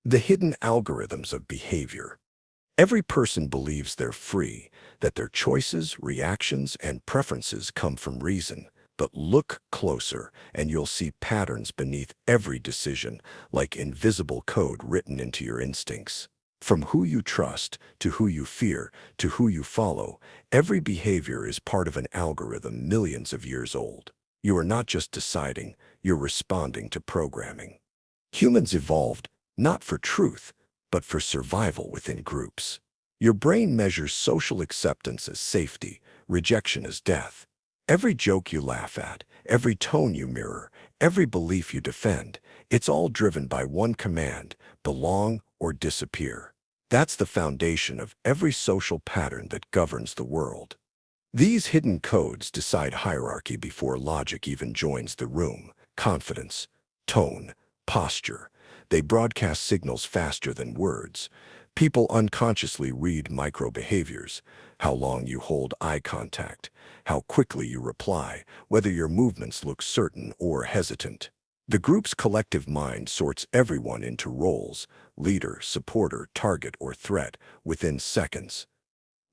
The hidden algorithms of behavior. Every person believes they're free, that their choices, reactions, and preferences come from reason. But look closer, and you'll see patterns beneath every decision, like invisible code written into your instincts. From who you trust, to who you fear, to who you follow, every behavior is part of an algorithm millions of years old. You are not just deciding, you're responding to programming. Humans evolved not for truth, but for survival within groups. Your brain measures social acceptance as safety, rejection as death. Every joke you laugh at, every tone you mirror, every belief you defend, it's all driven by one command: belong or disappear. That's the foundation of every social pattern that governs the world. These hidden codes decide hierarchy before logic even joins the room. Confidence, tone, posture. They broadcast signals faster than words. People unconsciously read micro-behaviors: how long you hold eye contact, how quickly you reply, whether your movements look certain or hesitant. The group's collective mind sorts everyone into roles: leader, supporter, target, or threat, within seconds.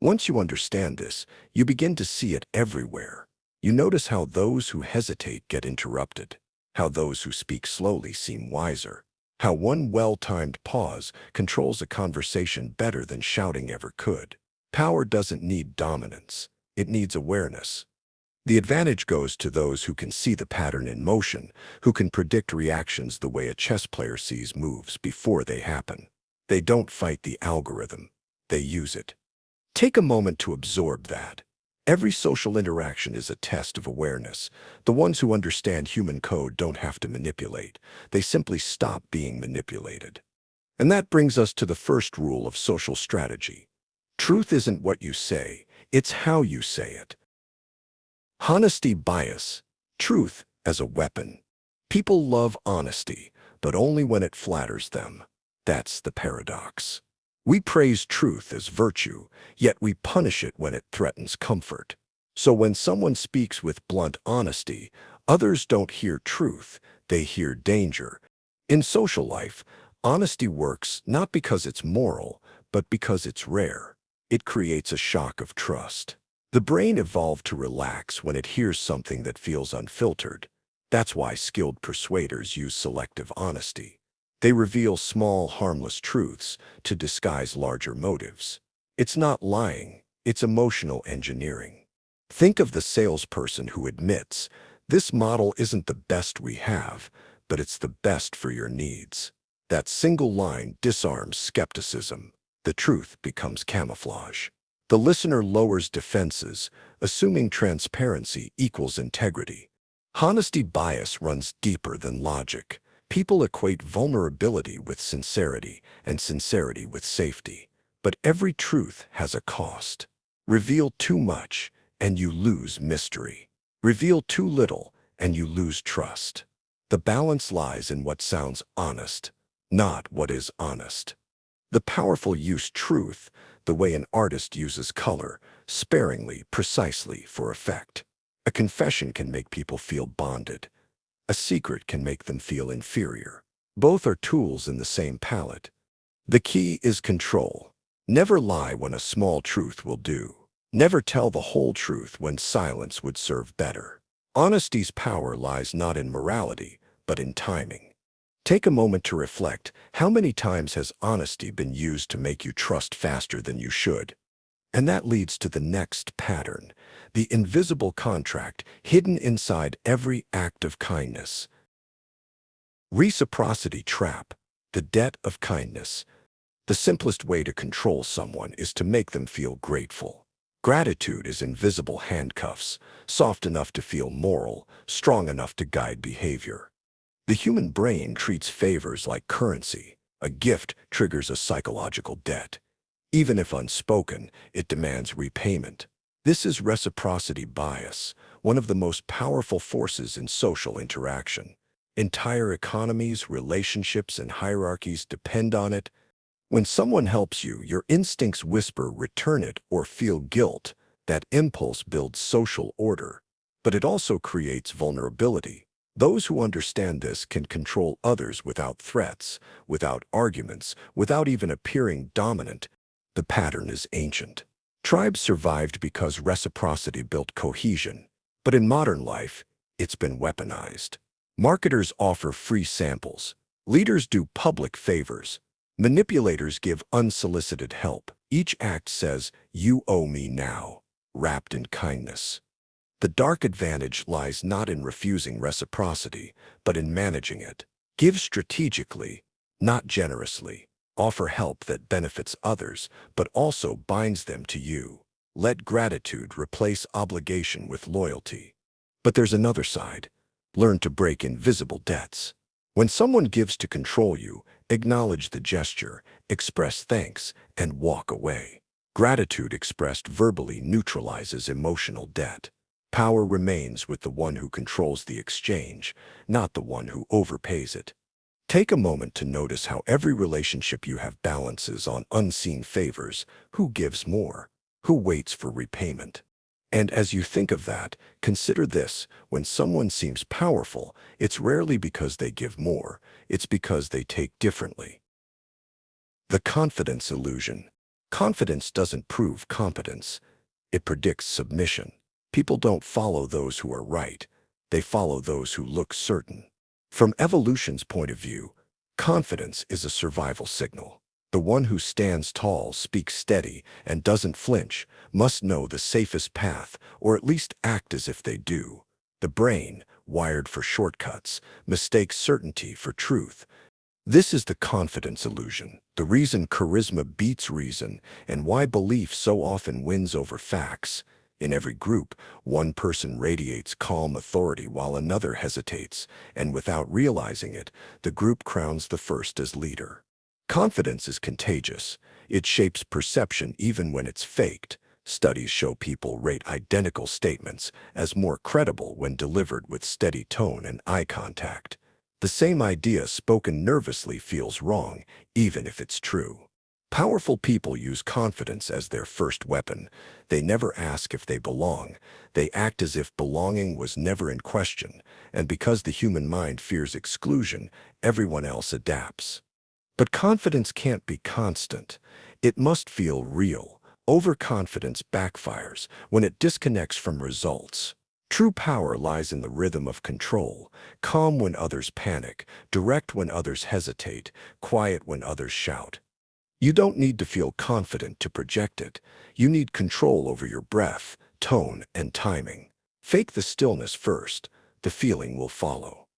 Once you understand this, you begin to see it everywhere. You notice how those who hesitate get interrupted, how those who speak slowly seem wiser, how one well-timed pause controls a conversation better than shouting ever could. Power doesn't need dominance, it needs awareness. The advantage goes to those who can see the pattern in motion, who can predict reactions the way a chess player sees moves before they happen. They don't fight the algorithm, they use it. Take a moment to absorb that. Every social interaction is a test of awareness. The ones who understand human code don't have to manipulate. They simply stop being manipulated. And that brings us to the first rule of social strategy. Truth isn't what you say, it's how you say it. Honesty bias. Truth as a weapon. People love honesty, but only when it flatters them. That's the paradox. We praise truth as virtue, yet we punish it when it threatens comfort. So when someone speaks with blunt honesty, others don't hear truth, they hear danger. In social life, honesty works not because it's moral, but because it's rare. It creates a shock of trust. The brain evolved to relax when it hears something that feels unfiltered. That's why skilled persuaders use selective honesty. They reveal small, harmless truths to disguise larger motives. It's not lying, it's emotional engineering. Think of the salesperson who admits, "This model isn't the best we have, but it's the best for your needs." That single line disarms skepticism. The truth becomes camouflage. The listener lowers defenses, assuming transparency equals integrity. Honesty bias runs deeper than logic. People equate vulnerability with sincerity, and sincerity with safety. But every truth has a cost. Reveal too much, and you lose mystery. Reveal too little, and you lose trust. The balance lies in what sounds honest, not what is honest. The powerful use truth the way an artist uses color, sparingly, precisely, for effect. A confession can make people feel bonded. A secret can make them feel inferior. Both are tools in the same palette. The key is control. Never lie when a small truth will do. Never tell the whole truth when silence would serve better. Honesty's power lies not in morality, but in timing. Take a moment to reflect. How many times has honesty been used to make you trust faster than you should? And that leads to the next pattern, the invisible contract hidden inside every act of kindness. Reciprocity trap, the debt of kindness. The simplest way to control someone is to make them feel grateful. Gratitude is invisible handcuffs, soft enough to feel moral, strong enough to guide behavior. The human brain treats favors like currency. A gift triggers a psychological debt. Even if unspoken, it demands repayment. This is reciprocity bias, one of the most powerful forces in social interaction. Entire economies, relationships, and hierarchies depend on it. When someone helps you, your instincts whisper return it or feel guilt. That impulse builds social order, but it also creates vulnerability. Those who understand this can control others without threats, without arguments, without even appearing dominant. The pattern is ancient. Tribes survived because reciprocity built cohesion. But in modern life, it's been weaponized. Marketers offer free samples. Leaders do public favors. Manipulators give unsolicited help. Each act says, "You owe me now," wrapped in kindness. The dark advantage lies not in refusing reciprocity, but in managing it. Give strategically, not generously. Offer help that benefits others, but also binds them to you. Let gratitude replace obligation with loyalty. But there's another side. Learn to break invisible debts. When someone gives to control you, acknowledge the gesture, express thanks, and walk away. Gratitude expressed verbally neutralizes emotional debt. Power remains with the one who controls the exchange, not the one who overpays it. Take a moment to notice how every relationship you have balances on unseen favors. Who gives more? Who waits for repayment? And as you think of that, consider this: when someone seems powerful, it's rarely because they give more, it's because they take differently. The confidence illusion. Confidence doesn't prove competence. It predicts submission. People don't follow those who are right. They follow those who look certain. From evolution's point of view, confidence is a survival signal. The one who stands tall, speaks steady, and doesn't flinch must know the safest path, or at least act as if they do. The brain, wired for shortcuts, mistakes certainty for truth. This is the confidence illusion, the reason charisma beats reason, and why belief so often wins over facts. In every group, one person radiates calm authority while another hesitates, and without realizing it, the group crowns the first as leader. Confidence is contagious. It shapes perception even when it's faked. Studies show people rate identical statements as more credible when delivered with steady tone and eye contact. The same idea spoken nervously feels wrong, even if it's true. Powerful people use confidence as their first weapon. They never ask if they belong. They act as if belonging was never in question, and because the human mind fears exclusion, everyone else adapts. But confidence can't be constant. It must feel real. Overconfidence backfires when it disconnects from results. True power lies in the rhythm of control, calm when others panic, direct when others hesitate, quiet when others shout. You don't need to feel confident to project it. You need control over your breath, tone, and timing. Fake the stillness first. The feeling will follow.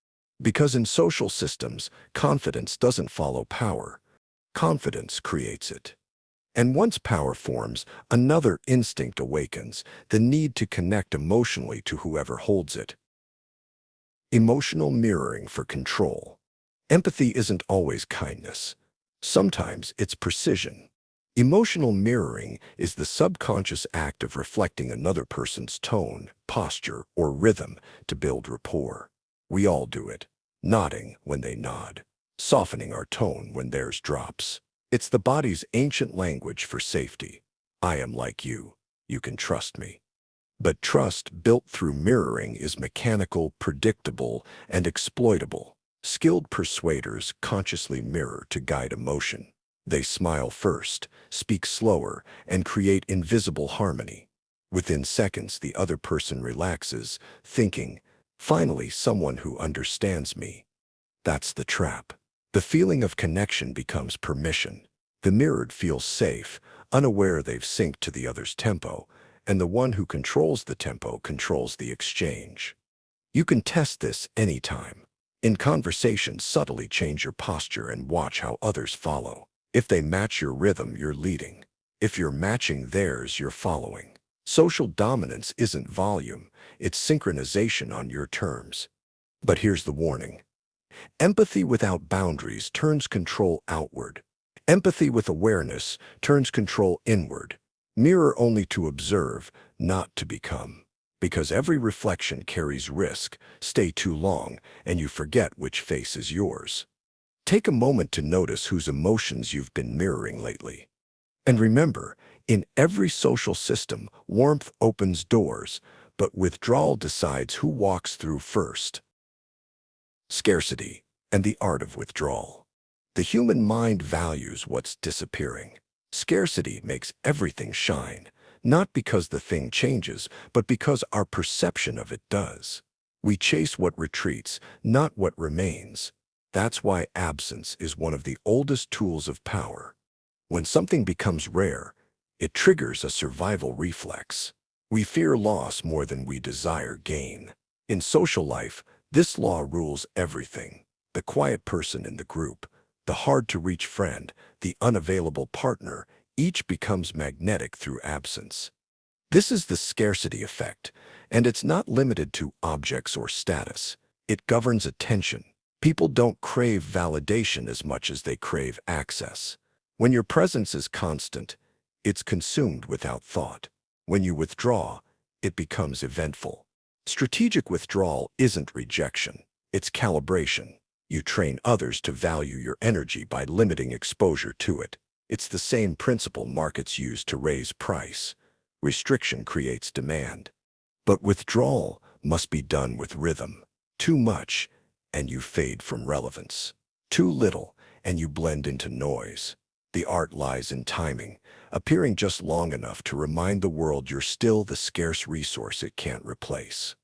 Because in social systems, confidence doesn't follow power. Confidence creates it. And once power forms, another instinct awakens, the need to connect emotionally to whoever holds it. Emotional mirroring for control. Empathy isn't always kindness. Sometimes it's precision. Emotional mirroring is the subconscious act of reflecting another person's tone, posture, or rhythm to build rapport. We all do it, nodding when they nod, softening our tone when theirs drops. It's the body's ancient language for safety. I am like you. You can trust me. But trust built through mirroring is mechanical, predictable, and exploitable. Skilled persuaders consciously mirror to guide emotion. They smile first, speak slower, and create invisible harmony. Within seconds, the other person relaxes, thinking, "Finally, someone who understands me." That's the trap. The feeling of connection becomes permission. The mirrored feels safe, unaware they've synced to the other's tempo, and the one who controls the tempo controls the exchange. You can test this anytime. In conversation, subtly change your posture and watch how others follow. If they match your rhythm, you're leading. If you're matching theirs, you're following. Social dominance isn't volume, it's synchronization on your terms. But here's the warning. Empathy without boundaries turns control outward. Empathy with awareness turns control inward. Mirror only to observe, not to become. Because every reflection carries risk. Stay too long, and you forget which face is yours. Take a moment to notice whose emotions you've been mirroring lately. And remember, in every social system, warmth opens doors, but withdrawal decides who walks through first. Scarcity and the art of withdrawal. The human mind values what's disappearing. Scarcity makes everything shine, not because the thing changes, but because our perception of it does. We chase what retreats, not what remains. That's why absence is one of the oldest tools of power. When something becomes rare, it triggers a survival reflex. We fear loss more than we desire gain. In social life, this law rules everything. The quiet person in the group, the hard-to-reach friend, the unavailable partner, each becomes magnetic through absence. This is the scarcity effect, and it's not limited to objects or status. It governs attention. People don't crave validation as much as they crave access. When your presence is constant, it's consumed without thought. When you withdraw, it becomes eventful. Strategic withdrawal isn't rejection, it's calibration. You train others to value your energy by limiting exposure to it. It's the same principle markets use to raise price. Restriction creates demand. But withdrawal must be done with rhythm. Too much, and you fade from relevance. Too little, and you blend into noise. The art lies in timing, appearing just long enough to remind the world you're still the scarce resource it can't replace.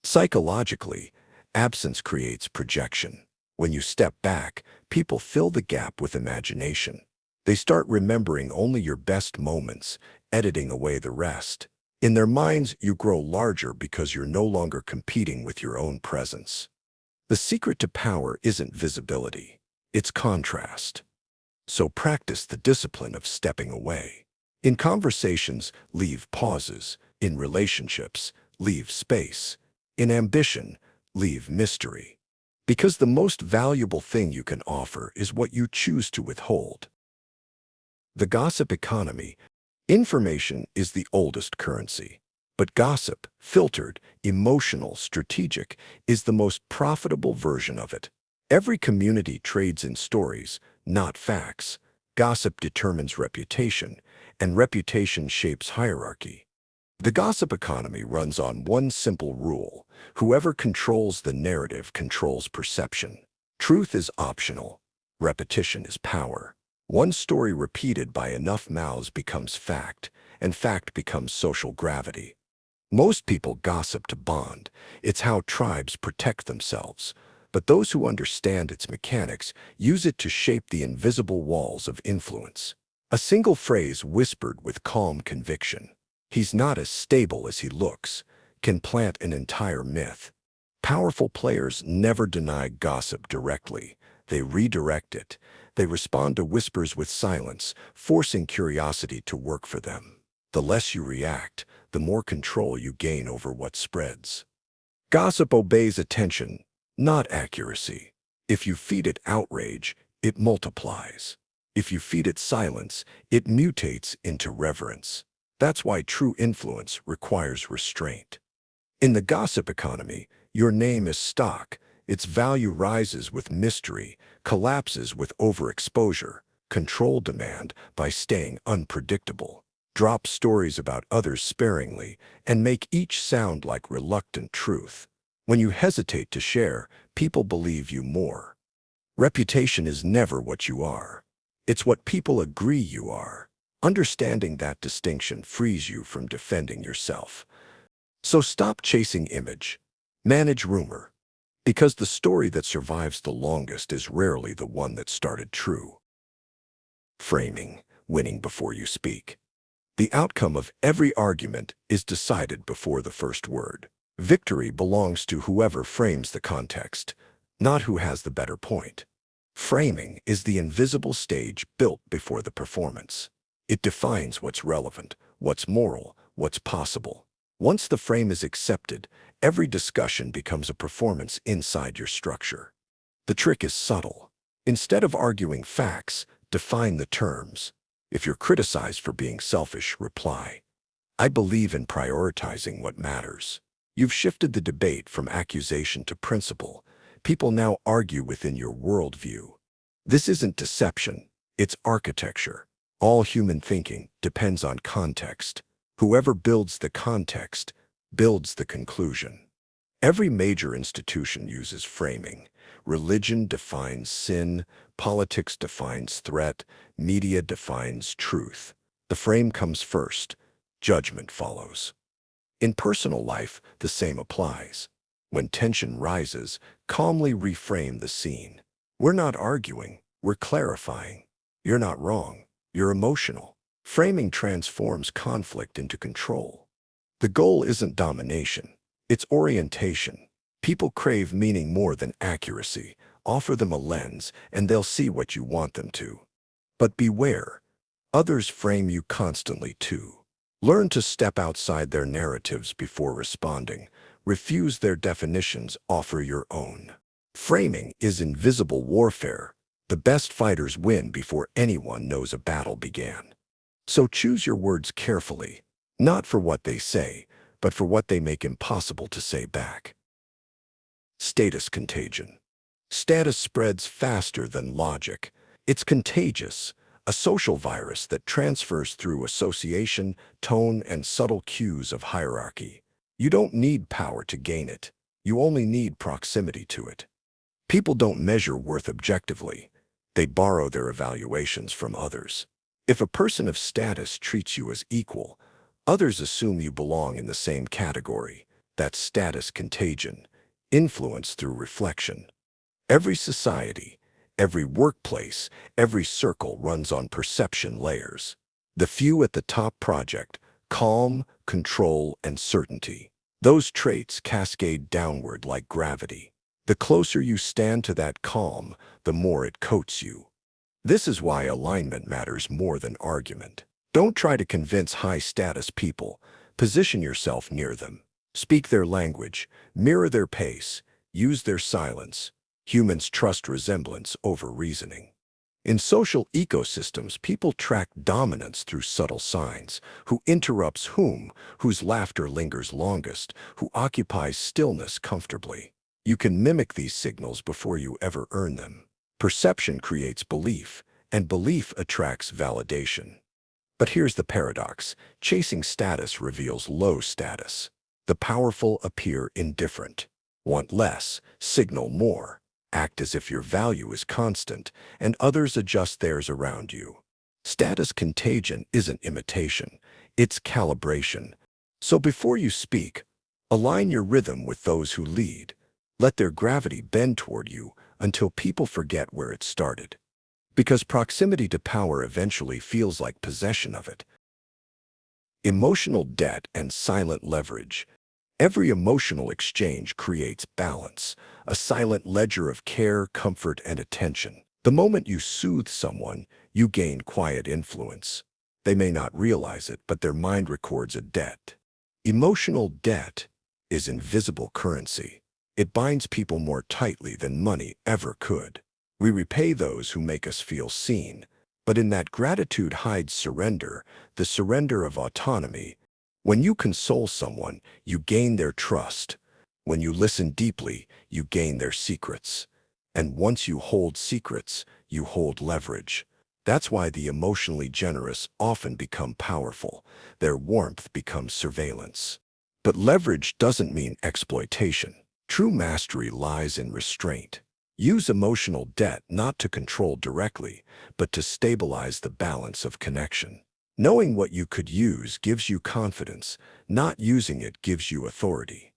Psychologically, absence creates projection. When you step back, people fill the gap with imagination. They start remembering only your best moments, editing away the rest. In their minds, you grow larger because you're no longer competing with your own presence. The secret to power isn't visibility, it's contrast. So practice the discipline of stepping away. In conversations, leave pauses. In relationships, leave space. In ambition, leave mystery. Because the most valuable thing you can offer is what you choose to withhold. The gossip economy. Information is the oldest currency. But gossip, filtered, emotional, strategic, is the most profitable version of it. Every community trades in stories, not facts. Gossip determines reputation, and reputation shapes hierarchy. The gossip economy runs on one simple rule. Whoever controls the narrative controls perception. Truth is optional. Repetition is power. One story repeated by enough mouths becomes fact, and fact becomes social gravity. Most people gossip to bond. It's how tribes protect themselves. But those who understand its mechanics use it to shape the invisible walls of influence. A single phrase whispered with calm conviction, "He's not as stable as he looks," can plant an entire myth. Powerful players never deny gossip directly. They redirect it. They respond to whispers with silence, forcing curiosity to work for them. The less you react, the more control you gain over what spreads. Gossip obeys attention, not accuracy. If you feed it outrage, it multiplies. If you feed it silence, it mutates into reverence. That's why true influence requires restraint. In the gossip economy, your name is stock. Its value rises with mystery, collapses with overexposure. Control demand by staying unpredictable. Drop stories about others sparingly and make each sound like reluctant truth. When you hesitate to share, people believe you more. Reputation is never what you are. It's what people agree you are. Understanding that distinction frees you from defending yourself. So stop chasing image. Manage rumor. Because the story that survives the longest is rarely the one that started true. Framing, winning before you speak. The outcome of every argument is decided before the first word. Victory belongs to whoever frames the context, not who has the better point. Framing is the invisible stage built before the performance. It defines what's relevant, what's moral, what's possible. Once the frame is accepted, every discussion becomes a performance inside your structure. The trick is subtle. Instead of arguing facts, define the terms. If you're criticized for being selfish, reply, "I believe in prioritizing what matters." You've shifted the debate from accusation to principle. People now argue within your worldview. This isn't deception, it's architecture. All human thinking depends on context. Whoever builds the context builds the conclusion. Every major institution uses framing. Religion defines sin, politics defines threat, media defines truth. The frame comes first, judgment follows. In personal life, the same applies. When tension rises, calmly reframe the scene. We're not arguing, we're clarifying. You're not wrong, you're emotional. Framing transforms conflict into control. The goal isn't domination, it's orientation. People crave meaning more than accuracy. Offer them a lens, and they'll see what you want them to. But beware, others frame you constantly too. Learn to step outside their narratives before responding. Refuse their definitions, offer your own. Framing is invisible warfare. The best fighters win before anyone knows a battle began. So choose your words carefully, not for what they say, but for what they make impossible to say back. Status contagion. Status spreads faster than logic. It's contagious, a social virus that transfers through association, tone, and subtle cues of hierarchy. You don't need power to gain it. You only need proximity to it. People don't measure worth objectively. They borrow their evaluations from others. If a person of status treats you as equal, others assume you belong in the same category. That's status contagion, influence through reflection. Every society, every workplace, every circle runs on perception layers. The few at the top project, calm, control, and certainty. Those traits cascade downward like gravity. The closer you stand to that calm, the more it coats you. This is why alignment matters more than argument. Don't try to convince high-status people. Position yourself near them. Speak their language, mirror their pace, use their silence. Humans trust resemblance over reasoning. In social ecosystems, people track dominance through subtle signs. Who interrupts whom, whose laughter lingers longest, who occupies stillness comfortably. You can mimic these signals before you ever earn them. Perception creates belief, and belief attracts validation. But here's the paradox. Chasing status reveals low status. The powerful appear indifferent. Want less, signal more. Act as if your value is constant, and others adjust theirs around you. Status contagion isn't imitation, it's calibration. So before you speak, align your rhythm with those who lead. Let their gravity bend toward you until people forget where it started. Because proximity to power eventually feels like possession of it. Emotional debt and silent leverage. Every emotional exchange creates balance, a silent ledger of care, comfort, and attention. The moment you soothe someone, you gain quiet influence. They may not realize it, but their mind records a debt. Emotional debt is invisible currency. It binds people more tightly than money ever could. We repay those who make us feel seen, but in that gratitude hides surrender, the surrender of autonomy. When you console someone, you gain their trust. When you listen deeply, you gain their secrets. And once you hold secrets, you hold leverage. That's why the emotionally generous often become powerful. Their warmth becomes surveillance. But leverage doesn't mean exploitation. True mastery lies in restraint. Use emotional debt not to control directly, but to stabilize the balance of connection. Knowing what you could use gives you confidence. Not using it gives you authority.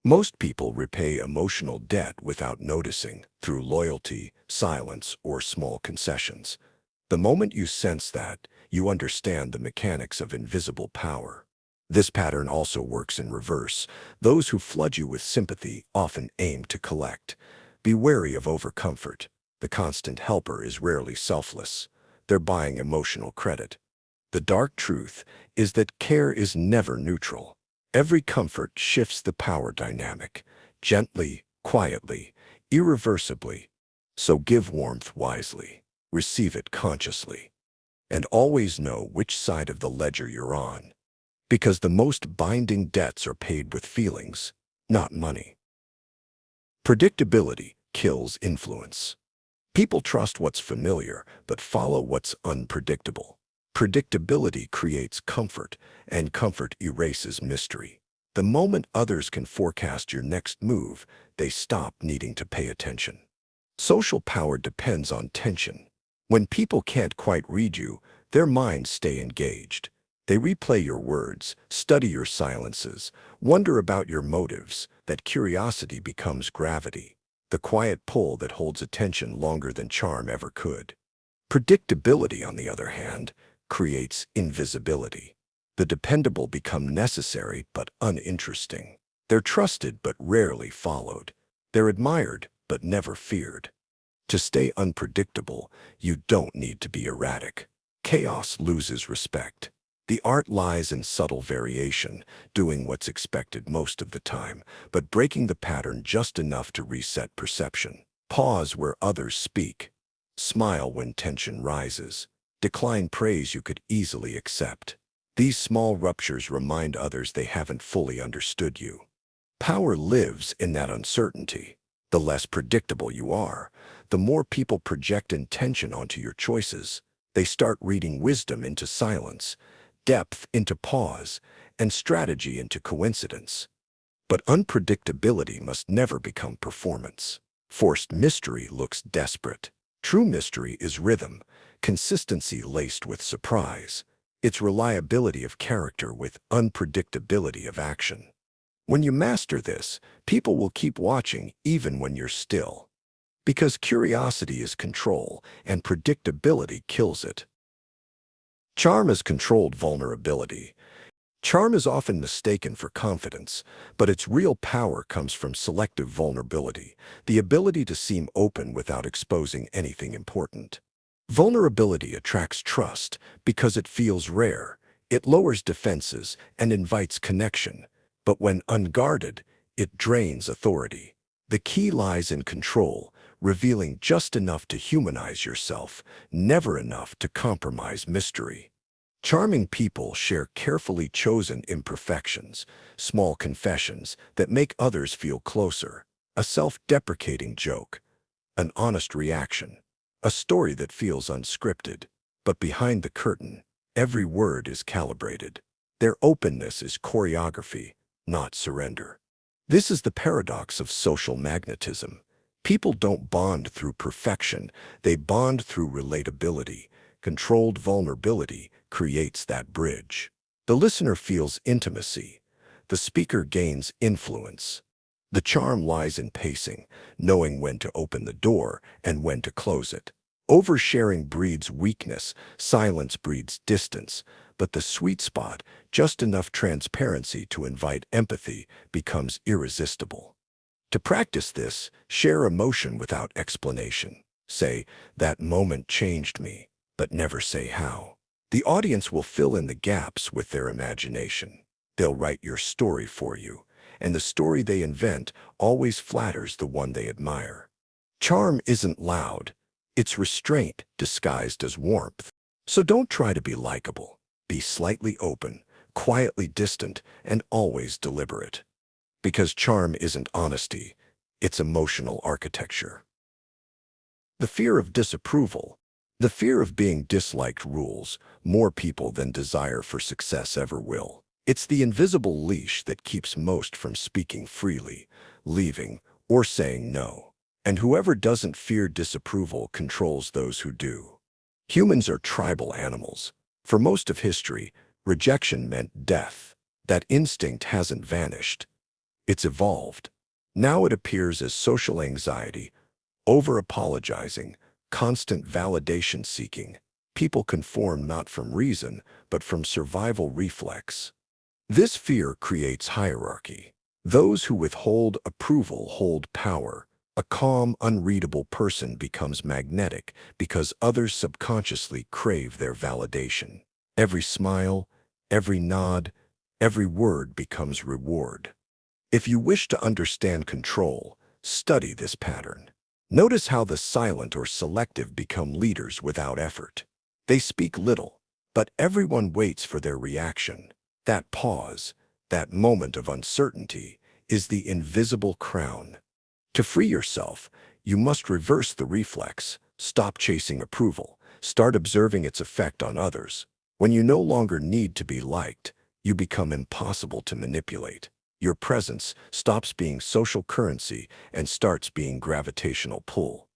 Most people repay emotional debt without noticing, through loyalty, silence, or small concessions. The moment you sense that, you understand the mechanics of invisible power. This pattern also works in reverse. Those who flood you with sympathy often aim to collect. Be wary of overcomfort. The constant helper is rarely selfless. They're buying emotional credit. The dark truth is that care is never neutral. Every comfort shifts the power dynamic, gently, quietly, irreversibly. So give warmth wisely, receive it consciously, and always know which side of the ledger you're on. Because the most binding debts are paid with feelings, not money. Predictability kills influence. People trust what's familiar, but follow what's unpredictable. Predictability creates comfort, and comfort erases mystery. The moment others can forecast your next move, they stop needing to pay attention. Social power depends on tension. When people can't quite read you, their minds stay engaged. They replay your words, study your silences, wonder about your motives. That curiosity becomes gravity, the quiet pull that holds attention longer than charm ever could. Predictability, on the other hand, creates invisibility. The dependable become necessary but uninteresting. They're trusted but rarely followed. They're admired but never feared. To stay unpredictable, you don't need to be erratic. Chaos loses respect. The art lies in subtle variation, doing what's expected most of the time, but breaking the pattern just enough to reset perception. Pause where others speak. Smile when tension rises. Decline praise you could easily accept. These small ruptures remind others they haven't fully understood you. Power lives in that uncertainty. The less predictable you are, the more people project intention onto your choices. They start reading wisdom into silence, depth into pause, and strategy into coincidence. But unpredictability must never become performance. Forced mystery looks desperate. True mystery is rhythm, consistency laced with surprise. It's reliability of character with unpredictability of action. When you master this, people will keep watching even when you're still. Because curiosity is control, and predictability kills it. Charm is controlled vulnerability. Charm is often mistaken for confidence, but its real power comes from selective vulnerability, the ability to seem open without exposing anything important. Vulnerability attracts trust because it feels rare. It lowers defenses and invites connection. But when unguarded, it drains authority. The key lies in control, revealing just enough to humanize yourself, never enough to compromise mystery. Charming people share carefully chosen imperfections, small confessions that make others feel closer, a self-deprecating joke, an honest reaction, a story that feels unscripted. But behind the curtain, every word is calibrated. Their openness is choreography, not surrender. This is the paradox of social magnetism. People don't bond through perfection, they bond through relatability. Controlled vulnerability creates that bridge. The listener feels intimacy. The speaker gains influence. The charm lies in pacing, knowing when to open the door and when to close it. Oversharing breeds weakness, silence breeds distance, but the sweet spot, just enough transparency to invite empathy, becomes irresistible. To practice this, share emotion without explanation. Say, "That moment changed me," but never say how. The audience will fill in the gaps with their imagination. They'll write your story for you, and the story they invent always flatters the one they admire. Charm isn't loud. It's restraint disguised as warmth. So don't try to be likable. Be slightly open, quietly distant, and always deliberate. Because charm isn't honesty, it's emotional architecture. The fear of disapproval. The fear of being disliked rules more people than desire for success ever will. It's the invisible leash that keeps most from speaking freely, leaving, or saying no. And whoever doesn't fear disapproval controls those who do. Humans are tribal animals. For most of history, rejection meant death. That instinct hasn't vanished. It's evolved. Now it appears as social anxiety, over-apologizing, constant validation seeking. People conform not from reason, but from survival reflex. This fear creates hierarchy. Those who withhold approval hold power. A calm, unreadable person becomes magnetic because others subconsciously crave their validation. Every smile, every nod, every word becomes reward. If you wish to understand control, study this pattern. Notice how the silent or selective become leaders without effort. They speak little, but everyone waits for their reaction. That pause, that moment of uncertainty, is the invisible crown. To free yourself, you must reverse the reflex, stop chasing approval, start observing its effect on others. When you no longer need to be liked, you become impossible to manipulate. Your presence stops being social currency and starts being gravitational pull.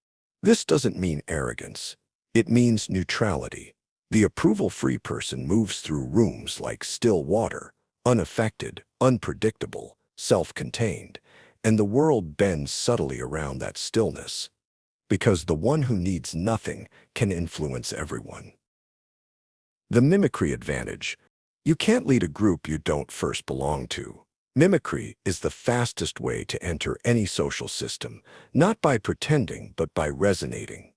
This doesn't mean arrogance. It means neutrality. The approval-free person moves through rooms like still water, unaffected, unpredictable, self-contained, and the world bends subtly around that stillness, because the one who needs nothing can influence everyone. The mimicry advantage. You can't lead a group you don't first belong to. Mimicry is the fastest way to enter any social system, not by pretending, but by resonating.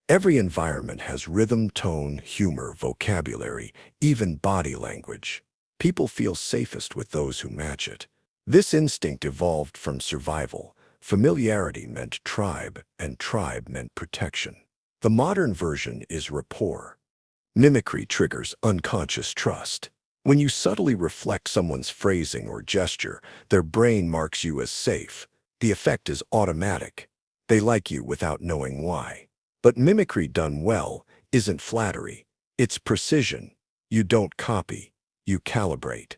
Every environment has rhythm, tone, humor, vocabulary, even body language. People feel safest with those who match it. This instinct evolved from survival. Familiarity meant tribe, and tribe meant protection. The modern version is rapport. Mimicry triggers unconscious trust. When you subtly reflect someone's phrasing or gesture, their brain marks you as safe. The effect is automatic. They like you without knowing why. But mimicry done well isn't flattery. It's precision. You don't copy, you calibrate.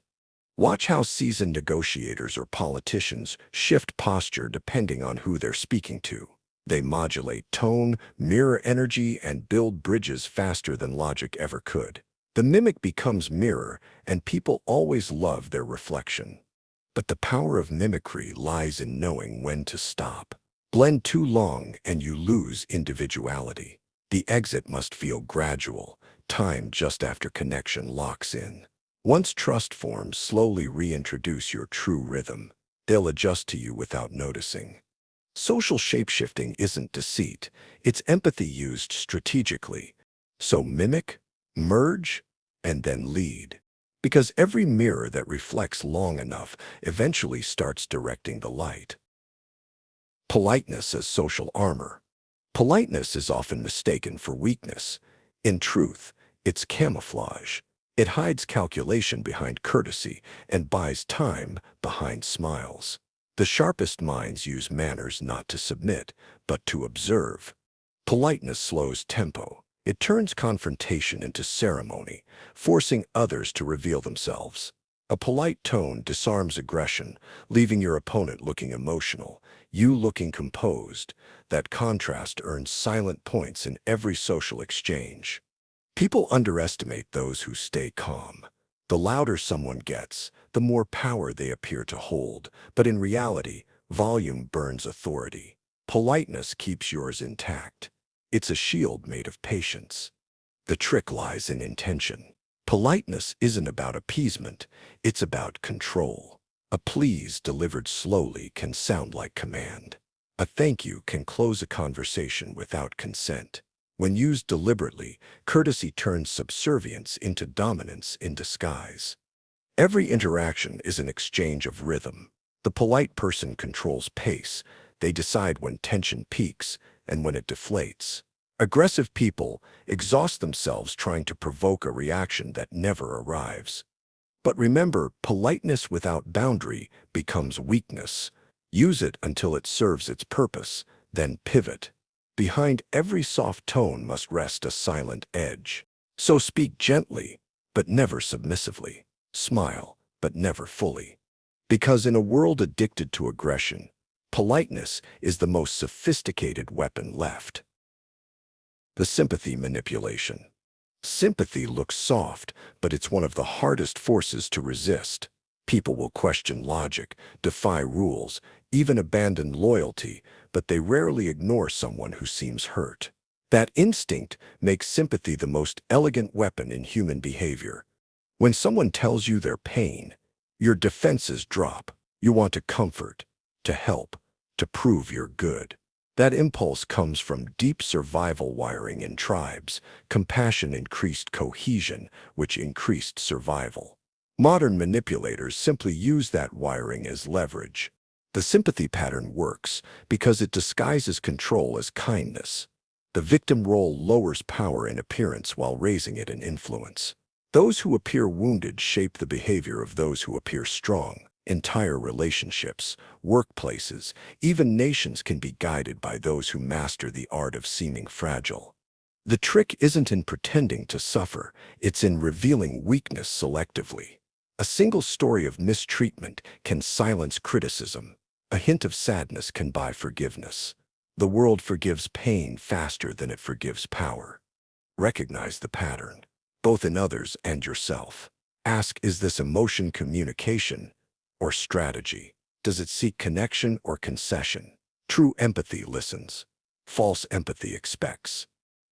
Watch how seasoned negotiators or politicians shift posture depending on who they're speaking to. They modulate tone, mirror energy, and build bridges faster than logic ever could. The mimic becomes mirror, and people always love their reflection. But the power of mimicry lies in knowing when to stop. Blend too long and you lose individuality. The exit must feel gradual, timed just after connection locks in. Once trust forms, slowly reintroduce your true rhythm. They'll adjust to you without noticing. Social shapeshifting isn't deceit, it's empathy used strategically. So mimic, merge, and then lead. Because every mirror that reflects long enough eventually starts directing the light. Politeness as social armor. Politeness is often mistaken for weakness. In truth, it's camouflage. It hides calculation behind courtesy and buys time behind smiles. The sharpest minds use manners not to submit, but to observe. Politeness slows tempo. It turns confrontation into ceremony, forcing others to reveal themselves. A polite tone disarms aggression, leaving your opponent looking emotional, you looking composed. That contrast earns silent points in every social exchange. People underestimate those who stay calm. The louder someone gets, the more power they appear to hold, but in reality, volume burns authority. Politeness keeps yours intact. It's a shield made of patience. The trick lies in intention. Politeness isn't about appeasement, it's about control. A please delivered slowly can sound like command. A thank you can close a conversation without consent. When used deliberately, courtesy turns subservience into dominance in disguise. Every interaction is an exchange of rhythm. The polite person controls pace. They decide when tension peaks and when it deflates. Aggressive people exhaust themselves trying to provoke a reaction that never arrives. But remember, politeness without boundary becomes weakness. Use it until it serves its purpose, then pivot. Behind every soft tone must rest a silent edge. So speak gently, but never submissively. Smile, but never fully. Because in a world addicted to aggression, politeness is the most sophisticated weapon left. The sympathy manipulation. Sympathy looks soft, but it's one of the hardest forces to resist. People will question logic, defy rules, even abandon loyalty, but they rarely ignore someone who seems hurt. That instinct makes sympathy the most elegant weapon in human behavior. When someone tells you their pain, your defenses drop. You want to comfort, to help, to prove you're good. That impulse comes from deep survival wiring in tribes. Compassion increased cohesion, which increased survival. Modern manipulators simply use that wiring as leverage. The sympathy pattern works because it disguises control as kindness. The victim role lowers power in appearance while raising it in influence. Those who appear wounded shape the behavior of those who appear strong. Entire relationships, workplaces, even nations can be guided by those who master the art of seeming fragile. The trick isn't in pretending to suffer, it's in revealing weakness selectively. A single story of mistreatment can silence criticism. A hint of sadness can buy forgiveness. The world forgives pain faster than it forgives power. Recognize the pattern, both in others and yourself. Ask, is this emotion communication or strategy? Does it seek connection or concession? True empathy listens. False empathy expects.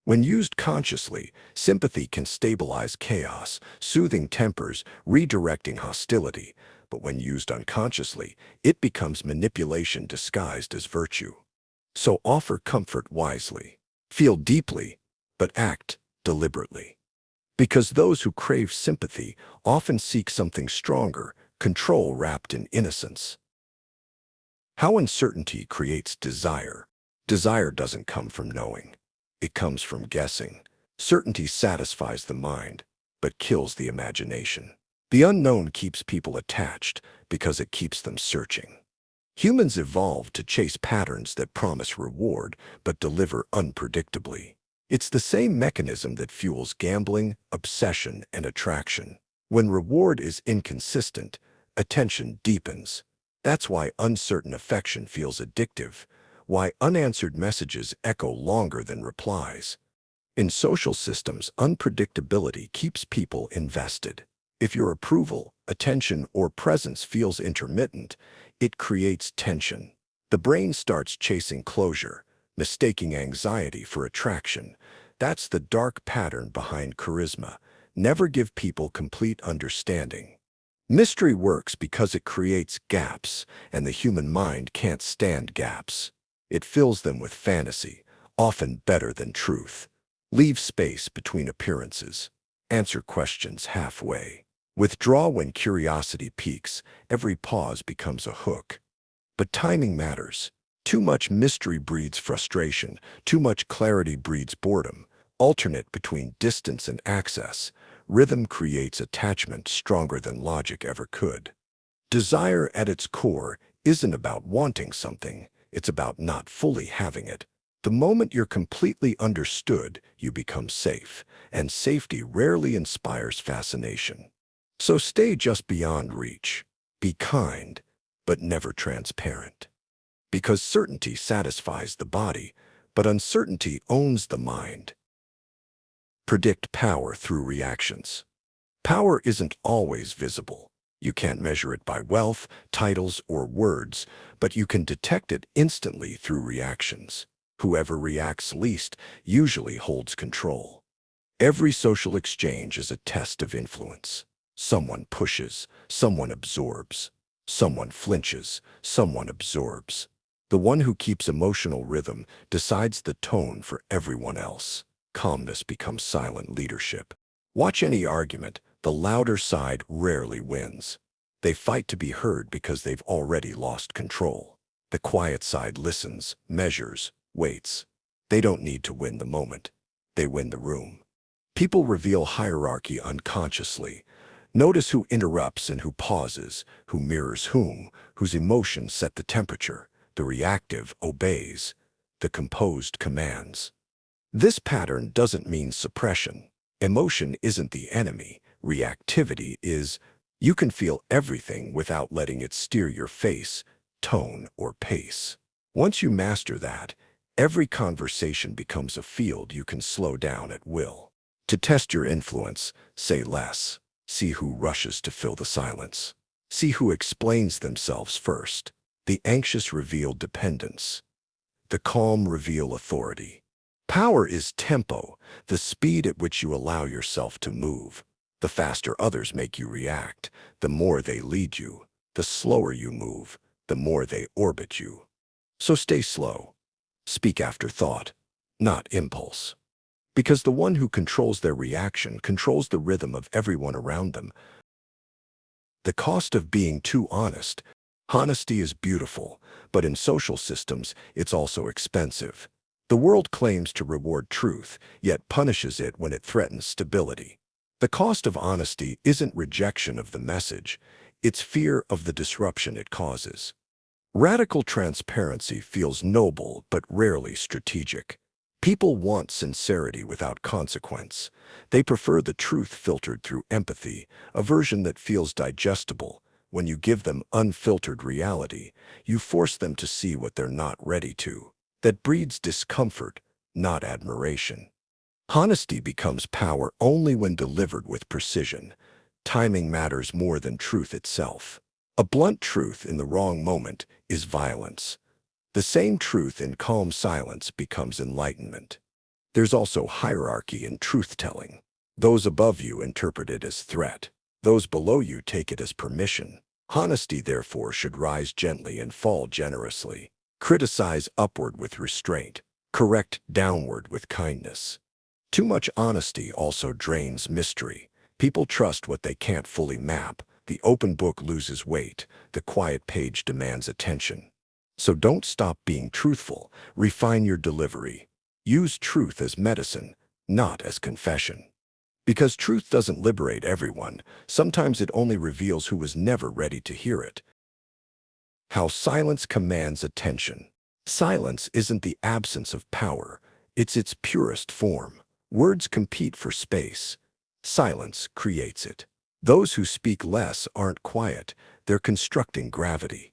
When used consciously, sympathy can stabilize chaos, soothing tempers, redirecting hostility. But when used unconsciously, it becomes manipulation disguised as virtue. So offer comfort wisely. Feel deeply, but act deliberately. Because those who crave sympathy often seek something stronger, control wrapped in innocence. How uncertainty creates desire. Desire doesn't come from knowing. It comes from guessing. Certainty satisfies the mind, but kills the imagination. The unknown keeps people attached because it keeps them searching. Humans evolved to chase patterns that promise reward but deliver unpredictably. It's the same mechanism that fuels gambling, obsession, and attraction. When reward is inconsistent, attention deepens. That's why uncertain affection feels addictive, why unanswered messages echo longer than replies. In social systems, unpredictability keeps people invested. If your approval, attention, or presence feels intermittent, it creates tension. The brain starts chasing closure, mistaking anxiety for attraction. That's the dark pattern behind charisma. Never give people complete understanding. Mystery works because it creates gaps, and the human mind can't stand gaps. It fills them with fantasy, often better than truth. Leave space between appearances. Answer questions halfway. Withdraw when curiosity peaks. Every pause becomes a hook. But timing matters. Too much mystery breeds frustration. Too much clarity breeds boredom. Alternate between distance and access. Rhythm creates attachment stronger than logic ever could. Desire at its core isn't about wanting something. It's about not fully having it. The moment you're completely understood, you become safe, and safety rarely inspires fascination. So stay just beyond reach. Be kind, but never transparent. Because certainty satisfies the body, but uncertainty owns the mind. Predict power through reactions. Power isn't always visible. You can't measure it by wealth, titles, or words, but you can detect it instantly through reactions. Whoever reacts least usually holds control. Every social exchange is a test of influence. Someone pushes, someone absorbs. Someone flinches, someone absorbs. The one who keeps emotional rhythm decides the tone for everyone else. Calmness becomes silent leadership. Watch any argument. The louder side rarely wins. They fight to be heard because they've already lost control. The quiet side listens, measures, waits. They don't need to win the moment. They win the room. People reveal hierarchy unconsciously. Notice who interrupts and who pauses, who mirrors whom, whose emotions set the temperature. The reactive obeys. The composed commands. This pattern doesn't mean suppression. Emotion isn't the enemy. Reactivity is. You can feel everything without letting it steer your face, tone, or pace. Once you master that, every conversation becomes a field you can slow down at will. To test your influence, say less. See who rushes to fill the silence. See who explains themselves first. The anxious reveal dependence. The calm reveal authority. Power is tempo, the speed at which you allow yourself to move. The faster others make you react, the more they lead you. The slower you move, the more they orbit you. So stay slow. Speak after thought, not impulse. Because the one who controls their reaction controls the rhythm of everyone around them. The cost of being too honest. Honesty is beautiful, but in social systems, it's also expensive. The world claims to reward truth, yet punishes it when it threatens stability. The cost of honesty isn't rejection of the message, it's fear of the disruption it causes. Radical transparency feels noble but rarely strategic. People want sincerity without consequence. They prefer the truth filtered through empathy, a version that feels digestible. When you give them unfiltered reality, you force them to see what they're not ready to. That breeds discomfort, not admiration. Honesty becomes power only when delivered with precision. Timing matters more than truth itself. A blunt truth in the wrong moment is violence. The same truth in calm silence becomes enlightenment. There's also hierarchy in truth-telling. Those above you interpret it as threat. Those below you take it as permission. Honesty, therefore, should rise gently and fall generously. Criticize upward with restraint. Correct downward with kindness. Too much honesty also drains mystery. People trust what they can't fully map. The open book loses weight. The quiet page demands attention. So don't stop being truthful. Refine your delivery. Use truth as medicine, not as confession. Because truth doesn't liberate everyone. Sometimes it only reveals who was never ready to hear it. How silence commands attention. Silence isn't the absence of power. It's its purest form. Words compete for space. Silence creates it. Those who speak less aren't quiet. They're constructing gravity.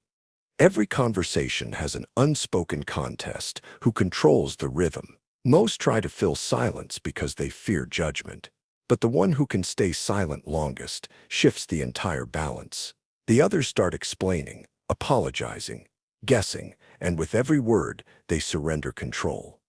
Every conversation has an unspoken contest who controls the rhythm. Most try to fill silence because they fear judgment. But the one who can stay silent longest shifts the entire balance. The others start explaining, apologizing, guessing, and with every word, they surrender control.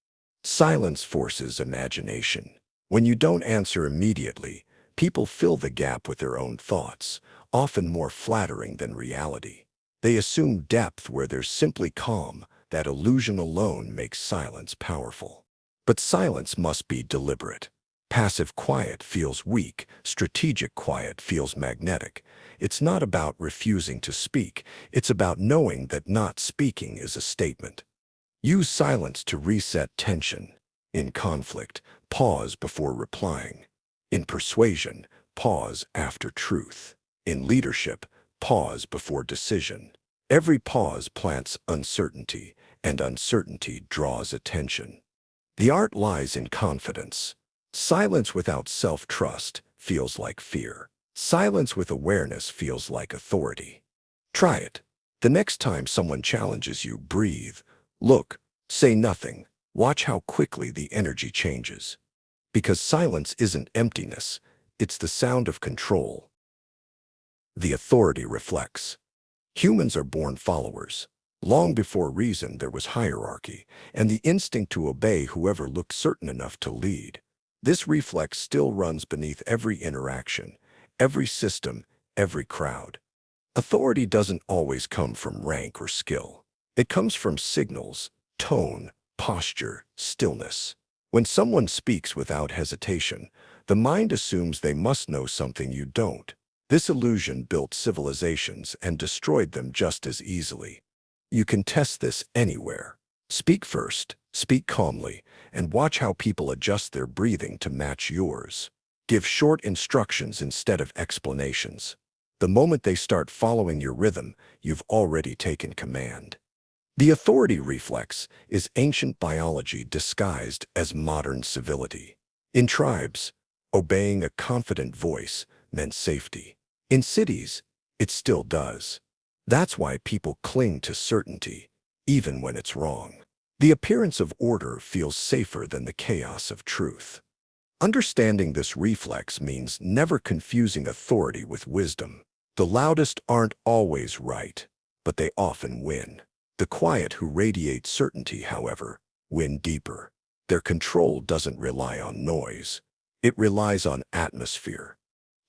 Silence forces imagination. When you don't answer immediately, people fill the gap with their own thoughts, often more flattering than reality. They assume depth where there's simply calm. That illusion alone makes silence powerful. But silence must be deliberate. Passive quiet feels weak. Strategic quiet feels magnetic. It's not about refusing to speak. It's about knowing that not speaking is a statement. Use silence to reset tension. In conflict, pause before replying. In persuasion, pause after truth. In leadership, pause before decision. Every pause plants uncertainty, and uncertainty draws attention. The art lies in confidence. Silence without self-trust feels like fear. Silence with awareness feels like authority. Try it. The next time someone challenges you, breathe. Look, say nothing. Watch how quickly the energy changes. Because silence isn't emptiness, it's the sound of control. The authority reflects. Humans are born followers. Long before reason, there was hierarchy, and the instinct to obey whoever looked certain enough to lead. This reflex still runs beneath every interaction, every system, every crowd. Authority doesn't always come from rank or skill. It comes from signals, tone, posture, stillness. When someone speaks without hesitation, the mind assumes they must know something you don't. This illusion built civilizations and destroyed them just as easily. You can test this anywhere. Speak first, speak calmly, and watch how people adjust their breathing to match yours. Give short instructions instead of explanations. The moment they start following your rhythm, you've already taken command. The authority reflex is ancient biology disguised as modern civility. In tribes, obeying a confident voice meant safety. In cities, it still does. That's why people cling to certainty, even when it's wrong. The appearance of order feels safer than the chaos of truth. Understanding this reflex means never confusing authority with wisdom. The loudest aren't always right, but they often win. The quiet who radiate certainty, however, win deeper. Their control doesn't rely on noise. It relies on atmosphere.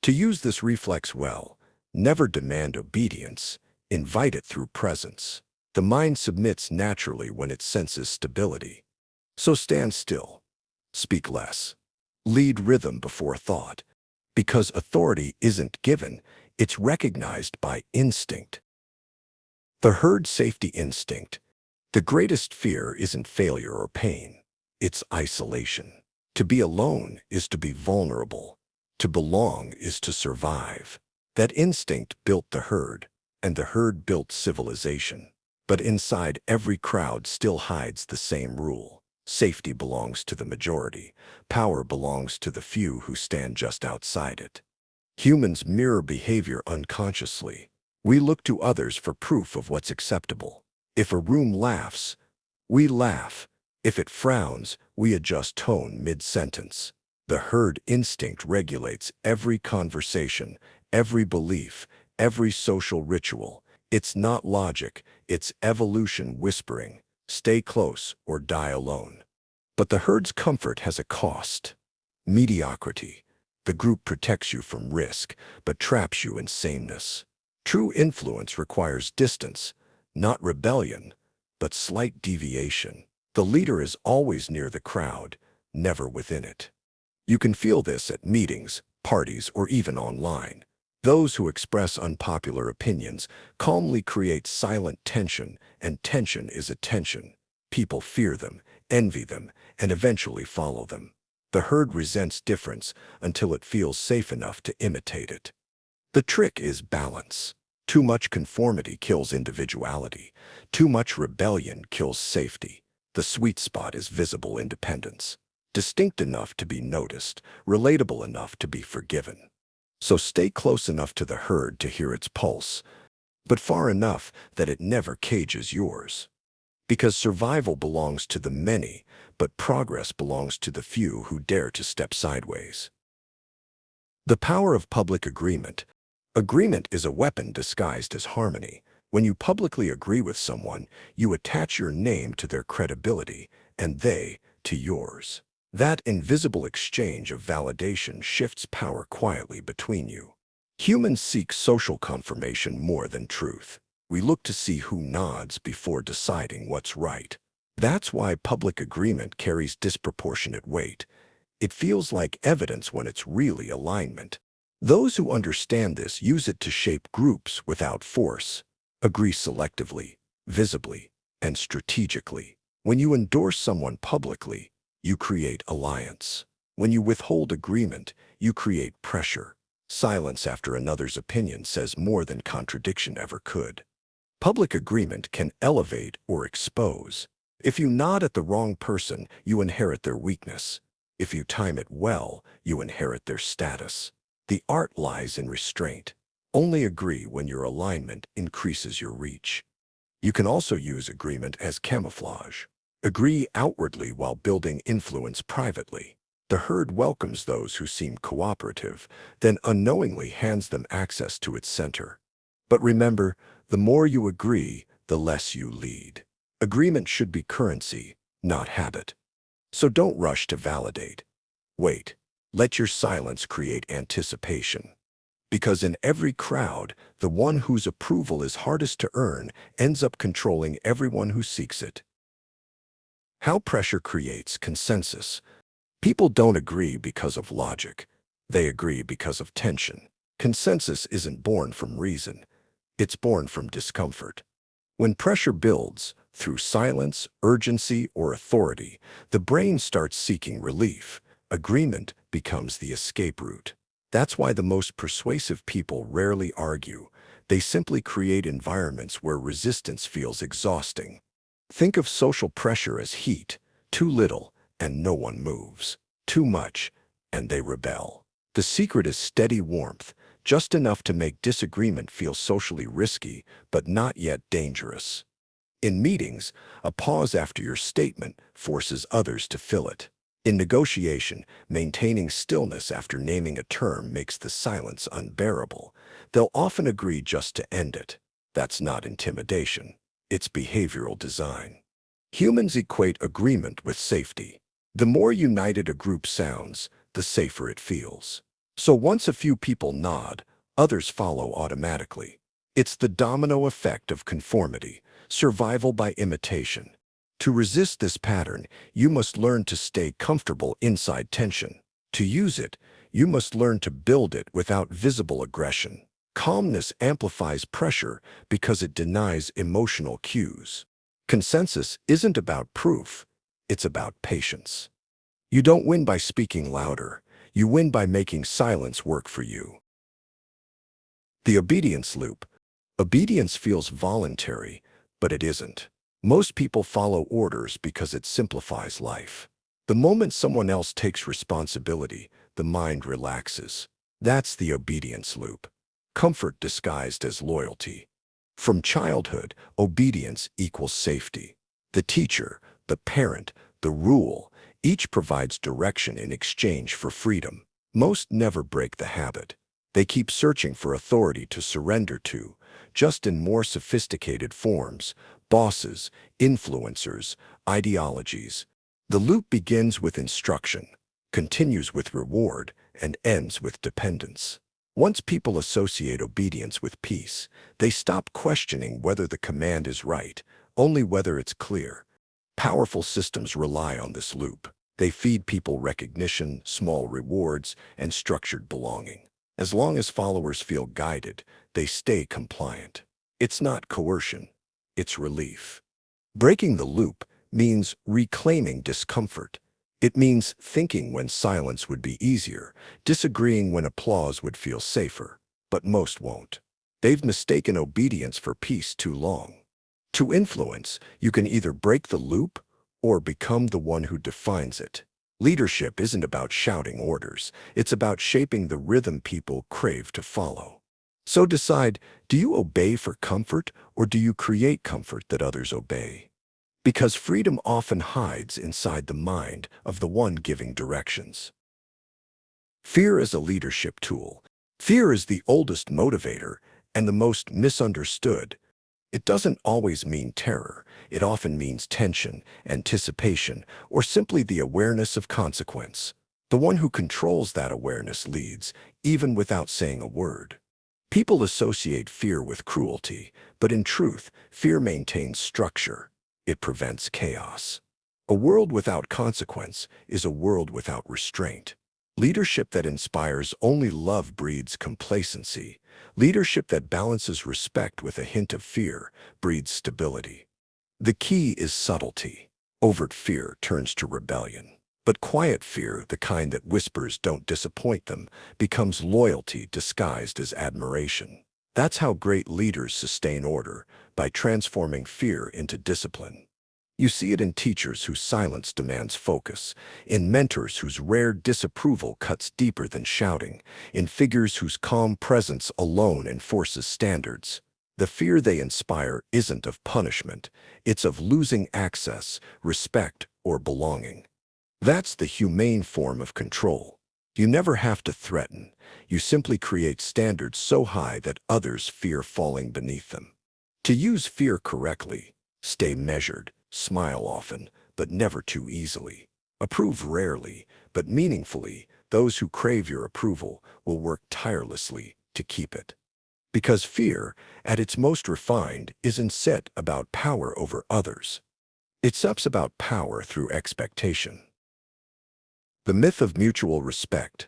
To use this reflex well, never demand obedience. Invite it through presence. The mind submits naturally when it senses stability. So stand still. Speak less. Lead rhythm before thought. Because authority isn't given, it's recognized by instinct. The herd safety instinct. The greatest fear isn't failure or pain. It's isolation. To be alone is to be vulnerable. To belong is to survive. That instinct built the herd, and the herd built civilization. But inside every crowd still hides the same rule. Safety belongs to the majority. Power belongs to the few who stand just outside it. Humans mirror behavior unconsciously. We look to others for proof of what's acceptable. If a room laughs, we laugh. If it frowns, we adjust tone mid-sentence. The herd instinct regulates every conversation, every belief, every social ritual. It's not logic, it's evolution whispering, stay close or die alone. But the herd's comfort has a cost. Mediocrity. The group protects you from risk, but traps you in sameness. True influence requires distance, not rebellion, but slight deviation. The leader is always near the crowd, never within it. You can feel this at meetings, parties, or even online. Those who express unpopular opinions calmly create silent tension, and tension is attention. People fear them, envy them, and eventually follow them. The herd resents difference until it feels safe enough to imitate it. The trick is balance. Too much conformity kills individuality. Too much rebellion kills safety. The sweet spot is visible independence. Distinct enough to be noticed, relatable enough to be forgiven. So stay close enough to the herd to hear its pulse, but far enough that it never cages yours. Because survival belongs to the many, but progress belongs to the few who dare to step sideways. The power of public agreement. Agreement is a weapon disguised as harmony. When you publicly agree with someone, you attach your name to their credibility, and they to yours. That invisible exchange of validation shifts power quietly between you. Humans seek social confirmation more than truth. We look to see who nods before deciding what's right. That's why public agreement carries disproportionate weight. It feels like evidence when it's really alignment. Those who understand this use it to shape groups without force. Agree selectively, visibly, and strategically. When you endorse someone publicly, you create alliance. When you withhold agreement, you create pressure. Silence after another's opinion says more than contradiction ever could. Public agreement can elevate or expose. If you nod at the wrong person, you inherit their weakness. If you time it well, you inherit their status. The art lies in restraint. Only agree when your alignment increases your reach. You can also use agreement as camouflage. Agree outwardly while building influence privately. The herd welcomes those who seem cooperative, then unknowingly hands them access to its center. But remember, the more you agree, the less you lead. Agreement should be currency, not habit. So don't rush to validate. Wait. Let your silence create anticipation. Because in every crowd, the one whose approval is hardest to earn ends up controlling everyone who seeks it. How pressure creates consensus. People don't agree because of logic. They agree because of tension. Consensus isn't born from reason. It's born from discomfort. When pressure builds, through silence, urgency, or authority, the brain starts seeking relief. Agreement becomes the escape route. That's why the most persuasive people rarely argue. They simply create environments where resistance feels exhausting. Think of social pressure as heat. Too little, and no one moves. Too much, and they rebel. The secret is steady warmth, just enough to make disagreement feel socially risky, but not yet dangerous. In meetings, a pause after your statement forces others to fill it. In negotiation, maintaining stillness after naming a term makes the silence unbearable. They'll often agree just to end it. That's not intimidation. It's behavioral design. Humans equate agreement with safety. The more united a group sounds, the safer it feels. So once a few people nod, others follow automatically. It's the domino effect of conformity, survival by imitation. To resist this pattern, you must learn to stay comfortable inside tension. To use it, you must learn to build it without visible aggression. Calmness amplifies pressure because it denies emotional cues. Consensus isn't about proof, it's about patience. You don't win by speaking louder, you win by making silence work for you. The obedience loop. Obedience feels voluntary, but it isn't. Most people follow orders because it simplifies life. The moment someone else takes responsibility, the mind relaxes. That's the obedience loop. Comfort disguised as loyalty. From childhood, obedience equals safety. The teacher, the parent, the rule, each provides direction in exchange for freedom. Most never break the habit. They keep searching for authority to surrender to, just in more sophisticated forms: bosses, influencers, ideologies. The loop begins with instruction, continues with reward, and ends with dependence. Once people associate obedience with peace, they stop questioning whether the command is right, only whether it's clear. Powerful systems rely on this loop. They feed people recognition, small rewards, and structured belonging. As long as followers feel guided, they stay compliant. It's not coercion, it's relief. Breaking the loop means reclaiming discomfort. It means thinking when silence would be easier, disagreeing when applause would feel safer. But most won't. They've mistaken obedience for peace too long. To influence, you can either break the loop or become the one who defines it. Leadership isn't about shouting orders. It's about shaping the rhythm people crave to follow. So decide, do you obey for comfort, or do you create comfort that others obey? Because freedom often hides inside the mind of the one giving directions. Fear is a leadership tool. Fear is the oldest motivator and the most misunderstood. It doesn't always mean terror. It often means tension, anticipation, or simply the awareness of consequence. The one who controls that awareness leads, even without saying a word. People associate fear with cruelty, but in truth, fear maintains structure. It prevents chaos. A world without consequence is a world without restraint. Leadership that inspires only love breeds complacency. Leadership that balances respect with a hint of fear breeds stability. The key is subtlety. Overt fear turns to rebellion. But quiet fear, the kind that whispers don't disappoint them, becomes loyalty disguised as admiration. That's how great leaders sustain order, by transforming fear into discipline. You see it in teachers whose silence demands focus, in mentors whose rare disapproval cuts deeper than shouting, in figures whose calm presence alone enforces standards. The fear they inspire isn't of punishment, it's of losing access, respect, or belonging. That's the humane form of control. You never have to threaten. You simply create standards so high that others fear falling beneath them. To use fear correctly, stay measured, smile often, but never too easily. Approve rarely, but meaningfully. Those who crave your approval will work tirelessly to keep it. Because fear, at its most refined, isn't set about power over others. It's about power through expectation. The myth of mutual respect.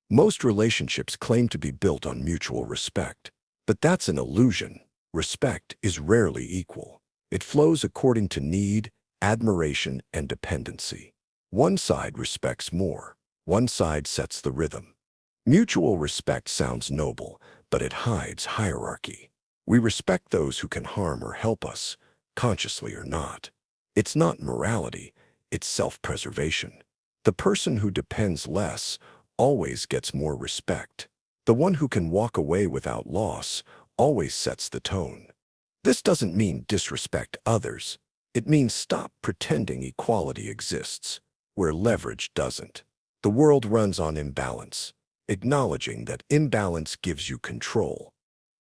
Most relationships claim to be built on mutual respect. But that's an illusion. Respect is rarely equal. It flows according to need, admiration, and dependency. One side respects more. One side sets the rhythm. Mutual respect sounds noble, but it hides hierarchy. We respect those who can harm or help us, consciously or not. It's not morality, it's self-preservation. The person who depends less always gets more respect. The one who can walk away without loss always sets the tone. This doesn't mean disrespect others. It means stop pretending equality exists where leverage doesn't. The world runs on imbalance. Acknowledging that imbalance gives you control.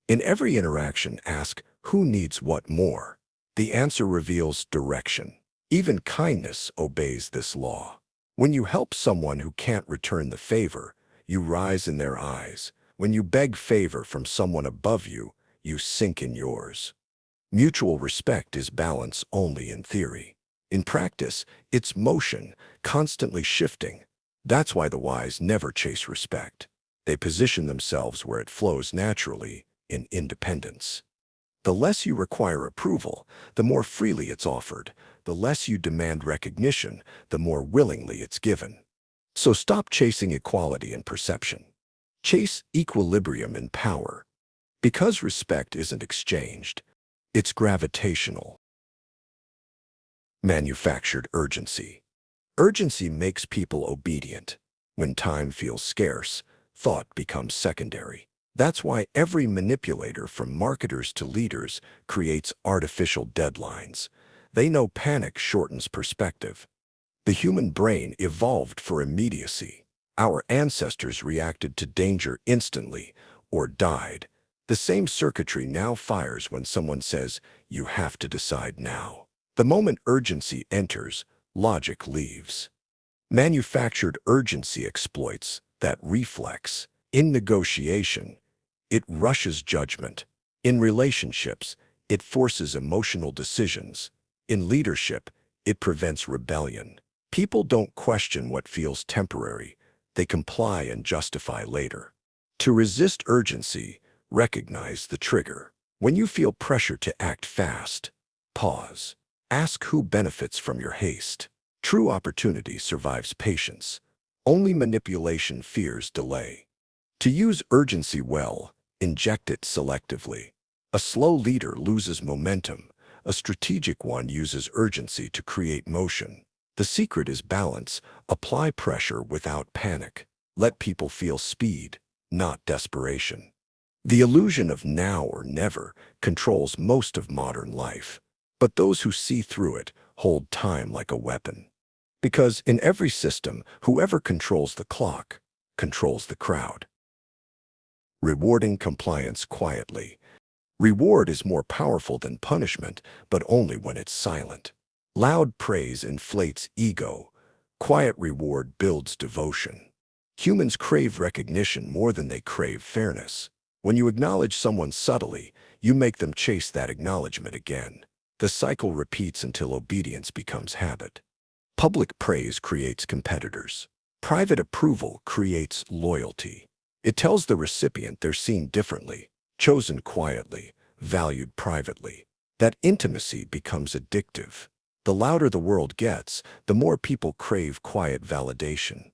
In every interaction, ask, who needs what more? The answer reveals direction. Even kindness obeys this law. When you help someone who can't return the favor, you rise in their eyes. When you beg favor from someone above you, you sink in yours. Mutual respect is balance only in theory. In practice, it's motion, constantly shifting. That's why the wise never chase respect. They position themselves where it flows naturally, in independence. The less you require approval, the more freely it's offered. The less you demand recognition, the more willingly it's given. So stop chasing equality in perception. Chase equilibrium in power. Because respect isn't exchanged, it's gravitational. Manufactured urgency. Urgency makes people obedient. When time feels scarce, thought becomes secondary. That's why every manipulator, from marketers to leaders, creates artificial deadlines. They know panic shortens perspective. The human brain evolved for immediacy. Our ancestors reacted to danger instantly or died. The same circuitry now fires when someone says, "You have to decide now." The moment urgency enters, logic leaves. Manufactured urgency exploits that reflex. In negotiation, it rushes judgment. In relationships, it forces emotional decisions. In leadership, it prevents rebellion. People don't question what feels temporary. They comply and justify later. To resist urgency, recognize the trigger. When you feel pressure to act fast, pause. Ask who benefits from your haste. True opportunity survives patience. Only manipulation fears delay. To use urgency well, inject it selectively. A slow leader loses momentum. A strategic one uses urgency to create motion. The secret is balance. Apply pressure without panic. Let people feel speed, not desperation. The illusion of now or never controls most of modern life. But those who see through it hold time like a weapon. Because in every system, whoever controls the clock controls the crowd. Rewarding compliance quietly. Reward is more powerful than punishment, but only when it's silent. Loud praise inflates ego. Quiet reward builds devotion. Humans crave recognition more than they crave fairness. When you acknowledge someone subtly, you make them chase that acknowledgement again. The cycle repeats until obedience becomes habit. Public praise creates competitors. Private approval creates loyalty. It tells the recipient they're seen differently, chosen quietly, valued privately. That intimacy becomes addictive. The louder the world gets, the more people crave quiet validation.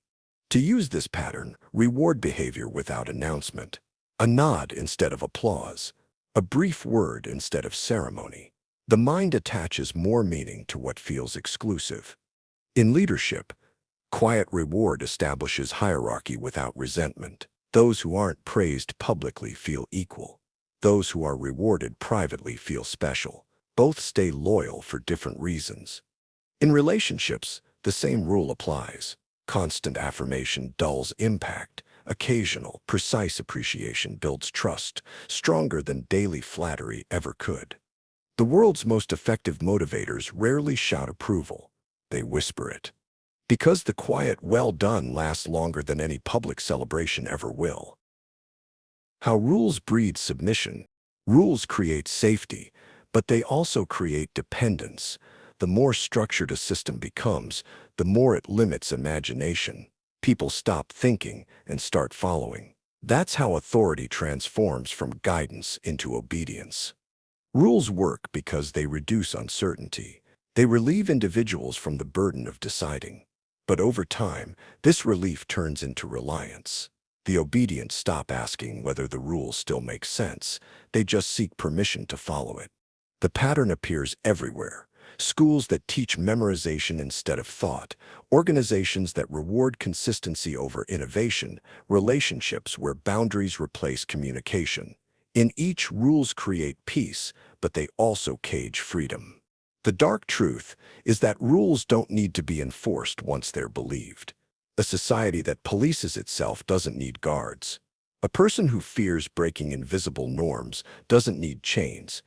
To use this pattern, reward behavior without announcement. A nod instead of applause. A brief word instead of ceremony. The mind attaches more meaning to what feels exclusive. In leadership, quiet reward establishes hierarchy without resentment. Those who aren't praised publicly feel equal. Those who are rewarded privately feel special. Both stay loyal for different reasons. In relationships, the same rule applies. Constant affirmation dulls impact. Occasional, precise appreciation builds trust, stronger than daily flattery ever could. The world's most effective motivators rarely shout approval. They whisper it. Because the quiet "well done" lasts longer than any public celebration ever will. How rules breed submission. Rules create safety, but they also create dependence. The more structured a system becomes, the more it limits imagination. People stop thinking and start following. That's how authority transforms from guidance into obedience. Rules work because they reduce uncertainty. They relieve individuals from the burden of deciding. But over time, this relief turns into reliance. The obedient stop asking whether the rules still make sense. They just seek permission to follow it. The pattern appears everywhere. Schools that teach memorization instead of thought, organizations that reward consistency over innovation, relationships where boundaries replace communication. In each, rules create peace, but they also cage freedom. The dark truth is that rules don't need to be enforced once they're believed. A society that polices itself doesn't need guards. A person who fears breaking invisible norms doesn't need chains.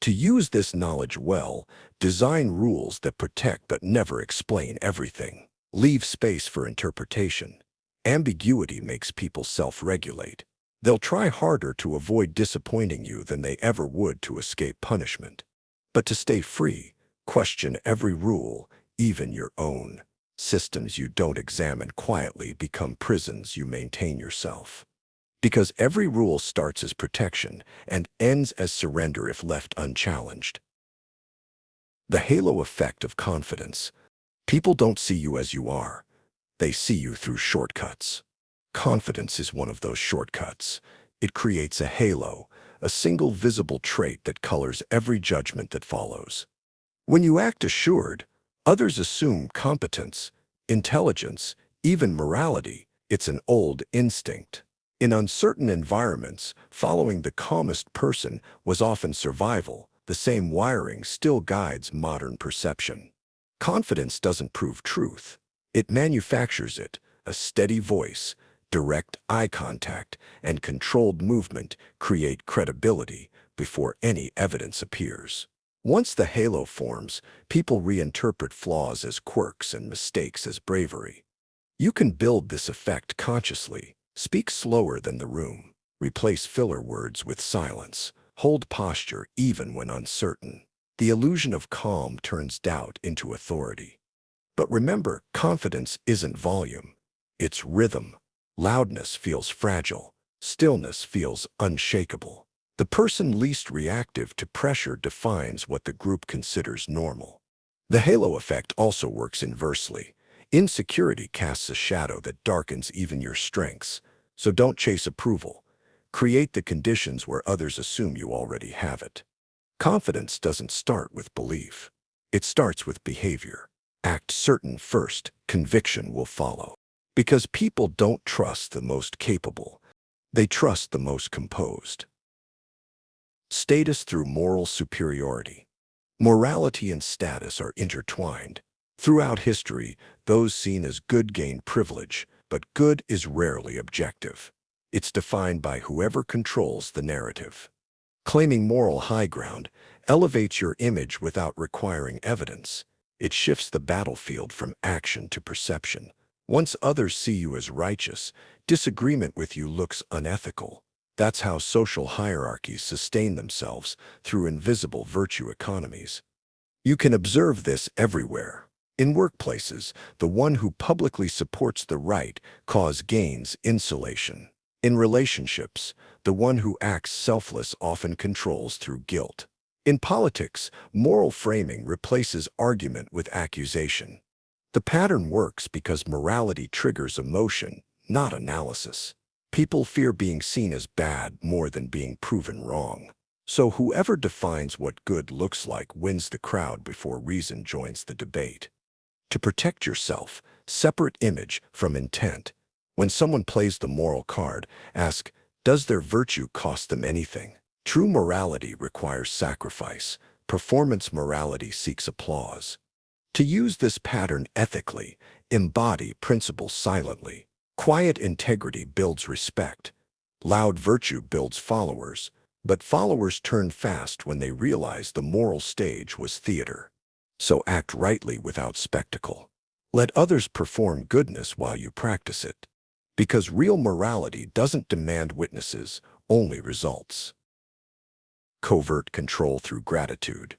To use this knowledge well, design rules that protect but never explain everything. Leave space for interpretation. Ambiguity makes people self-regulate. They'll try harder to avoid disappointing you than they ever would to escape punishment. But to stay free, question every rule, even your own. Systems you don't examine quietly become prisons you maintain yourself. Because every rule starts as protection and ends as surrender if left unchallenged. The halo effect of confidence. People don't see you as you are. They see you through shortcuts. Confidence is one of those shortcuts. It creates a halo, a single visible trait that colors every judgment that follows. When you act assured, Others assume competence, intelligence, even morality. It's an old instinct. In uncertain environments, following the calmest person was often survival. The same wiring still guides modern perception. Confidence doesn't prove truth. It manufactures it. A steady voice, direct eye contact, and controlled movement create credibility before any evidence appears. Once the halo forms, people reinterpret flaws as quirks and mistakes as bravery. You can build this effect consciously. Speak slower than the room. Replace filler words with silence. Hold posture even when uncertain. The illusion of calm turns doubt into authority. But remember, confidence isn't volume. It's rhythm. Loudness feels fragile. Stillness feels unshakable. The person least reactive to pressure defines what the group considers normal. The halo effect also works inversely. Insecurity casts a shadow that darkens even your strengths. So don't chase approval. Create the conditions where others assume you already have it. Confidence doesn't start with belief. It starts with behavior. Act certain first, conviction will follow. Because people don't trust the most capable. They trust the most composed. Status through moral superiority. Morality and status are intertwined. Throughout history, those seen as good gain privilege, but good is rarely objective. It's defined by whoever controls the narrative. Claiming moral high ground elevates your image without requiring evidence. It shifts the battlefield from action to perception. Once others see you as righteous, disagreement with you looks unethical. That's how social hierarchies sustain themselves through invisible virtue economies. You can observe this everywhere. In workplaces, the one who publicly supports the right cause gains insulation. In relationships, the one who acts selfless often controls through guilt. In politics, moral framing replaces argument with accusation. The pattern works because morality triggers emotion, not analysis. People fear being seen as bad more than being proven wrong. So whoever defines what good looks like wins the crowd before reason joins the debate. To protect yourself, separate image from intent. When someone plays the moral card, ask, does their virtue cost them anything? True morality requires sacrifice. Performance morality seeks applause. To use this pattern ethically, embody principles silently. Quiet integrity builds respect. Loud virtue builds followers, but followers turn fast when they realize the moral stage was theater. So act rightly without spectacle. Let others perform goodness while you practice it. Because real morality doesn't demand witnesses, only results. Covert control through gratitude.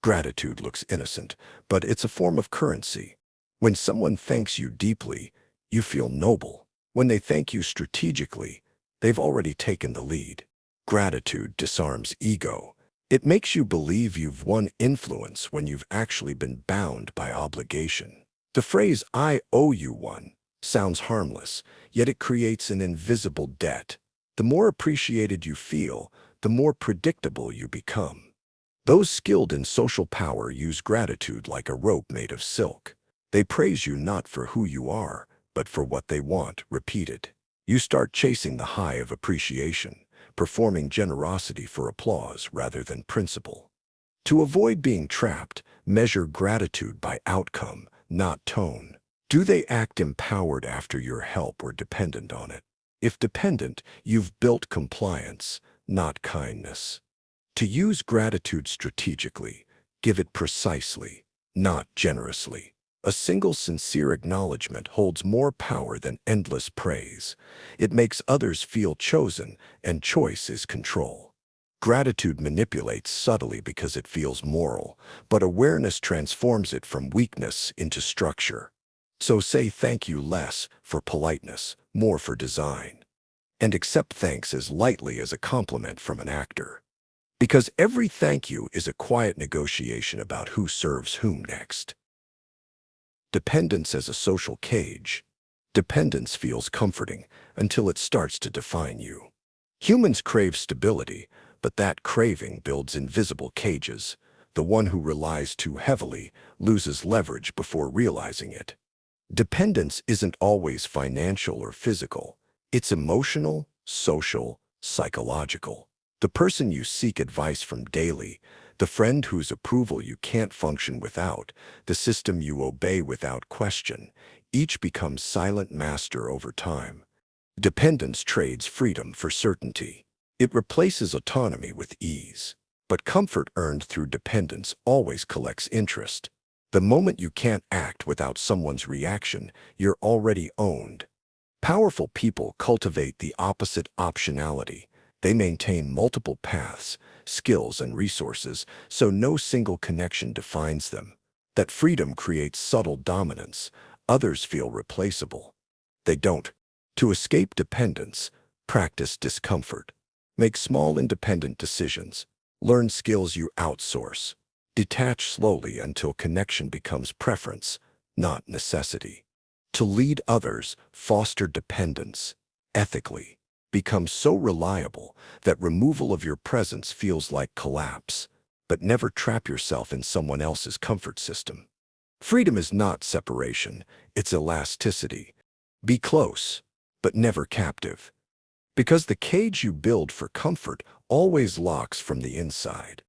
Gratitude looks innocent, but it's a form of currency. When someone thanks you deeply, you feel noble. When they thank you strategically, they've already taken the lead. Gratitude disarms ego. It makes you believe you've won influence when you've actually been bound by obligation. The phrase, "I owe you one," sounds harmless, yet it creates an invisible debt. The more appreciated you feel, the more predictable you become. Those skilled in social power use gratitude like a rope made of silk. They praise you not for who you are, but for what they want repeated. You start chasing the high of appreciation, performing generosity for applause rather than principle. To avoid being trapped, measure gratitude by outcome, not tone. Do they act empowered after your help or dependent on it? If dependent, you've built compliance, not kindness. To use gratitude strategically, give it precisely, not generously. A single sincere acknowledgement holds more power than endless praise. It makes others feel chosen, and choice is control. Gratitude manipulates subtly because it feels moral, but awareness transforms it from weakness into structure. So say thank you less for politeness, more for design. And accept thanks as lightly as a compliment from an actor. Because every thank you is a quiet negotiation about who serves whom next. Dependence as a social cage. Dependence feels comforting until it starts to define you. Humans crave stability, but that craving builds invisible cages. The one who relies too heavily loses leverage before realizing it. Dependence isn't always financial or physical. It's emotional, social, psychological. The person you seek advice from daily, the friend whose approval you can't function without, the system you obey without question, each becomes silent master over time. Dependence trades freedom for certainty. It replaces autonomy with ease. But comfort earned through dependence always collects interest. The moment you can't act without someone's reaction, you're already owned. Powerful people cultivate the opposite optionality. They maintain multiple paths, skills, and resources, so no single connection defines them. That freedom creates subtle dominance. Others feel replaceable. They don't. To escape dependence, practice discomfort. Make small independent decisions. Learn skills you outsource. Detach slowly until connection becomes preference, not necessity. To lead others, foster dependence. Ethically, become so reliable that removal of your presence feels like collapse, but never trap yourself in someone else's comfort system. Freedom is not separation, it's elasticity. Be close, but never captive. Because the cage you build for comfort always locks from the inside.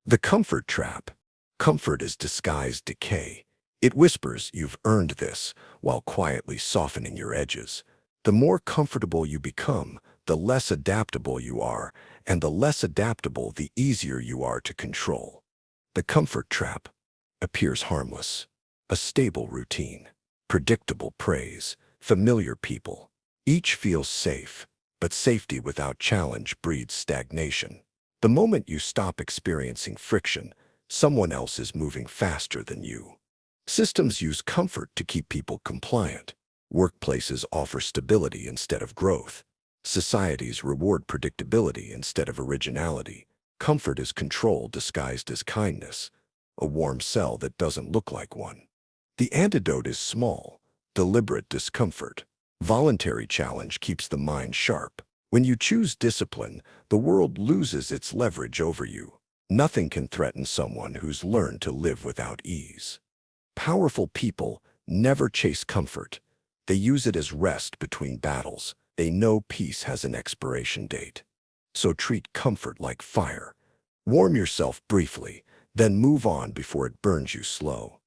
The comfort trap. Comfort is disguised decay. It whispers, "You've earned this," while quietly softening your edges. The more comfortable you become, the less adaptable you are, and the less adaptable, the easier you are to control. The comfort trap appears harmless. A stable routine, predictable praise, familiar people. Each feels safe, but safety without challenge breeds stagnation. The moment you stop experiencing friction, someone else is moving faster than you. Systems use comfort to keep people compliant. Workplaces offer stability instead of growth. Societies reward predictability instead of originality. Comfort is control disguised as kindness, a warm cell that doesn't look like one. The antidote is small, deliberate discomfort. Voluntary challenge keeps the mind sharp. When you choose discipline, the world loses its leverage over you. Nothing can threaten someone who's learned to live without ease. Powerful people never chase comfort. They use it as rest between battles. They know peace has an expiration date. So treat comfort like fire. Warm yourself briefly, then move on before it burns you slow.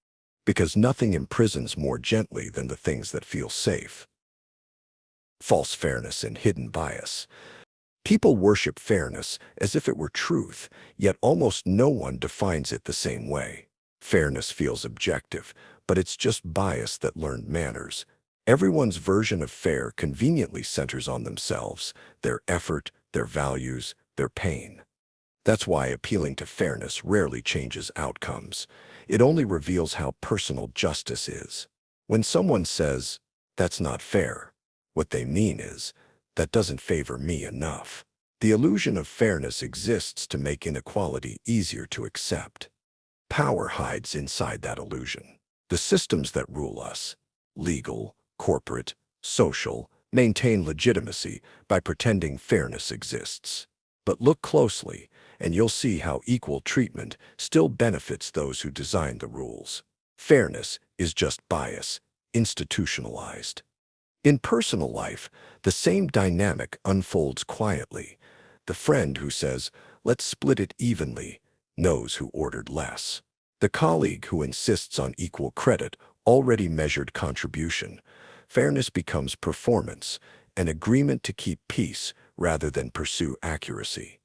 Because nothing imprisons more gently than the things that feel safe. False fairness and hidden bias. People worship fairness as if it were truth, yet almost no one defines it the same way. Fairness feels objective, but it's just bias that learned manners. Everyone's version of fair conveniently centers on themselves, their effort, their values, their pain. That's why appealing to fairness rarely changes outcomes. It only reveals how personal justice is. When someone says, "That's not fair," what they mean is, "That doesn't favor me enough." The illusion of fairness exists to make inequality easier to accept. Power hides inside that illusion. The systems that rule us, legal, corporate, social, maintain legitimacy by pretending fairness exists. But look closely, and you'll see how equal treatment still benefits those who design the rules. Fairness is just bias, institutionalized. In personal life, the same dynamic unfolds quietly. The friend who says, "Let's split it evenly," knows who ordered less. The colleague who insists on equal credit already measured contribution. Fairness becomes performance, an agreement to keep peace rather than pursue accuracy.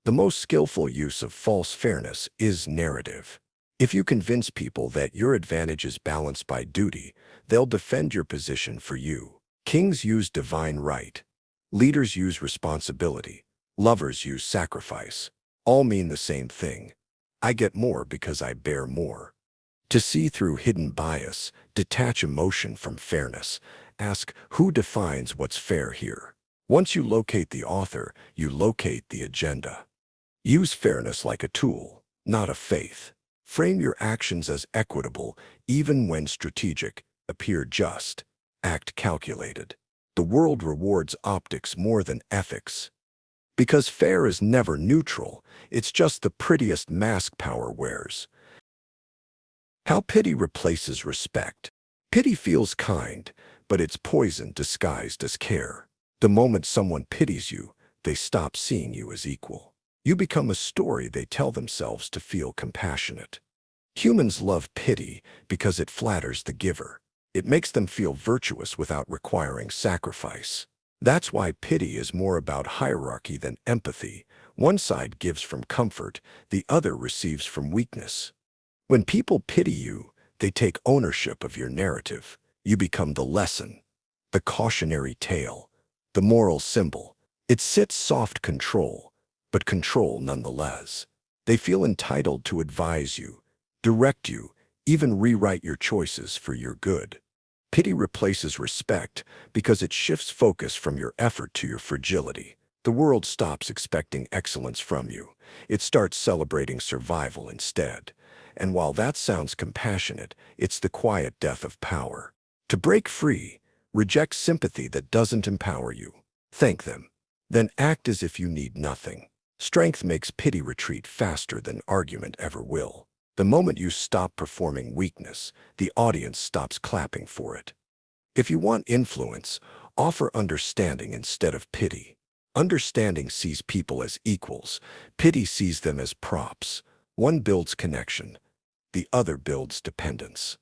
The most skillful use of false fairness is narrative. If you convince people that your advantage is balanced by duty, they'll defend your position for you. Kings use divine right. Leaders use responsibility. Lovers use sacrifice. All mean the same thing. I get more because I bear more. To see through hidden bias, detach emotion from fairness. Ask, who defines what's fair here? Once you locate the author, you locate the agenda. Use fairness like a tool, not a faith. Frame your actions as equitable, even when strategic. Appear just. Act calculated. The world rewards optics more than ethics. Because fair is never neutral, it's just the prettiest mask power wears. How pity replaces respect. Pity feels kind, but it's poison disguised as care. The moment someone pities you, they stop seeing you as equal. You become a story they tell themselves to feel compassionate. Humans love pity because it flatters the giver. It makes them feel virtuous without requiring sacrifice. That's why pity is more about hierarchy than empathy. One side gives from comfort, the other receives from weakness. When people pity you, they take ownership of your narrative. You become the lesson, the cautionary tale, the moral symbol. It sits soft control, but control nonetheless. They feel entitled to advise you, direct you, even rewrite your choices for your good. Pity replaces respect because it shifts focus from your effort to your fragility. The world stops expecting excellence from you. It starts celebrating survival instead. And while that sounds compassionate, it's the quiet death of power. To break free, reject sympathy that doesn't empower you. Thank them. Then act as if you need nothing. Strength makes pity retreat faster than argument ever will. The moment you stop performing weakness, the audience stops clapping for it. If you want influence, offer understanding instead of pity. Understanding sees people as equals. Pity sees them as props. One builds connection. The other builds dependence.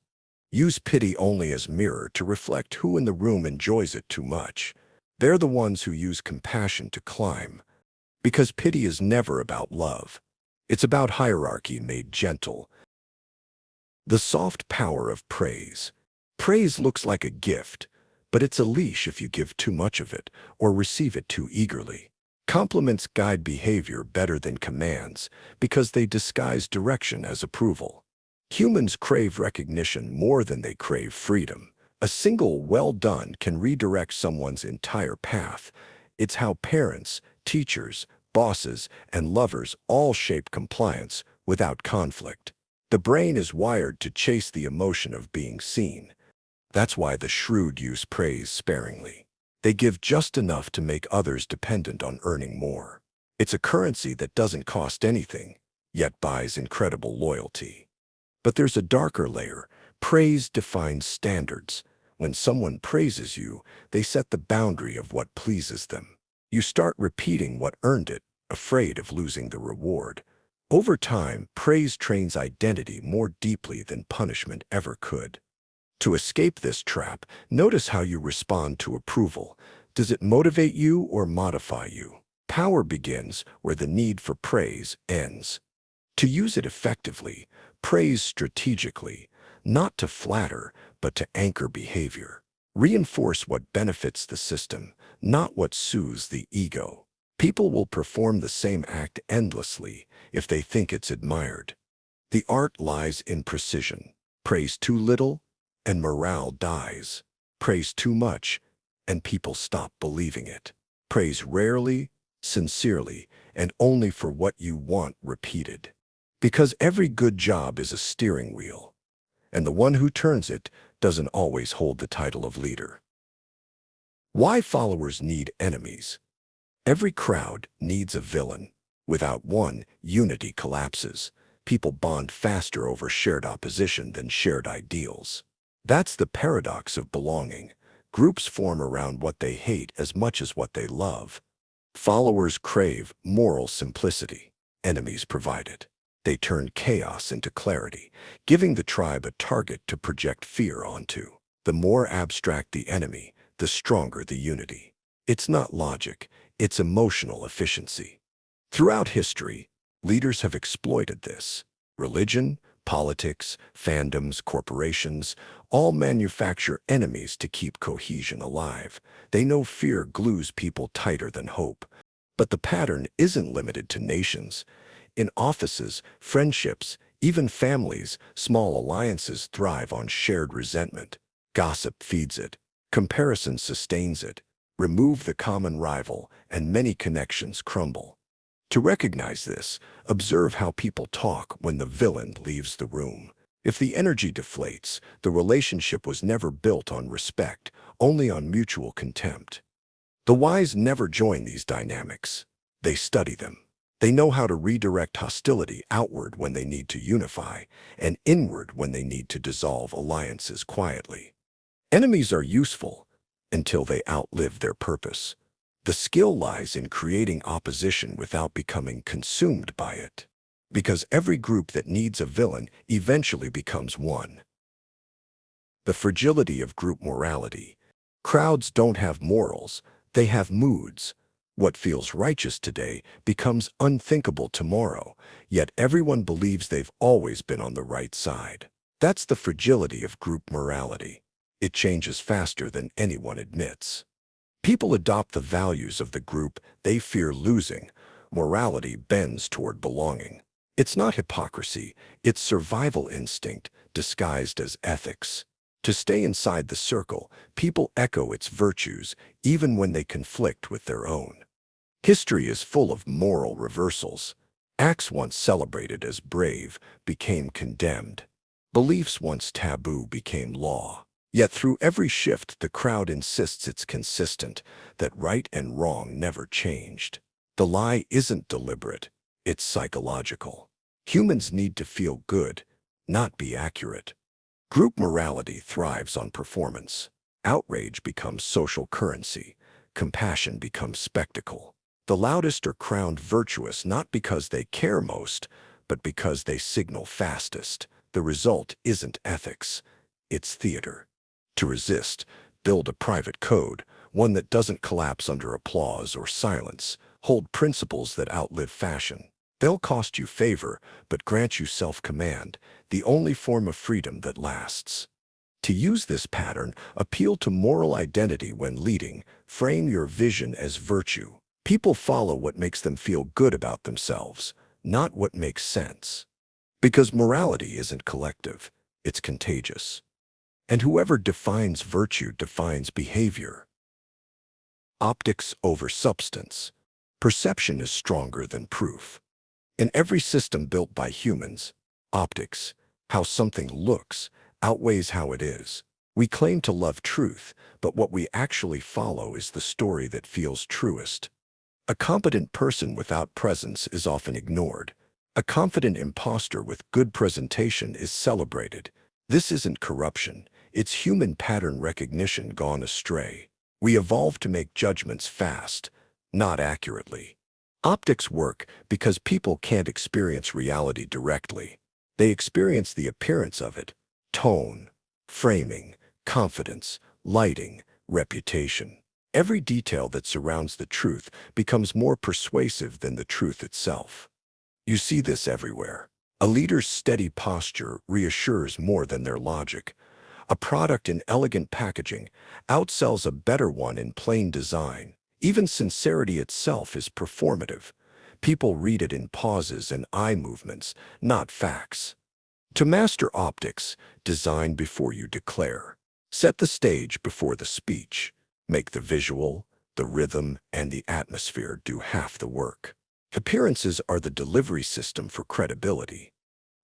Use pity only as mirror to reflect who in the room enjoys it too much. They're the ones who use compassion to climb. Because pity is never about love. It's about hierarchy made gentle. The soft power of praise. Praise looks like a gift, but it's a leash if you give too much of it or receive it too eagerly. Compliments guide behavior better than commands because they disguise direction as approval. Humans crave recognition more than they crave freedom. A single well done can redirect someone's entire path. It's how parents, teachers, bosses, and lovers all shape compliance without conflict. The brain is wired to chase the emotion of being seen. That's why the shrewd use praise sparingly. They give just enough to make others dependent on earning more. It's a currency that doesn't cost anything, yet buys incredible loyalty. But there's a darker layer. Praise defines standards. When someone praises you, they set the boundary of what pleases them. You start repeating what earned it, afraid of losing the reward. Over time, praise trains identity more deeply than punishment ever could. To escape this trap, notice how you respond to approval. Does it motivate you or modify you? Power begins where the need for praise ends. To use it effectively, praise strategically, not to flatter, but to anchor behavior. Reinforce what benefits the system, not what soothes the ego. People will perform the same act endlessly if they think it's admired. The art lies in precision. Praise too little, and morale dies. Praise too much, and people stop believing it. Praise rarely, sincerely, and only for what you want repeated. Because every good job is a steering wheel, and the one who turns it doesn't always hold the title of leader. Why followers need enemies. Every crowd needs a villain. Without one, unity collapses. People bond faster over shared opposition than shared ideals. That's the paradox of belonging. Groups form around what they hate as much as what they love. Followers crave moral simplicity. Enemies provide it. They turn chaos into clarity, giving the tribe a target to project fear onto. The more abstract the enemy, the stronger the unity. It's not logic, it's emotional efficiency. Throughout history, leaders have exploited this. Religion, politics, fandoms, corporations, all manufacture enemies to keep cohesion alive. They know fear glues people tighter than hope. But the pattern isn't limited to nations. In offices, friendships, even families, small alliances thrive on shared resentment. Gossip feeds it. Comparison sustains it. Remove the common rival, and many connections crumble. To recognize this, observe how people talk when the villain leaves the room. If the energy deflates, the relationship was never built on respect, only on mutual contempt. The wise never join these dynamics. They study them. They know how to redirect hostility outward when they need to unify, and inward when they need to dissolve alliances quietly. Enemies are useful until they outlive their purpose. The skill lies in creating opposition without becoming consumed by it. Because every group that needs a villain eventually becomes one. The fragility of group morality. Crowds don't have morals, they have moods. What feels righteous today becomes unthinkable tomorrow, yet everyone believes they've always been on the right side. That's the fragility of group morality. It changes faster than anyone admits. People adopt the values of the group they fear losing. Morality bends toward belonging. It's not hypocrisy, it's survival instinct disguised as ethics. To stay inside the circle, people echo its virtues even when they conflict with their own. History is full of moral reversals. Acts once celebrated as brave became condemned. Beliefs once taboo became law. Yet through every shift, the crowd insists it's consistent, that right and wrong never changed. The lie isn't deliberate, it's psychological. Humans need to feel good, not be accurate. Group morality thrives on performance. Outrage becomes social currency. Compassion becomes spectacle. The loudest are crowned virtuous not because they care most, but because they signal fastest. The result isn't ethics, it's theater. To resist, build a private code, one that doesn't collapse under applause or silence. Hold principles that outlive fashion. They'll cost you favor, but grant you self-command, the only form of freedom that lasts. To use this pattern, appeal to moral identity when leading. Frame your vision as virtue. People follow what makes them feel good about themselves, not what makes sense. Because morality isn't collective, it's contagious. And whoever defines virtue defines behavior. Optics over substance. Perception is stronger than proof. In every system built by humans, optics, how something looks, outweighs how it is. We claim to love truth, but what we actually follow is the story that feels truest. A competent person without presence is often ignored. A confident imposter with good presentation is celebrated. This isn't corruption, it's human pattern recognition gone astray. We evolved to make judgments fast, not accurately. Optics work because people can't experience reality directly. They experience the appearance of it: tone, framing, confidence, lighting, reputation. Every detail that surrounds the truth becomes more persuasive than the truth itself. You see this everywhere. A leader's steady posture reassures more than their logic. A product in elegant packaging outsells a better one in plain design. Even sincerity itself is performative. People read it in pauses and eye movements, not facts. To master optics, design before you declare. Set the stage before the speech. Make the visual, the rhythm, and the atmosphere do half the work. Appearances are the delivery system for credibility.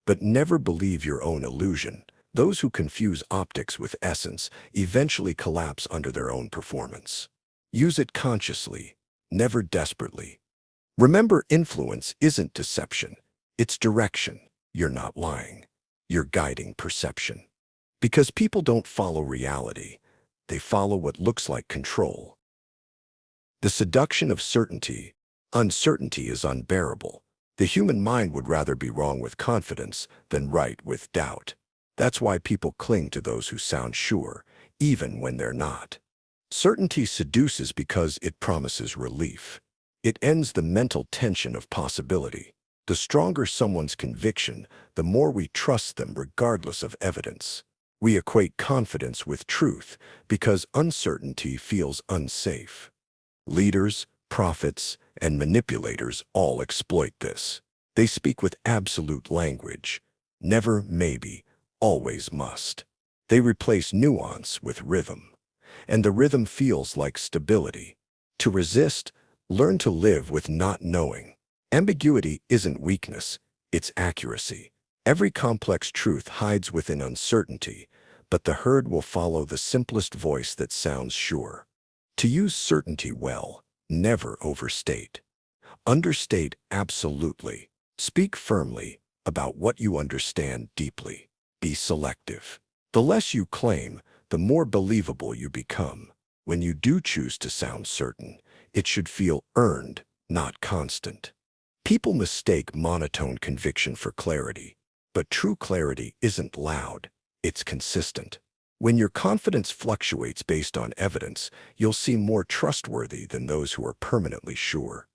But never believe your own illusion. Those who confuse optics with essence eventually collapse under their own performance. Use it consciously, never desperately. Remember, influence isn't deception, it's direction. You're not lying. You're guiding perception. Because people don't follow reality, they follow what looks like control. The seduction of certainty. Uncertainty is unbearable. The human mind would rather be wrong with confidence than right with doubt. That's why people cling to those who sound sure, even when they're not. Certainty seduces because it promises relief. It ends the mental tension of possibility. The stronger someone's conviction, the more we trust them regardless of evidence. We equate confidence with truth because uncertainty feels unsafe. Leaders, prophets, and manipulators all exploit this. They speak with absolute language. Never maybe, always must. They replace nuance with rhythm. And the rhythm feels like stability. To resist, learn to live with not knowing. Ambiguity isn't weakness, it's accuracy. Every complex truth hides within uncertainty, but the herd will follow the simplest voice that sounds sure. To use certainty well, never overstate. Understate absolutely. Speak firmly about what you understand deeply. Be selective. The less you claim, the more believable you become. When you do choose to sound certain, it should feel earned, not constant. People mistake monotone conviction for clarity, but true clarity isn't loud, it's consistent. When your confidence fluctuates based on evidence, you'll seem more trustworthy than those who are permanently sure.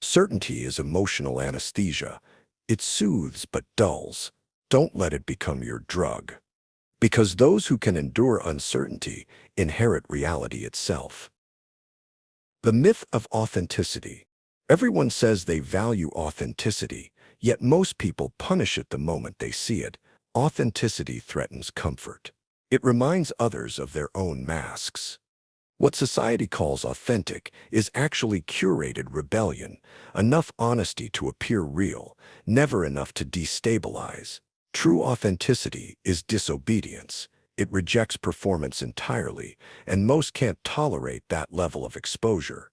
Certainty is emotional anesthesia. It soothes but dulls. Don't let it become your drug. Because those who can endure uncertainty inherit reality itself. The myth of authenticity. Everyone says they value authenticity, yet most people punish it the moment they see it. Authenticity threatens comfort. It reminds others of their own masks. What society calls authentic is actually curated rebellion, enough honesty to appear real, never enough to destabilize. True authenticity is disobedience. It rejects performance entirely, and most can't tolerate that level of exposure.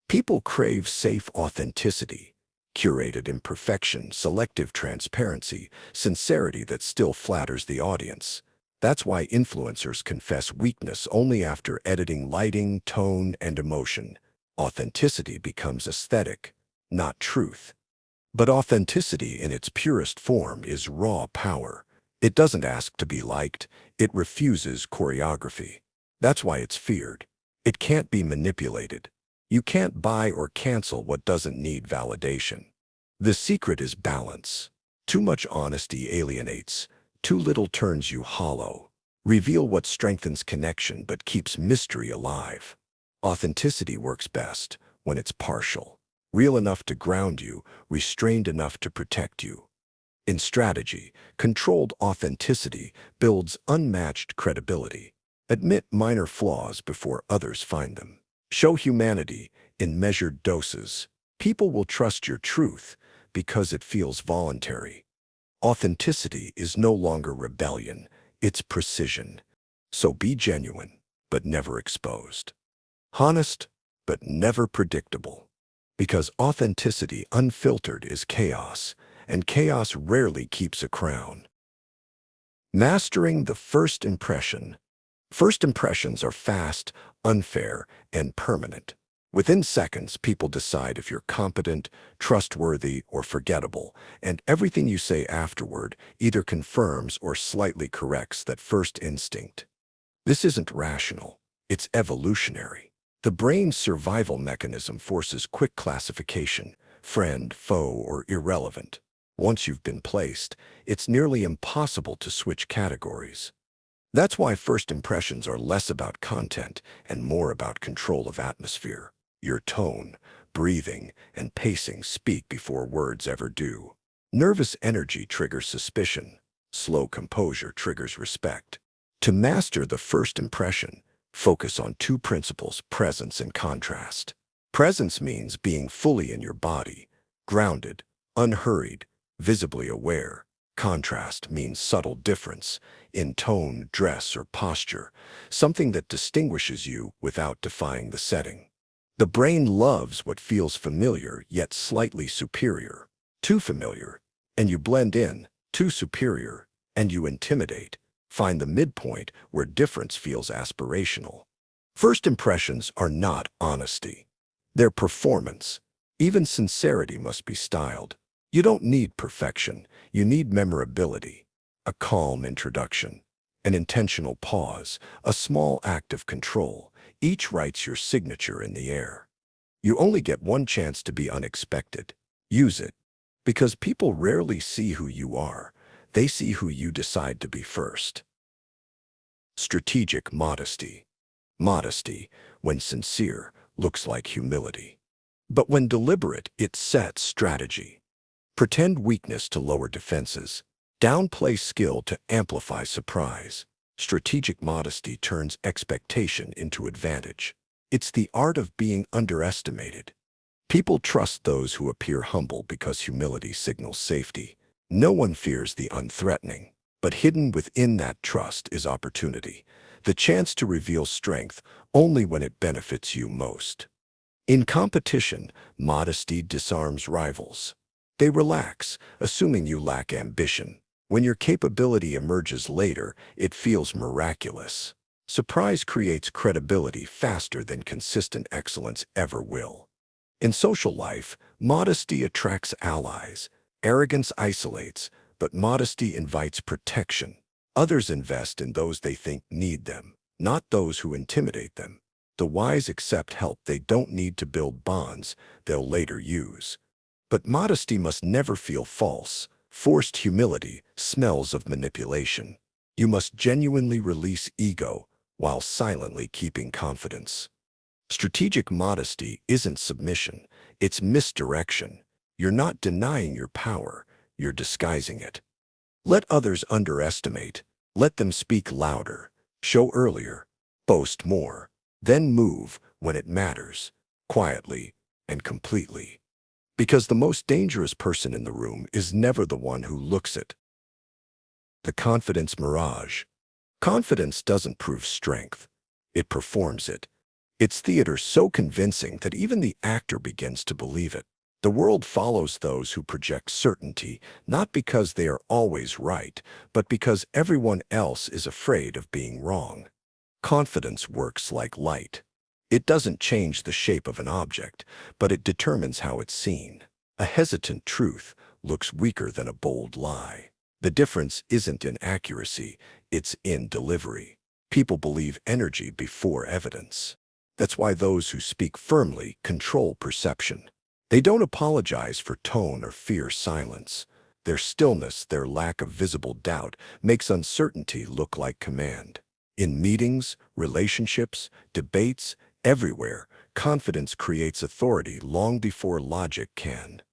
People crave safe authenticity, curated imperfection, selective transparency, sincerity that still flatters the audience. That's why influencers confess weakness only after editing lighting, tone, and emotion. Authenticity becomes aesthetic, not truth. But authenticity in its purest form is raw power. It doesn't ask to be liked, it refuses choreography. That's why it's feared. It can't be manipulated. You can't buy or cancel what doesn't need validation. The secret is balance. Too much honesty alienates. Too little turns you hollow. Reveal what strengthens connection but keeps mystery alive. Authenticity works best when it's partial. Real enough to ground you, restrained enough to protect you. In strategy, controlled authenticity builds unmatched credibility. Admit minor flaws before others find them. Show humanity in measured doses. People will trust your truth because it feels voluntary. Authenticity is no longer rebellion, it's precision. So be genuine, but never exposed. Honest, but never predictable. Because authenticity unfiltered is chaos, and chaos rarely keeps a crown. Mastering the first impression. First impressions are fast, unfair, and permanent. Within seconds, people decide if you're competent, trustworthy, or forgettable, and everything you say afterward either confirms or slightly corrects that first instinct. This isn't rational, it's evolutionary. The brain's survival mechanism forces quick classification, friend, foe, or irrelevant. Once you've been placed, it's nearly impossible to switch categories. That's why first impressions are less about content and more about control of atmosphere. Your tone, breathing, and pacing speak before words ever do. Nervous energy triggers suspicion. Slow composure triggers respect. To master the first impression, focus on two principles: presence and contrast. Presence means being fully in your body, grounded, unhurried, visibly aware. Contrast means subtle difference in tone, dress, or posture, something that distinguishes you without defying the setting. The brain loves what feels familiar yet slightly superior. Too familiar, and you blend in. Too superior, and you intimidate. Find the midpoint where difference feels aspirational. First impressions are not honesty. They're performance. Even sincerity must be styled. You don't need perfection. You need memorability. A calm introduction, an intentional pause, a small act of control. Each writes your signature in the air. You only get one chance to be unexpected. Use it. Because people rarely see who you are. They see who you decide to be first. Strategic modesty. Modesty, when sincere, looks like humility. But when deliberate, it sets strategy. Pretend weakness to lower defenses. Downplay skill to amplify surprise. Strategic modesty turns expectation into advantage. It's the art of being underestimated. People trust those who appear humble because humility signals safety. No one fears the unthreatening, but hidden within that trust is opportunity, the chance to reveal strength only when it benefits you most. In competition, modesty disarms rivals. They relax, assuming you lack ambition. When your capability emerges later, it feels miraculous. Surprise creates credibility faster than consistent excellence ever will. In social life, modesty attracts allies. Arrogance isolates, but modesty invites protection. Others invest in those they think need them, not those who intimidate them. The wise accept help they don't need to build bonds they'll later use. But modesty must never feel false. Forced humility smells of manipulation. You must genuinely release ego while silently keeping confidence. Strategic modesty isn't submission, it's misdirection. You're not denying your power, you're disguising it. Let others underestimate. Let them speak louder, show earlier, boast more. Then move when it matters, quietly and completely. Because the most dangerous person in the room is never the one who looks it. The confidence mirage. Confidence doesn't prove strength. It performs it. It's theater so convincing that even the actor begins to believe it. The world follows those who project certainty, not because they are always right, but because everyone else is afraid of being wrong. Confidence works like light. It doesn't change the shape of an object, but it determines how it's seen. A hesitant truth looks weaker than a bold lie. The difference isn't in accuracy, it's in delivery. People believe energy before evidence. That's why those who speak firmly control perception. They don't apologize for tone or fear silence. Their stillness, their lack of visible doubt, makes uncertainty look like command. In meetings, relationships, debates, everywhere, confidence creates authority long before logic can.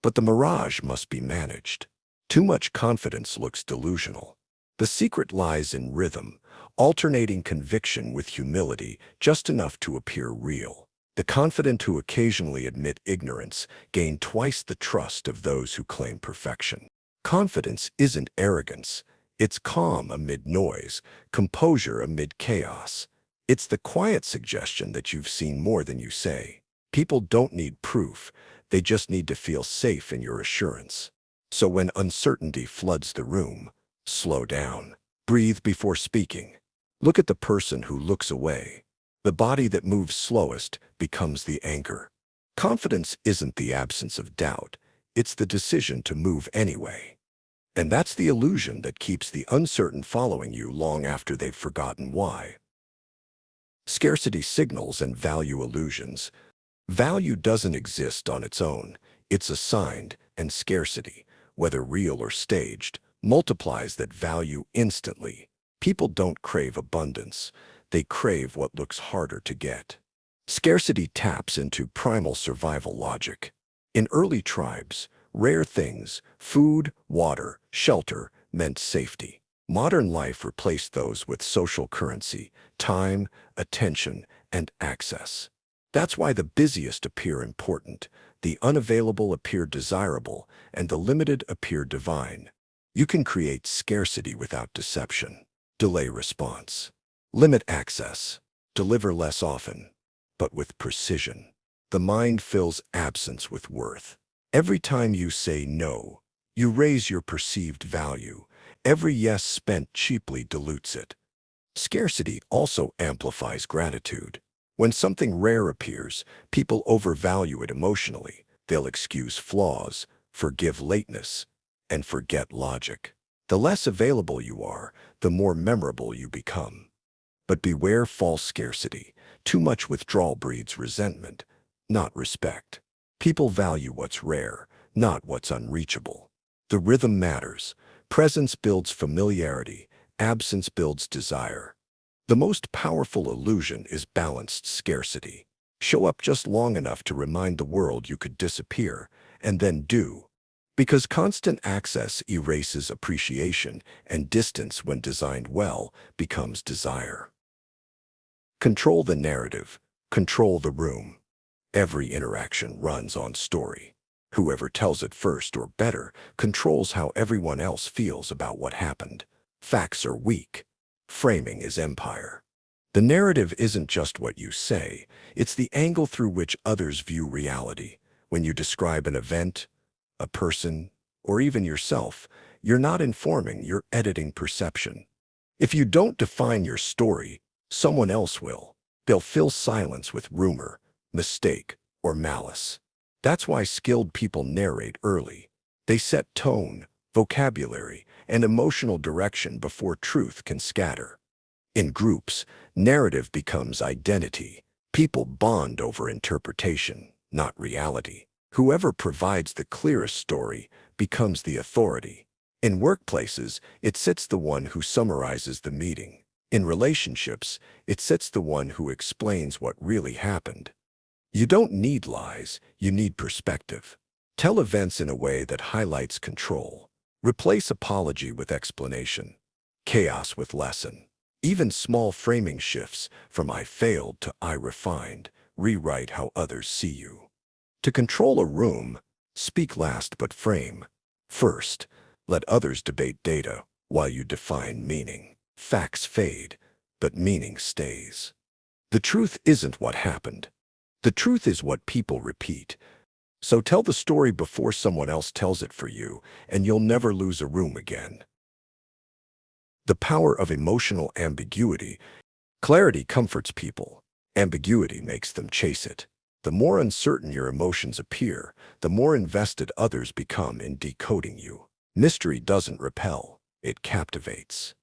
But the mirage must be managed. Too much confidence looks delusional. The secret lies in rhythm, alternating conviction with humility just enough to appear real. The confident who occasionally admit ignorance gain twice the trust of those who claim perfection. Confidence isn't arrogance. It's calm amid noise, composure amid chaos. It's the quiet suggestion that you've seen more than you say. People don't need proof. They just need to feel safe in your assurance. So when uncertainty floods the room, slow down. Breathe before speaking. Look at the person who looks away. The body that moves slowest becomes the anchor. Confidence isn't the absence of doubt. It's the decision to move anyway. And that's the illusion that keeps the uncertain following you long after they've forgotten why. Scarcity signals and value illusions. Value doesn't exist on its own. It's assigned, and scarcity, whether real or staged, multiplies that value instantly. People don't crave abundance. They crave what looks harder to get. Scarcity taps into primal survival logic. In early tribes, rare things, food, water, shelter, meant safety. Modern life replaced those with social currency, time, attention, and access. That's why the busiest appear important, the unavailable appear desirable, and the limited appear divine. You can create scarcity without deception. Delay response. Limit access. Deliver less often, but with precision. The mind fills absence with worth. Every time you say no, you raise your perceived value. Every yes spent cheaply dilutes it. Scarcity also amplifies gratitude. When something rare appears, people overvalue it emotionally. They'll excuse flaws, forgive lateness, and forget logic. The less available you are, the more memorable you become. But beware false scarcity. Too much withdrawal breeds resentment, not respect. People value what's rare, not what's unreachable. The rhythm matters. Presence builds familiarity. Absence builds desire. The most powerful illusion is balanced scarcity. Show up just long enough to remind the world you could disappear, and then do. Because constant access erases appreciation, and distance, when designed well, becomes desire. Control the narrative. Control the room. Every interaction runs on story. Whoever tells it first, or better, controls how everyone else feels about what happened. Facts are weak. Framing is empire. The narrative isn't just what you say, it's the angle through which others view reality. When you describe an event, a person, or even yourself, you're not informing, you're editing perception. If you don't define your story, someone else will. They'll fill silence with rumor, mistake, or malice. That's why skilled people narrate early. They set tone, vocabulary, and emotional direction before truth can scatter. In groups, narrative becomes identity. People bond over interpretation, not reality. Whoever provides the clearest story becomes the authority. In workplaces, it sits the one who summarizes the meeting. In relationships, it sits the one who explains what really happened. You don't need lies, you need perspective. Tell events in a way that highlights control. Replace apology with explanation, chaos with lesson. Even small framing shifts from "I failed" to "I refined" rewrite how others see you. To control a room, speak last but frame first. Let others debate data while you define meaning. Facts fade, but meaning stays. The truth isn't what happened. The truth is what people repeat. So tell the story before someone else tells it for you, and you'll never lose a room again. The power of emotional ambiguity. Clarity comforts people. Ambiguity makes them chase it. The more uncertain your emotions appear, the more invested others become in decoding you. Mystery doesn't repel, it captivates.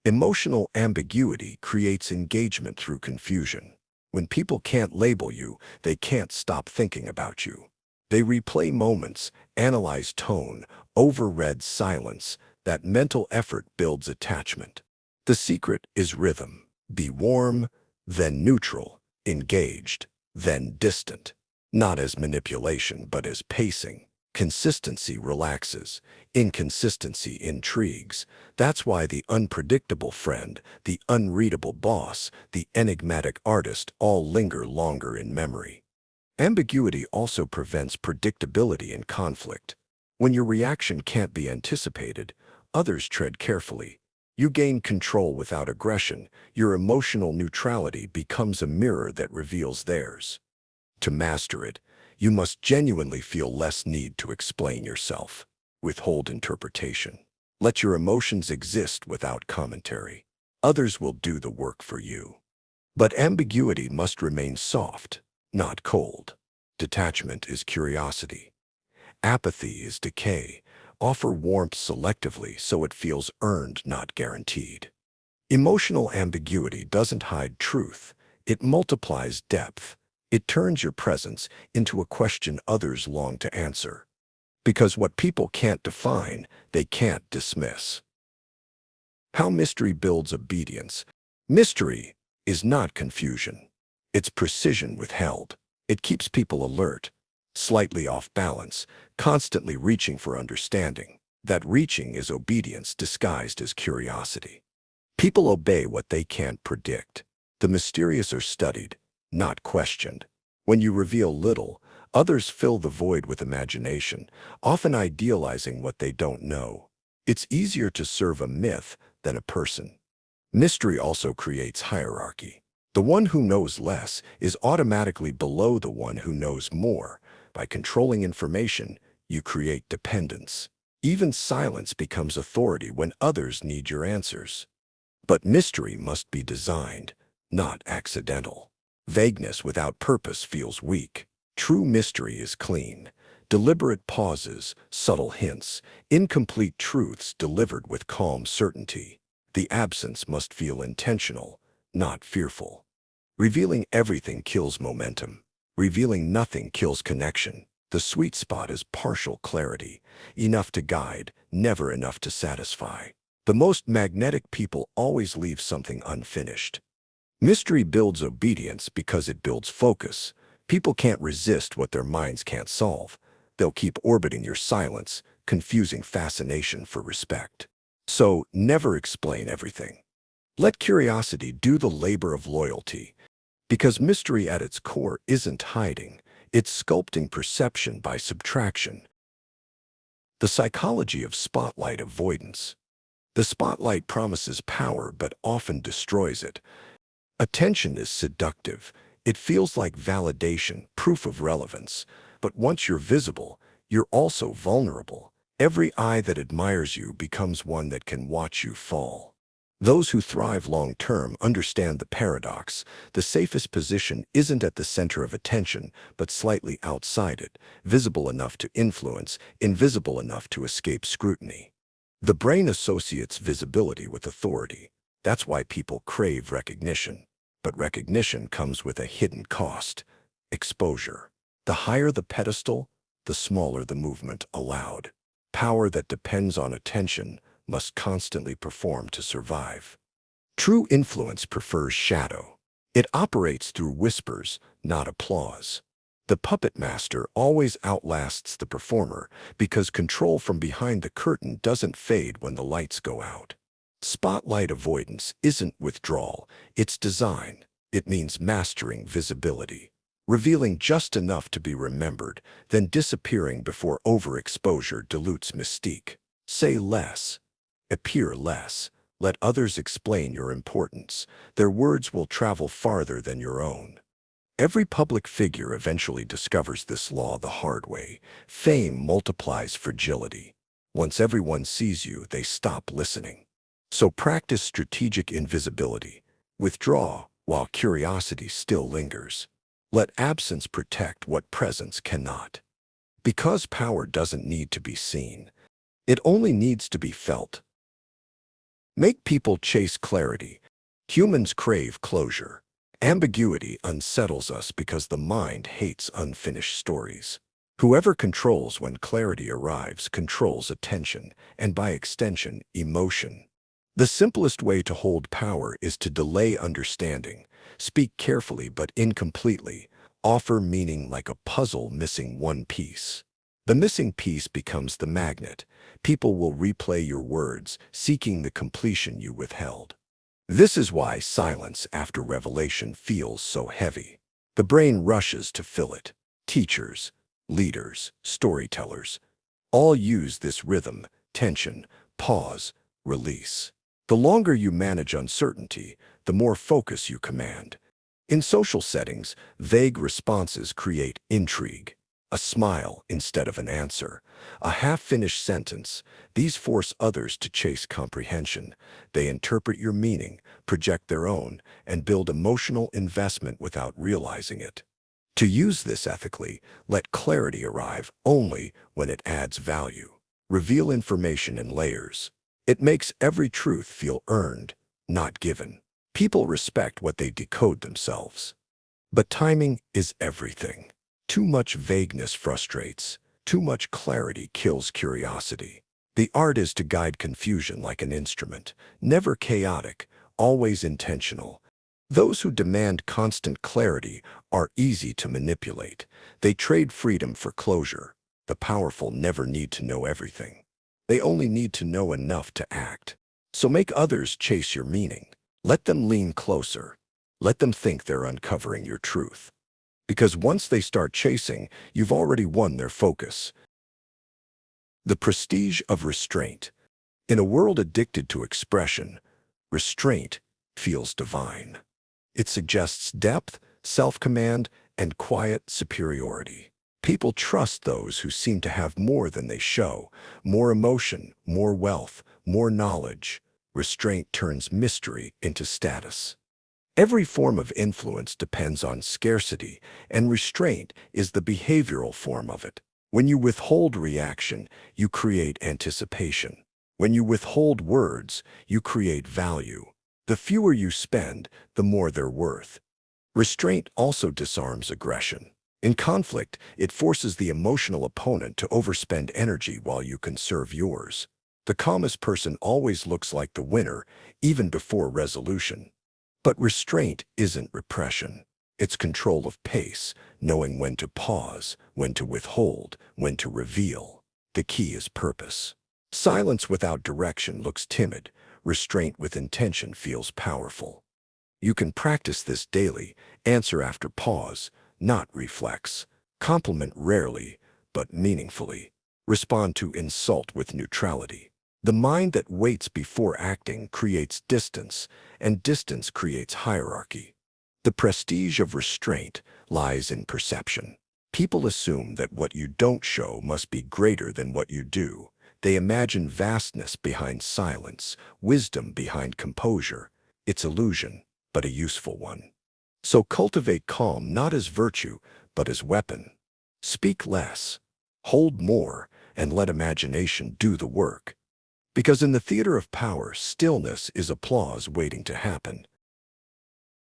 Emotional ambiguity creates engagement through confusion. When people can't label you, they can't stop thinking about you. They replay moments, analyze tone, overread silence. That mental effort builds attachment. The secret is rhythm. Be warm, then neutral, engaged, then distant. Not as manipulation, but as pacing. Consistency relaxes. Inconsistency intrigues. That's why the unpredictable friend, the unreadable boss, the enigmatic artist all linger longer in memory. Ambiguity also prevents predictability and conflict. When your reaction can't be anticipated, others tread carefully. You gain control without aggression. Your emotional neutrality becomes a mirror that reveals theirs. To master it, you must genuinely feel less need to explain yourself. Withhold interpretation. Let your emotions exist without commentary. Others will do the work for you. But ambiguity must remain soft, not cold. Detachment is curiosity. Apathy is decay. Offer warmth selectively so it feels earned, not guaranteed. Emotional ambiguity doesn't hide truth. It multiplies depth. It turns your presence into a question others long to answer. Because what people can't define, they can't dismiss. How mystery builds obedience. Mystery is not confusion. It's precision withheld. It keeps people alert, slightly off balance, constantly reaching for understanding. That reaching is obedience disguised as curiosity. People obey what they can't predict. The mysterious are studied, not questioned. When you reveal little, others fill the void with imagination, often idealizing what they don't know. It's easier to serve a myth than a person. Mystery also creates hierarchy. The one who knows less is automatically below the one who knows more. By controlling information, you create dependence. Even silence becomes authority when others need your answers. But mystery must be designed, not accidental. Vagueness without purpose feels weak. True mystery is clean. Deliberate pauses, subtle hints, incomplete truths delivered with calm certainty. The absence must feel intentional, not fearful. Revealing everything kills momentum. Revealing nothing kills connection. The sweet spot is partial clarity, enough to guide, never enough to satisfy. The most magnetic people always leave something unfinished. Mystery builds obedience because it builds focus. People can't resist what their minds can't solve. They'll keep orbiting your silence, confusing fascination for respect. So, never explain everything. Let curiosity do the labor of loyalty. Because mystery at its core isn't hiding, it's sculpting perception by subtraction. The psychology of spotlight avoidance. The spotlight promises power but often destroys it. Attention is seductive. It feels like validation, proof of relevance. But once you're visible, you're also vulnerable. Every eye that admires you becomes one that can watch you fall. Those who thrive long-term understand the paradox. The safest position isn't at the center of attention, but slightly outside it, visible enough to influence, invisible enough to escape scrutiny. The brain associates visibility with authority. That's why people crave recognition. But recognition comes with a hidden cost: exposure. The higher the pedestal, the smaller the movement allowed. Power that depends on attention must constantly perform to survive. True influence prefers shadow. It operates through whispers, not applause. The puppet master always outlasts the performer because control from behind the curtain doesn't fade when the lights go out. Spotlight avoidance isn't withdrawal, it's design. It means mastering visibility, revealing just enough to be remembered, then disappearing before overexposure dilutes mystique. Say less, appear less, let others explain your importance. Their words will travel farther than your own. Every public figure eventually discovers this law the hard way. Fame multiplies fragility. Once everyone sees you, they stop listening. So practice strategic invisibility. Withdraw while curiosity still lingers. Let absence protect what presence cannot. Because power doesn't need to be seen. It only needs to be felt. Make people chase clarity. Humans crave closure. Ambiguity unsettles us because the mind hates unfinished stories. Whoever controls when clarity arrives controls attention, and by extension, emotion. The simplest way to hold power is to delay understanding, speak carefully but incompletely, offer meaning like a puzzle missing one piece. The missing piece becomes the magnet. People will replay your words, seeking the completion you withheld. This is why silence after revelation feels so heavy. The brain rushes to fill it. Teachers, leaders, storytellers, all use this rhythm: tension, pause, release. The longer you manage uncertainty, the more focus you command. In social settings, vague responses create intrigue. A smile instead of an answer, a half-finished sentence. These force others to chase comprehension. They interpret your meaning, project their own, and build emotional investment without realizing it. To use this ethically, let clarity arrive only when it adds value. Reveal information in layers. It makes every truth feel earned, not given. People respect what they decode themselves. But timing is everything. Too much vagueness frustrates. Too much clarity kills curiosity. The art is to guide confusion like an instrument, never chaotic, always intentional. Those who demand constant clarity are easy to manipulate. They trade freedom for closure. The powerful never need to know everything. They only need to know enough to act. So make others chase your meaning. Let them lean closer. Let them think they're uncovering your truth. Because once they start chasing, you've already won their focus. The prestige of restraint. In a world addicted to expression, restraint feels divine. It suggests depth, self-command, and quiet superiority. People trust those who seem to have more than they show: more emotion, more wealth, more knowledge. Restraint turns mystery into status. Every form of influence depends on scarcity, and restraint is the behavioral form of it. When you withhold reaction, you create anticipation. When you withhold words, you create value. The fewer you spend, the more they're worth. Restraint also disarms aggression. In conflict, it forces the emotional opponent to overspend energy while you conserve yours. The calmest person always looks like the winner, even before resolution. But restraint isn't repression. It's control of pace, knowing when to pause, when to withhold, when to reveal. The key is purpose. Silence without direction looks timid. Restraint with intention feels powerful. You can practice this daily. Answer after pause, not reflex. Compliment rarely, but meaningfully. Respond to insult with neutrality. The mind that waits before acting creates distance, and distance creates hierarchy. The prestige of restraint lies in perception. People assume that what you don't show must be greater than what you do. They imagine vastness behind silence, wisdom behind composure. It's illusion, but a useful one. So cultivate calm not as virtue, but as weapon. Speak less, hold more, and let imagination do the work. Because in the theater of power, stillness is applause waiting to happen.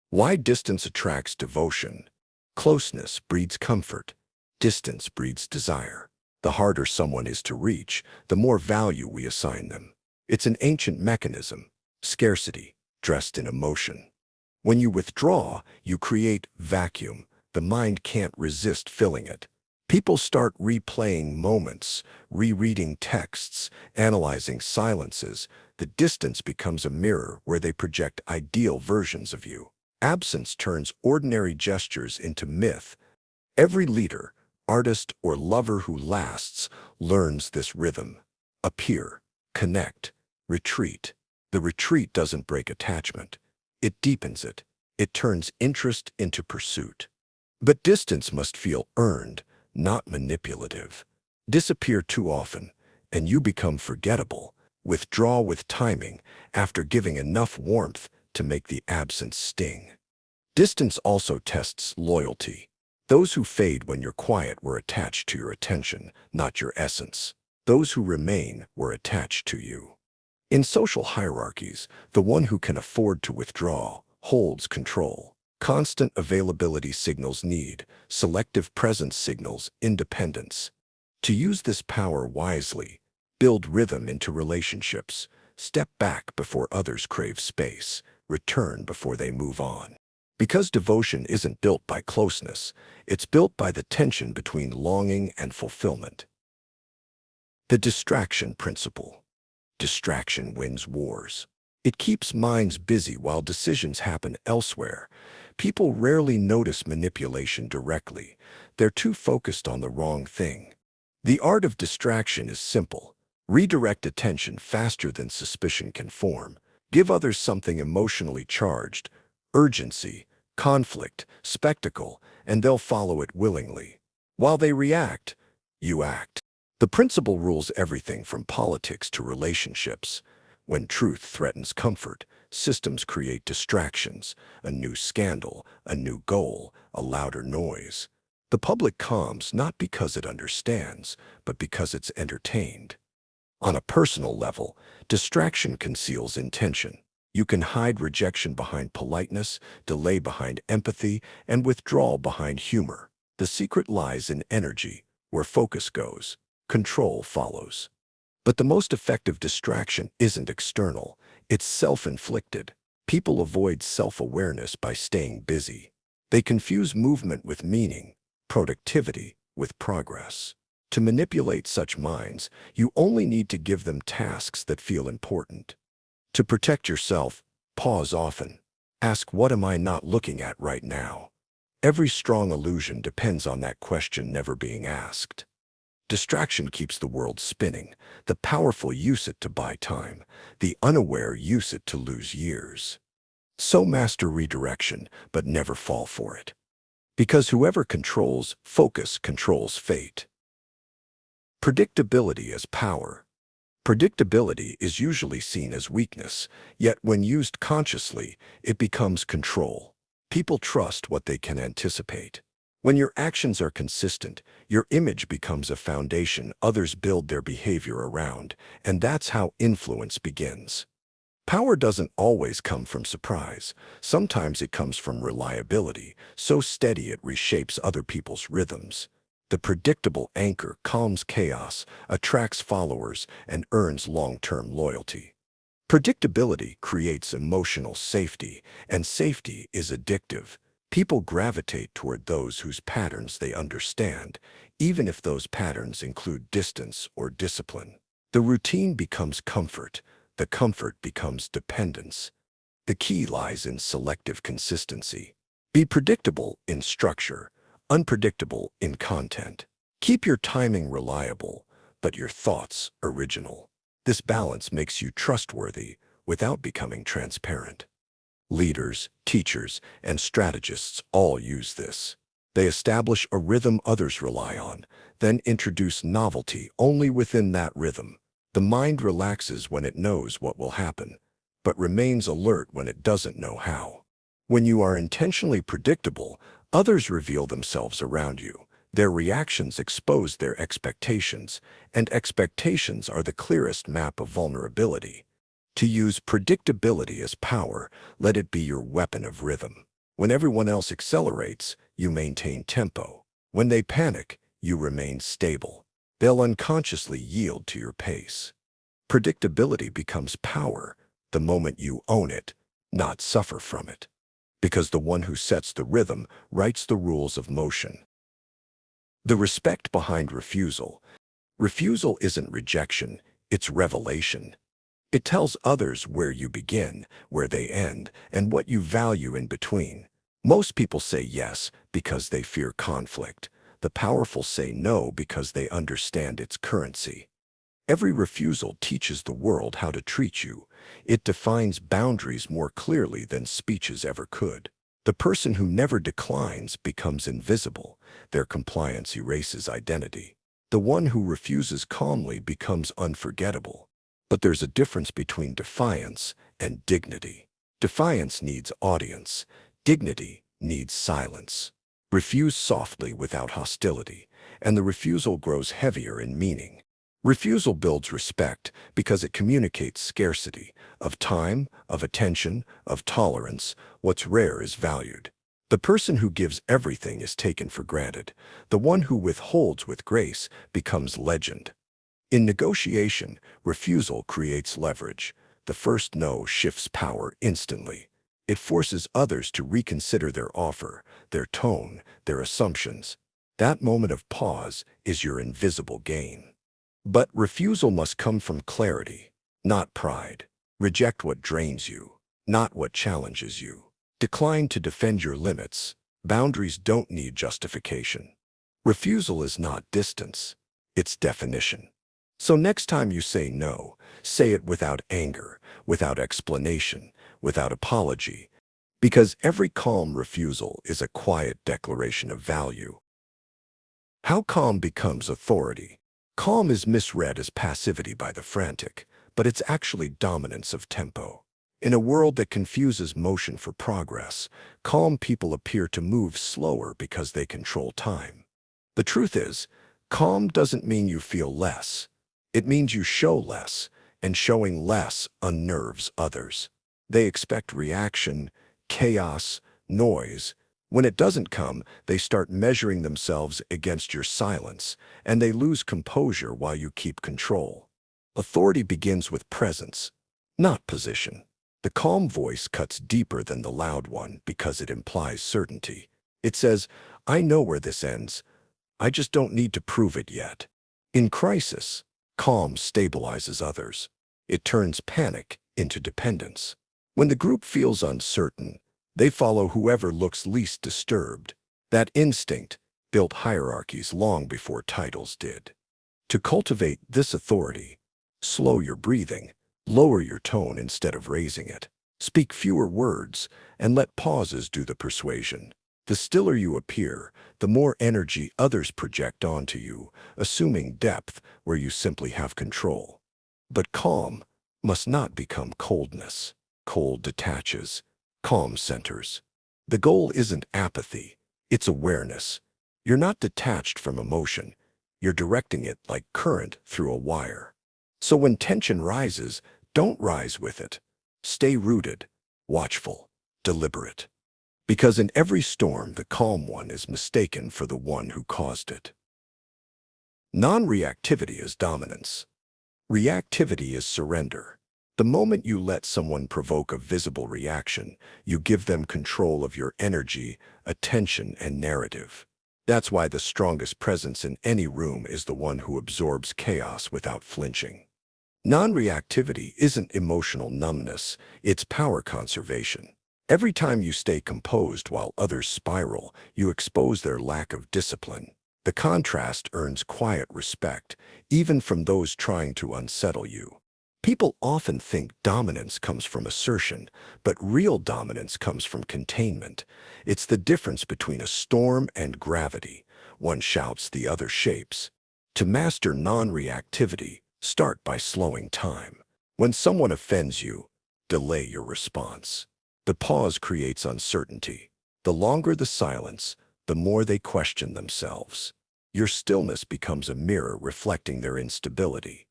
Why distance attracts devotion? Closeness breeds comfort. Distance breeds desire. The harder someone is to reach, the more value we assign them. It's an ancient mechanism, scarcity, dressed in emotion. When you withdraw, you create vacuum. The mind can't resist filling it. People start replaying moments, rereading texts, analyzing silences. The distance becomes a mirror where they project ideal versions of you. Absence turns ordinary gestures into myth. Every leader, artist, or lover who lasts learns this rhythm. Appear, connect, retreat. The retreat doesn't break attachment. It deepens it. It turns interest into pursuit. But distance must feel earned, not manipulative. Disappear too often, and you become forgettable. Withdraw with timing, after giving enough warmth to make the absence sting. Distance also tests loyalty. Those who fade when you're quiet were attached to your attention, not your essence. Those who remain were attached to you. In social hierarchies, the one who can afford to withdraw holds control. Constant availability signals need, selective presence signals independence. To use this power wisely, build rhythm into relationships, step back before others crave space, return before they move on. Because devotion isn't built by closeness, it's built by the tension between longing and fulfillment. The distraction principle. Distraction wins wars. It keeps minds busy while decisions happen elsewhere. People rarely notice manipulation directly. They're too focused on the wrong thing. The art of distraction is simple. Redirect attention faster than suspicion can form. Give others something emotionally charged, urgency, conflict, spectacle, and they'll follow it willingly. While they react, you act. The principle rules everything from politics to relationships. When truth threatens comfort, systems create distractions, a new scandal, a new goal, a louder noise. The public calms not because it understands, but because it's entertained. On a personal level, distraction conceals intention. You can hide rejection behind politeness, delay behind empathy, and withdrawal behind humor. The secret lies in energy. Where focus goes, control follows. But the most effective distraction isn't external, it's self-inflicted. People avoid self-awareness by staying busy. They confuse movement with meaning, productivity with progress. To manipulate such minds, you only need to give them tasks that feel important. To protect yourself, pause often. Ask, what am I not looking at right now? Every strong illusion depends on that question never being asked. Distraction keeps the world spinning. The powerful use it to buy time. The unaware use it to lose years. So master redirection, but never fall for it. Because whoever controls focus controls fate. Predictability as power. Predictability is usually seen as weakness, yet when used consciously, it becomes control. People trust what they can anticipate. When your actions are consistent, your image becomes a foundation others build their behavior around, and that's how influence begins. Power doesn't always come from surprise. Sometimes it comes from reliability, so steady it reshapes other people's rhythms. The predictable anchor calms chaos, attracts followers, and earns long-term loyalty. Predictability creates emotional safety, and safety is addictive. People gravitate toward those whose patterns they understand, even if those patterns include distance or discipline. The routine becomes comfort. The comfort becomes dependence. The key lies in selective consistency. Be predictable in structure, unpredictable in content. Keep your timing reliable, but your thoughts original. This balance makes you trustworthy without becoming transparent. Leaders, teachers, and strategists all use this. They establish a rhythm others rely on, then introduce novelty only within that rhythm. The mind relaxes when it knows what will happen, but remains alert when it doesn't know how. When you are intentionally predictable, others reveal themselves around you. Their reactions expose their expectations, and expectations are the clearest map of vulnerability. To use predictability as power, let it be your weapon of rhythm. When everyone else accelerates, you maintain tempo. When they panic, you remain stable. They'll unconsciously yield to your pace. Predictability becomes power the moment you own it, not suffer from it. Because the one who sets the rhythm writes the rules of motion. The respect behind refusal. Refusal isn't rejection, it's revelation. It tells others where you begin, where they end, and what you value in between. Most people say yes because they fear conflict. The powerful say no because they understand its currency. Every refusal teaches the world how to treat you. It defines boundaries more clearly than speeches ever could. The person who never declines becomes invisible. Their compliance erases identity. The one who refuses calmly becomes unforgettable. But there's a difference between defiance and dignity. Defiance needs audience. Dignity needs silence. Refuse softly without hostility, and the refusal grows heavier in meaning. Refusal builds respect because it communicates scarcity of time, of attention, of tolerance. What's rare is valued. The person who gives everything is taken for granted. The one who withholds with grace becomes legend. In negotiation, refusal creates leverage. The first no shifts power instantly. It forces others to reconsider their offer, their tone, their assumptions. That moment of pause is your invisible gain. But refusal must come from clarity, not pride. Reject what drains you, not what challenges you. Decline to defend your limits. Boundaries don't need justification. Refusal is not distance, it's definition. So next time you say no, say it without anger, without explanation, without apology, because every calm refusal is a quiet declaration of value. How calm becomes authority. Calm is misread as passivity by the frantic, but it's actually dominance of tempo. In a world that confuses motion for progress, calm people appear to move slower because they control time. The truth is, calm doesn't mean you feel less. It means you show less, and showing less unnerves others. They expect reaction, chaos, noise. When it doesn't come, they start measuring themselves against your silence, and they lose composure while you keep control. Authority begins with presence, not position. The calm voice cuts deeper than the loud one because it implies certainty. It says, I know where this ends. I just don't need to prove it yet. In crisis, calm stabilizes others. It turns panic into dependence. When the group feels uncertain, they follow whoever looks least disturbed. That instinct built hierarchies long before titles did. To cultivate this authority, slow your breathing, lower your tone instead of raising it. Speak fewer words, and let pauses do the persuasion. The stiller you appear, the more energy others project onto you, assuming depth where you simply have control. But calm must not become coldness. Cold detaches. Calm centers. The goal isn't apathy, it's awareness. You're not detached from emotion. You're directing it like current through a wire. So when tension rises, don't rise with it. Stay rooted, watchful, deliberate. Because in every storm, the calm one is mistaken for the one who caused it. Non-reactivity is dominance. Reactivity is surrender. The moment you let someone provoke a visible reaction, you give them control of your energy, attention, and narrative. That's why the strongest presence in any room is the one who absorbs chaos without flinching. Non-reactivity isn't emotional numbness, it's power conservation. Every time you stay composed while others spiral, you expose their lack of discipline. The contrast earns quiet respect, even from those trying to unsettle you. People often think dominance comes from assertion, but real dominance comes from containment. It's the difference between a storm and gravity. One shouts, the other shapes. To master non-reactivity, start by slowing time. When someone offends you, delay your response. The pause creates uncertainty. The longer the silence, the more they question themselves. Your stillness becomes a mirror reflecting their instability.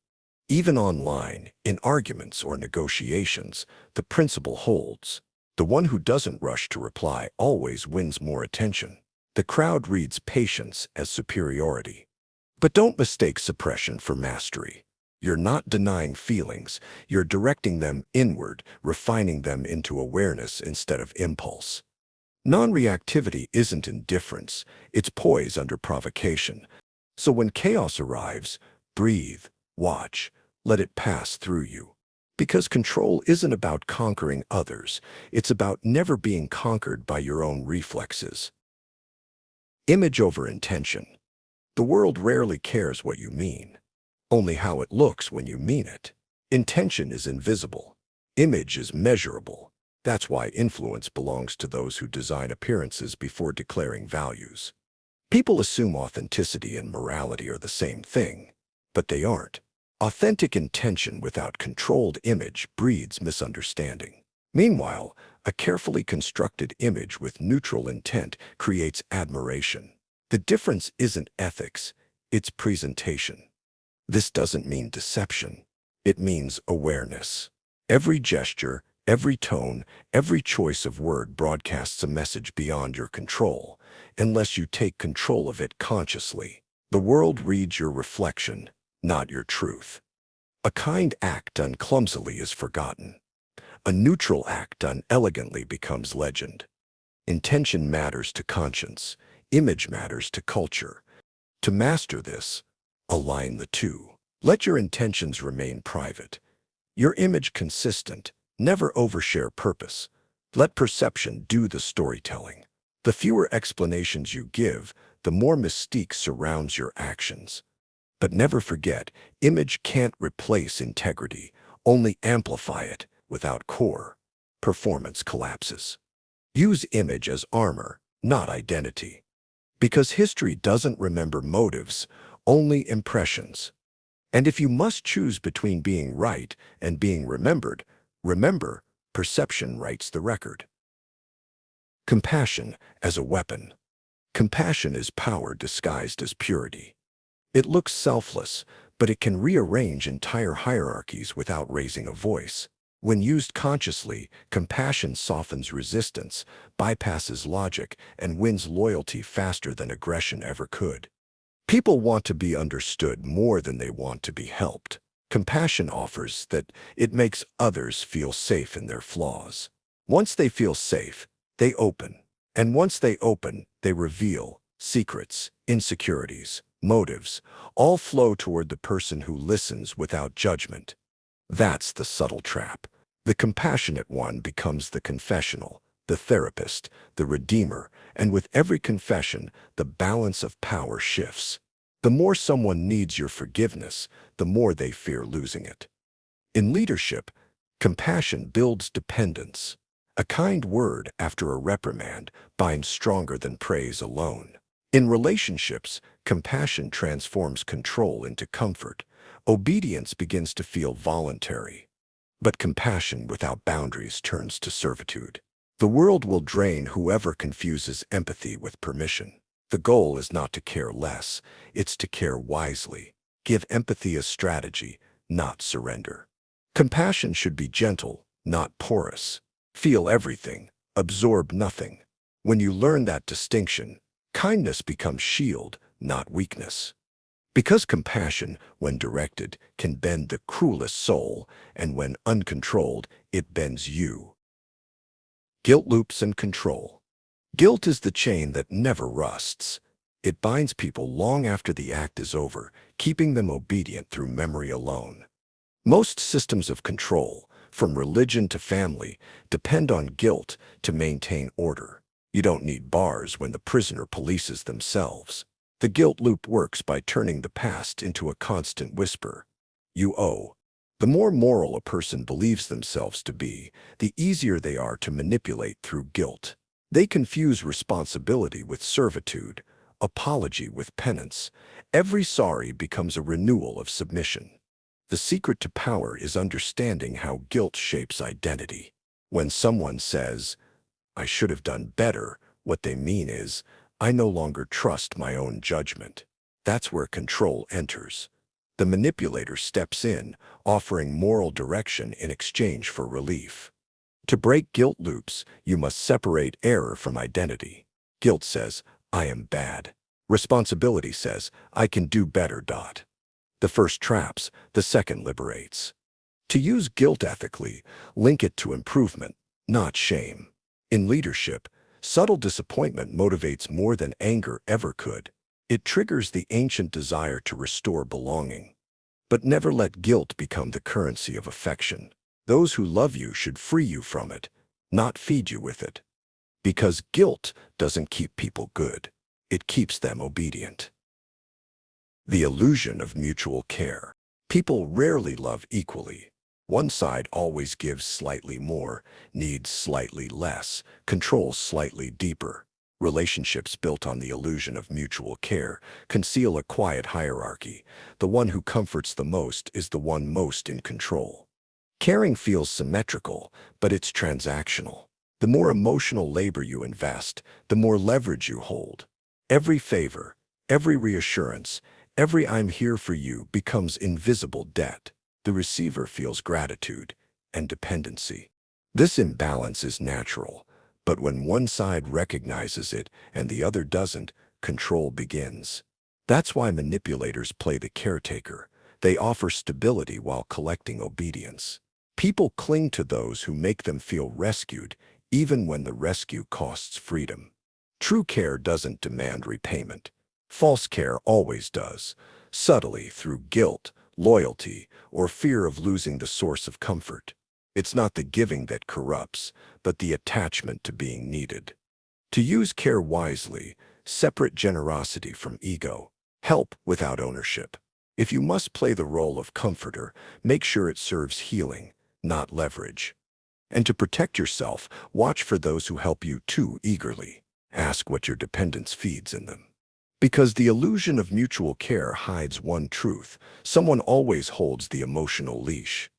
Even online, in arguments or negotiations, the principle holds. The one who doesn't rush to reply always wins more attention. The crowd reads patience as superiority. But don't mistake suppression for mastery. You're not denying feelings, you're directing them inward, refining them into awareness instead of impulse. Non-reactivity isn't indifference, it's poise under provocation. So when chaos arrives, breathe, watch, let it pass through you. Because control isn't about conquering others, it's about never being conquered by your own reflexes. Image over intention. The world rarely cares what you mean, only how it looks when you mean it. Intention is invisible. Image is measurable. That's why influence belongs to those who design appearances before declaring values. People assume authenticity and morality are the same thing, but they aren't. Authentic intention without controlled image breeds misunderstanding. Meanwhile, a carefully constructed image with neutral intent creates admiration. The difference isn't ethics, it's presentation. This doesn't mean deception. It means awareness. Every gesture, every tone, every choice of word broadcasts a message beyond your control, unless you take control of it consciously. The world reads your reflection, not your truth. A kind act done clumsily is forgotten. A neutral act done elegantly becomes legend. Intention matters to conscience. Image matters to culture. To master this, align the two. Let your intentions remain private. Your image consistent. Never overshare purpose. Let perception do the storytelling. The fewer explanations you give, the more mystique surrounds your actions. But never forget, image can't replace integrity, only amplify it. Without core, performance collapses. Use image as armor, not identity. Because history doesn't remember motives, only impressions. And if you must choose between being right and being remembered, remember, perception writes the record. Compassion as a weapon. Compassion is power disguised as purity. It looks selfless, but it can rearrange entire hierarchies without raising a voice. When used consciously, compassion softens resistance, bypasses logic, and wins loyalty faster than aggression ever could. People want to be understood more than they want to be helped. Compassion offers that it makes others feel safe in their flaws. Once they feel safe, they open. And once they open, they reveal secrets, insecurities, motives, all flow toward the person who listens without judgment. That's the subtle trap. The compassionate one becomes the confessional, the therapist, the redeemer, and with every confession, the balance of power shifts. The more someone needs your forgiveness, the more they fear losing it. In leadership, compassion builds dependence. A kind word after a reprimand binds stronger than praise alone. In relationships, compassion transforms control into comfort. Obedience begins to feel voluntary. But compassion without boundaries turns to servitude. The world will drain whoever confuses empathy with permission. The goal is not to care less, it's to care wisely. Give empathy a strategy, not surrender. Compassion should be gentle, not porous. Feel everything, absorb nothing. When you learn that distinction, kindness becomes shield, not weakness. Because compassion, when directed, can bend the cruelest soul, and when uncontrolled, it bends you. Guilt loops and control. Guilt is the chain that never rusts. It binds people long after the act is over, keeping them obedient through memory alone. Most systems of control, from religion to family, depend on guilt to maintain order. You don't need bars when the prisoner polices themselves. The guilt loop works by turning the past into a constant whisper. You owe. The more moral a person believes themselves to be, the easier they are to manipulate through guilt. They confuse responsibility with servitude, apology with penance. Every sorry becomes a renewal of submission. The secret to power is understanding how guilt shapes identity. When someone says, "I should have done better," what they mean is, "I no longer trust my own judgment." That's where control enters. The manipulator steps in, offering moral direction in exchange for relief. To break guilt loops, you must separate error from identity. Guilt says, "I am bad." Responsibility says, "I can do better." The first traps, the second liberates. To use guilt ethically, link it to improvement, not shame. In leadership, subtle disappointment motivates more than anger ever could. It triggers the ancient desire to restore belonging. But never let guilt become the currency of affection. Those who love you should free you from it, not feed you with it. Because guilt doesn't keep people good. It keeps them obedient. The illusion of mutual care. People rarely love equally. One side always gives slightly more, needs slightly less, controls slightly deeper. Relationships built on the illusion of mutual care conceal a quiet hierarchy. The one who comforts the most is the one most in control. Caring feels symmetrical, but it's transactional. The more emotional labor you invest, the more leverage you hold. Every favor, every reassurance, every "I'm here for you" becomes invisible debt. The receiver feels gratitude and dependency. This imbalance is natural, but when one side recognizes it and the other doesn't, control begins. That's why manipulators play the caretaker. They offer stability while collecting obedience. People cling to those who make them feel rescued, even when the rescue costs freedom. True care doesn't demand repayment. False care always does, subtly through guilt, loyalty, or fear of losing the source of comfort. It's not the giving that corrupts, but the attachment to being needed. To use care wisely, separate generosity from ego. Help without ownership. If you must play the role of comforter, make sure it serves healing, not leverage. And to protect yourself, watch for those who help you too eagerly. Ask what your dependence feeds in them. Because the illusion of mutual care hides one truth: someone always holds the emotional leash.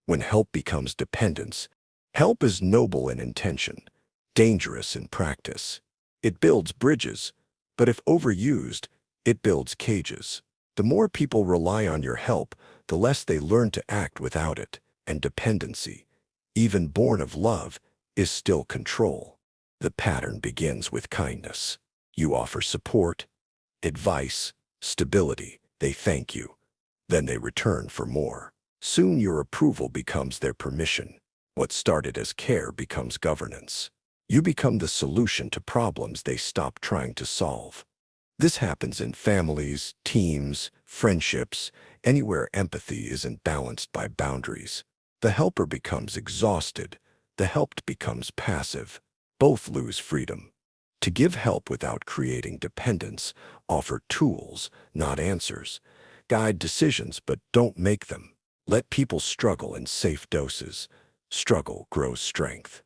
When help becomes dependence, help is noble in intention, dangerous in practice. It builds bridges, but if overused, it builds cages. The more people rely on your help, the less they learn to act without it, and dependency, even born of love, is still control. The pattern begins with kindness. You offer support, advice, stability. They thank you. Then they return for more. Soon your approval becomes their permission. What started as care becomes governance. You become the solution to problems they stop trying to solve. This happens in families, teams, friendships, anywhere empathy isn't balanced by boundaries. The helper becomes exhausted. The helped becomes passive. Both lose freedom. To give help without creating dependence, offer tools, not answers. Guide decisions, but don't make them. Let people struggle in safe doses. Struggle grows strength.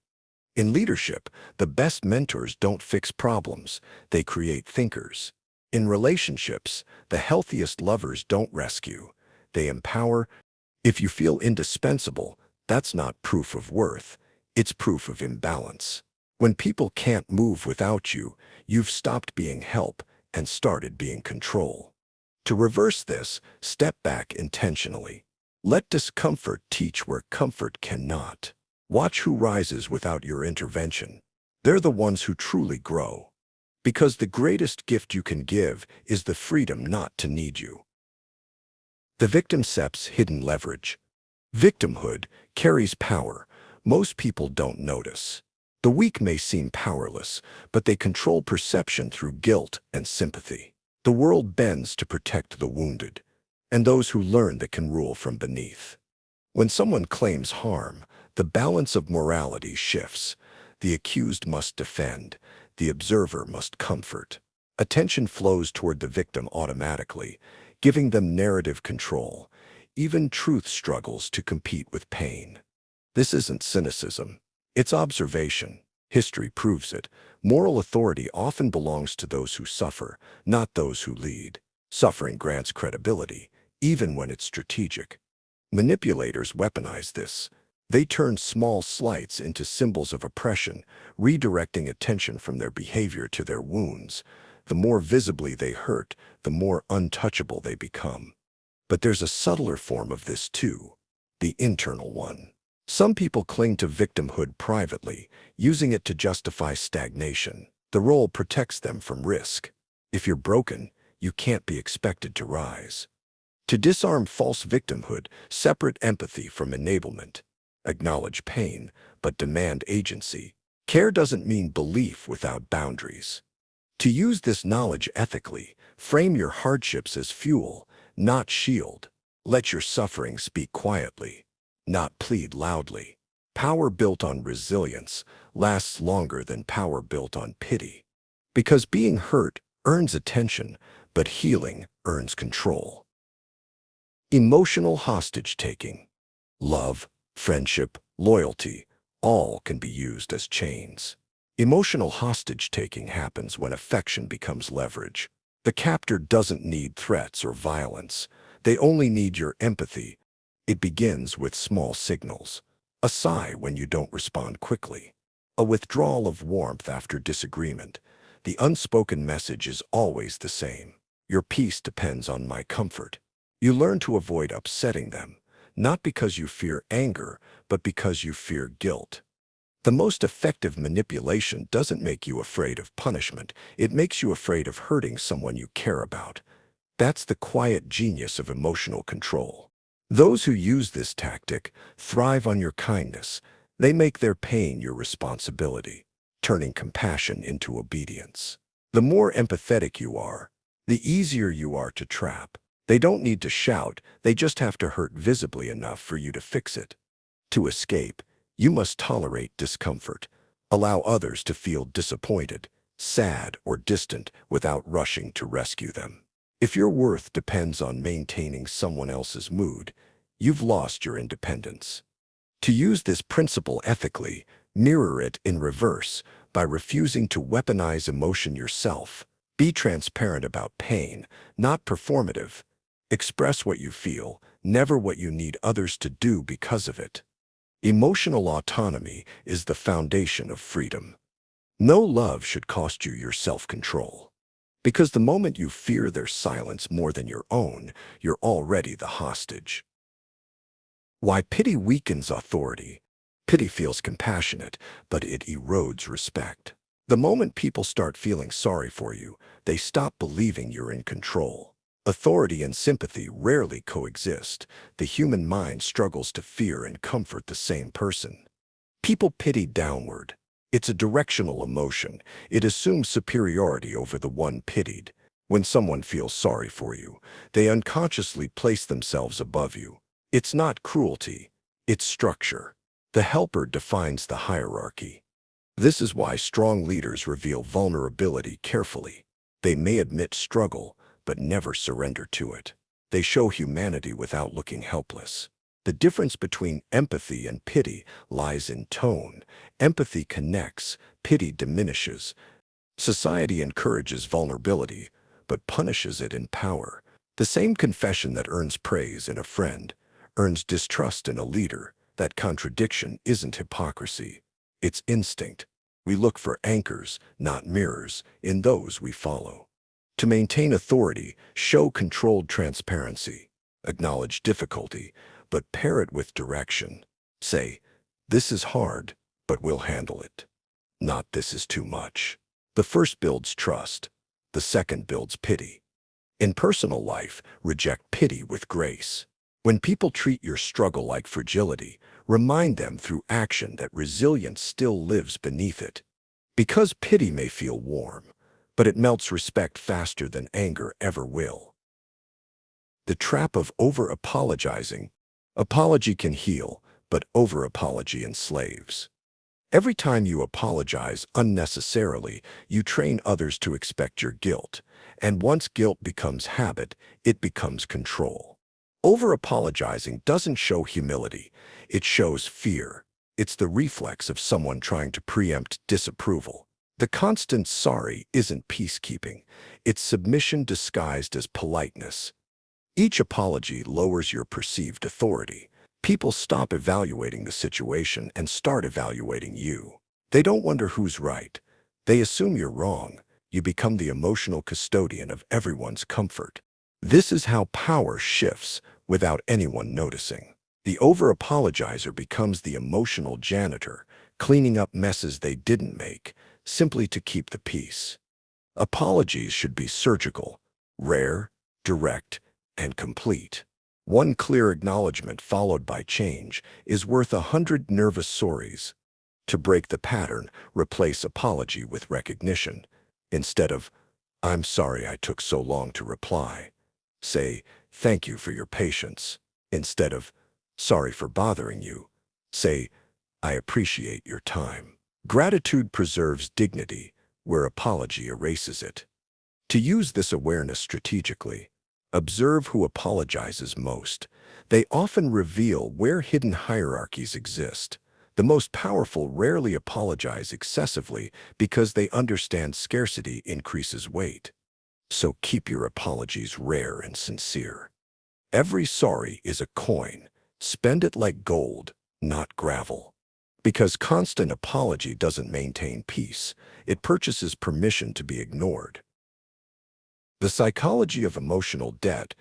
In leadership, the best mentors don't fix problems, they create thinkers. In relationships, the healthiest lovers don't rescue, they empower. If you feel indispensable, that's not proof of worth, it's proof of imbalance. When people can't move without you, you've stopped being help and started being control. To reverse this, step back intentionally. Let discomfort teach where comfort cannot. Watch who rises without your intervention. They're the ones who truly grow. Because the greatest gift you can give is the freedom not to need you. The victim steps hidden leverage. Victimhood carries power. Most people don't notice. The weak may seem powerless, but they control perception through guilt and sympathy. The world bends to protect the wounded, and those who learn that can rule from beneath. When someone claims harm, the balance of morality shifts. The accused must defend, the observer must comfort. Attention flows toward the victim automatically, giving them narrative control. even truth struggles to compete with pain. This isn't cynicism. It's observation. History proves it. Moral authority often belongs to those who suffer, not those who lead. Suffering grants credibility, even when it's strategic. Manipulators weaponize this. They turn small slights into symbols of oppression, redirecting attention from their behavior to their wounds. The more visibly they hurt, the more untouchable they become. But there's a subtler form of this too, the internal one. Some people cling to victimhood privately, using it to justify stagnation. The role protects them from risk. If you're broken, you can't be expected to rise. To disarm false victimhood, separate empathy from enablement. Acknowledge pain, but demand agency. Care doesn't mean belief without boundaries. To use this knowledge ethically, frame your hardships as fuel, not shield. Let your suffering speak quietly, not plead loudly. Power built on resilience lasts longer than power built on pity. Because being hurt earns attention, but healing earns control. Emotional hostage-taking. Love, friendship, loyalty, all can be used as chains. Emotional hostage-taking happens when affection becomes leverage. The captor doesn't need threats or violence. They only need your empathy. It begins with small signals. A sigh when you don't respond quickly. A withdrawal of warmth after disagreement. The unspoken message is always the same. Your peace depends on my comfort. You learn to avoid upsetting them, not because you fear anger, but because you fear guilt. The most effective manipulation doesn't make you afraid of punishment. It makes you afraid of hurting someone you care about. That's the quiet genius of emotional control. Those who use this tactic thrive on your kindness. They make their pain your responsibility, turning compassion into obedience. The more empathetic you are, the easier you are to trap. They don't need to shout, they just have to hurt visibly enough for you to fix it. To escape, you must tolerate discomfort. Allow others to feel disappointed, sad, or distant without rushing to rescue them. If your worth depends on maintaining someone else's mood, you've lost your independence. To use this principle ethically, mirror it in reverse by refusing to weaponize emotion yourself. Be transparent about pain, not performative. Express what you feel, never what you need others to do because of it. Emotional autonomy is the foundation of freedom. No love should cost you your self-control. Because the moment you fear their silence more than your own, you're already the hostage. Why pity weakens authority. Pity feels compassionate, but it erodes respect. The moment people start feeling sorry for you, they stop believing you're in control. Authority and sympathy rarely coexist. The human mind struggles to fear and comfort the same person. People pity downward. It's a directional emotion. It assumes superiority over the one pitied. When someone feels sorry for you, they unconsciously place themselves above you. It's not cruelty, it's structure. The helper defines the hierarchy. This is why strong leaders reveal vulnerability carefully. They may admit struggle, but never surrender to it. They show humanity without looking helpless. The difference between empathy and pity lies in tone. Empathy connects, pity diminishes. Society encourages vulnerability, but punishes it in power. The same confession that earns praise in a friend earns distrust in a leader. That contradiction isn't hypocrisy. It's instinct. We look for anchors, not mirrors, in those we follow. To maintain authority, show controlled transparency. Acknowledge difficulty, but pair it with direction. Say, this is hard, but we'll handle it. Not this is too much. The first builds trust. The second builds pity. In personal life, reject pity with grace. When people treat your struggle like fragility, remind them through action that resilience still lives beneath it. Because pity may feel warm, but it melts respect faster than anger ever will. The trap of over-apologizing. Apology can heal, but over-apology enslaves. Every time you apologize unnecessarily, you train others to expect your guilt. And once guilt becomes habit, it becomes control. Over-apologizing doesn't show humility. It shows fear. It's the reflex of someone trying to preempt disapproval. The constant sorry isn't peacekeeping. It's submission disguised as politeness. Each apology lowers your perceived authority. People stop evaluating the situation and start evaluating you. They don't wonder who's right. They assume you're wrong. You become the emotional custodian of everyone's comfort. This is how power shifts without anyone noticing. The over-apologizer becomes the emotional janitor, cleaning up messes they didn't make, simply to keep the peace. Apologies should be surgical, rare, direct, and complete. One clear acknowledgement followed by change is worth 100 nervous sorries. To break the pattern, replace apology with recognition. Instead of, "I'm sorry I took so long to reply," say, "Thank you for your patience." Instead of, "Sorry for bothering you," say, "I appreciate your time." Gratitude preserves dignity, where apology erases it. To use this awareness strategically, observe who apologizes most. They often reveal where hidden hierarchies exist. The most powerful rarely apologize excessively because they understand scarcity increases weight. So keep your apologies rare and sincere. Every sorry is a coin. Spend it like gold, not gravel. Because constant apology doesn't maintain peace, it purchases permission to be ignored. The psychology of emotional debt.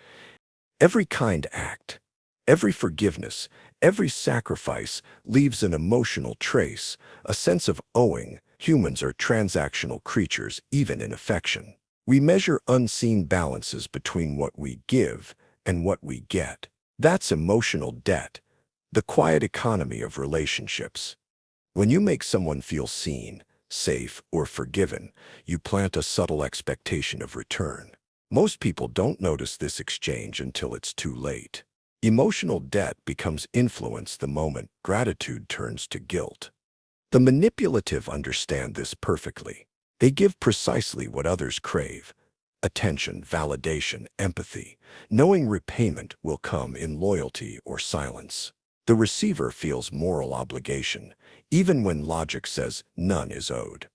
Every kind act, every forgiveness, every sacrifice leaves an emotional trace, a sense of owing. Humans are transactional creatures, even in affection. We measure unseen balances between what we give and what we get. That's emotional debt, the quiet economy of relationships. When you make someone feel seen, safe, or forgiven, you plant a subtle expectation of return. Most people don't notice this exchange until it's too late. Emotional debt becomes influence the moment gratitude turns to guilt. The manipulative understand this perfectly. They give precisely what others crave: attention, validation, empathy, knowing repayment will come in loyalty or silence. The receiver feels moral obligation, even when logic says none is owed.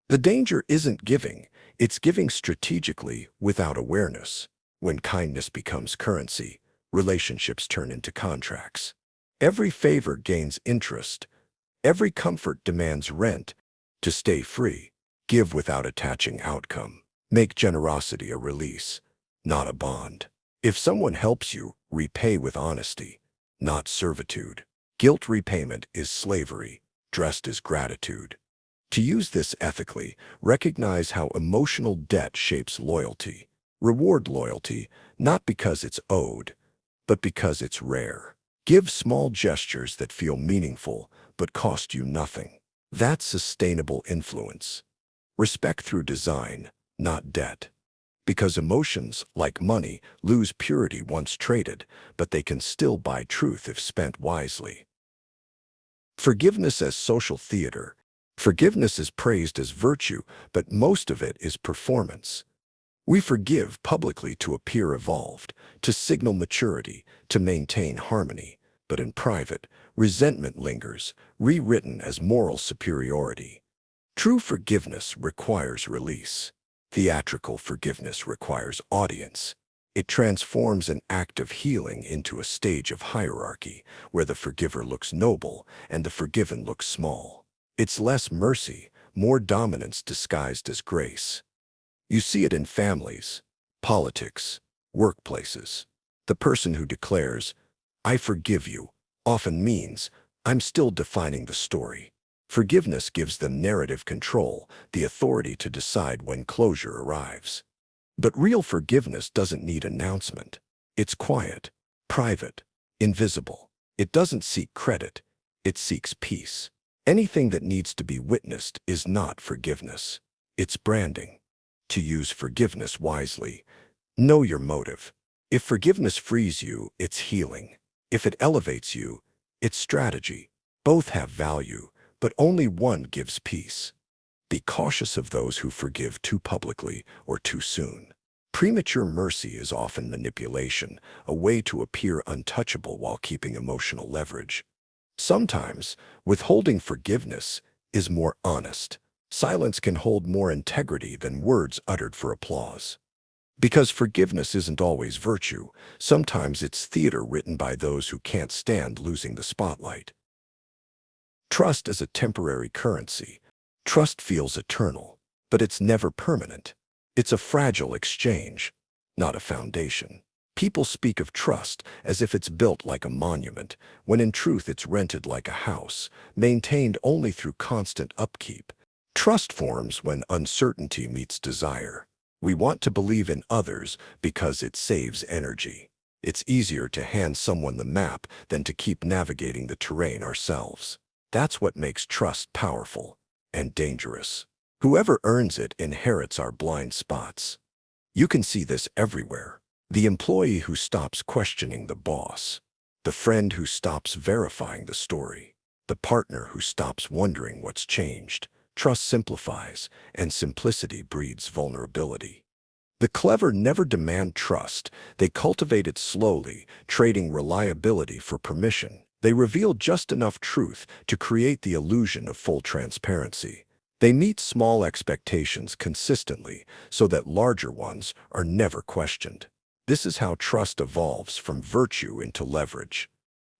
The danger isn't giving, it's giving strategically without awareness. When kindness becomes currency, relationships turn into contracts. Every favor gains interest. Every comfort demands rent. To stay free, give without attaching outcome. Make generosity a release, not a bond. If someone helps you, repay with honesty, not servitude. Guilt repayment is slavery, dressed as gratitude. To use this ethically, recognize how emotional debt shapes loyalty. Reward loyalty, not because it's owed, but because it's rare. Give small gestures that feel meaningful, but cost you nothing. That's sustainable influence. Respect through design, not debt. Because emotions, like money, lose purity once traded, but they can still buy truth if spent wisely. Forgiveness as social theater. Forgiveness is praised as virtue, but most of it is performance. We forgive publicly to appear evolved, to signal maturity, to maintain harmony. But in private, resentment lingers, rewritten as moral superiority. True forgiveness requires release. Theatrical forgiveness requires audience. It transforms an act of healing into a stage of hierarchy, where the forgiver looks noble and the forgiven looks small. It's less mercy, more dominance disguised as grace. You see it in families, politics, workplaces. The person who declares, "I forgive you," often means, "I'm still defining the story." Forgiveness gives them narrative control, the authority to decide when closure arrives. But real forgiveness doesn't need announcement. It's quiet, private, invisible. It doesn't seek credit. It seeks peace. Anything that needs to be witnessed is not forgiveness. It's branding. To use forgiveness wisely, know your motive. If forgiveness frees you, it's healing. If it elevates you, it's strategy. Both have value, but only one gives peace. Be cautious of those who forgive too publicly or too soon. Premature mercy is often manipulation, a way to appear untouchable while keeping emotional leverage. Sometimes, withholding forgiveness is more honest. Silence can hold more integrity than words uttered for applause. Because forgiveness isn't always virtue, sometimes it's theater written by those who can't stand losing the spotlight. Trust is a temporary currency. Trust feels eternal, but it's never permanent. It's a fragile exchange, not a foundation. People speak of trust as if it's built like a monument, when in truth it's rented like a house, maintained only through constant upkeep. Trust forms when uncertainty meets desire. We want to believe in others because it saves energy. It's easier to hand someone the map than to keep navigating the terrain ourselves. That's what makes trust powerful and dangerous. Whoever earns it inherits our blind spots. You can see this everywhere. The employee who stops questioning the boss, the friend who stops verifying the story, the partner who stops wondering what's changed. Trust simplifies, and simplicity breeds vulnerability. The clever never demand trust. They cultivate it slowly, trading reliability for permission. They reveal just enough truth to create the illusion of full transparency. They meet small expectations consistently so that larger ones are never questioned. This is how trust evolves from virtue into leverage.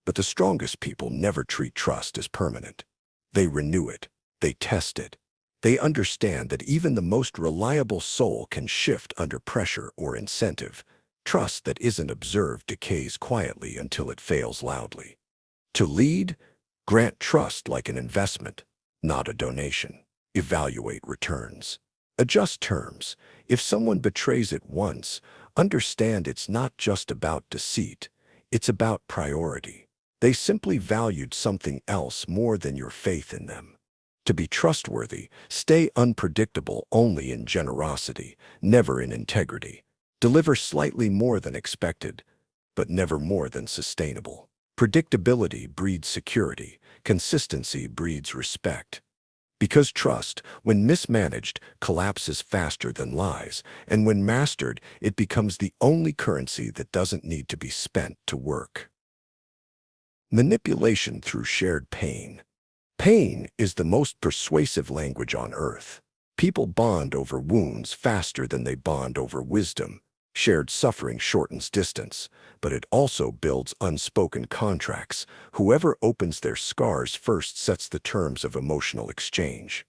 But the strongest people never treat trust as permanent. They renew it. They test it. They understand that even the most reliable soul can shift under pressure or incentive. Trust that isn't observed decays quietly until it fails loudly. To lead, grant trust like an investment, not a donation. Evaluate returns. Adjust terms. If someone betrays it once, understand it's not just about deceit. It's about priority. They simply valued something else more than your faith in them. To be trustworthy, stay unpredictable only in generosity, never in integrity. Deliver slightly more than expected, but never more than sustainable. Predictability breeds security. Consistency breeds respect. Because trust, when mismanaged, collapses faster than lies, and when mastered, it becomes the only currency that doesn't need to be spent to work. Manipulation through shared pain. Pain is the most persuasive language on earth. People bond over wounds faster than they bond over wisdom. Shared suffering shortens distance, but it also builds unspoken contracts. Whoever opens their scars first sets the terms of emotional exchange.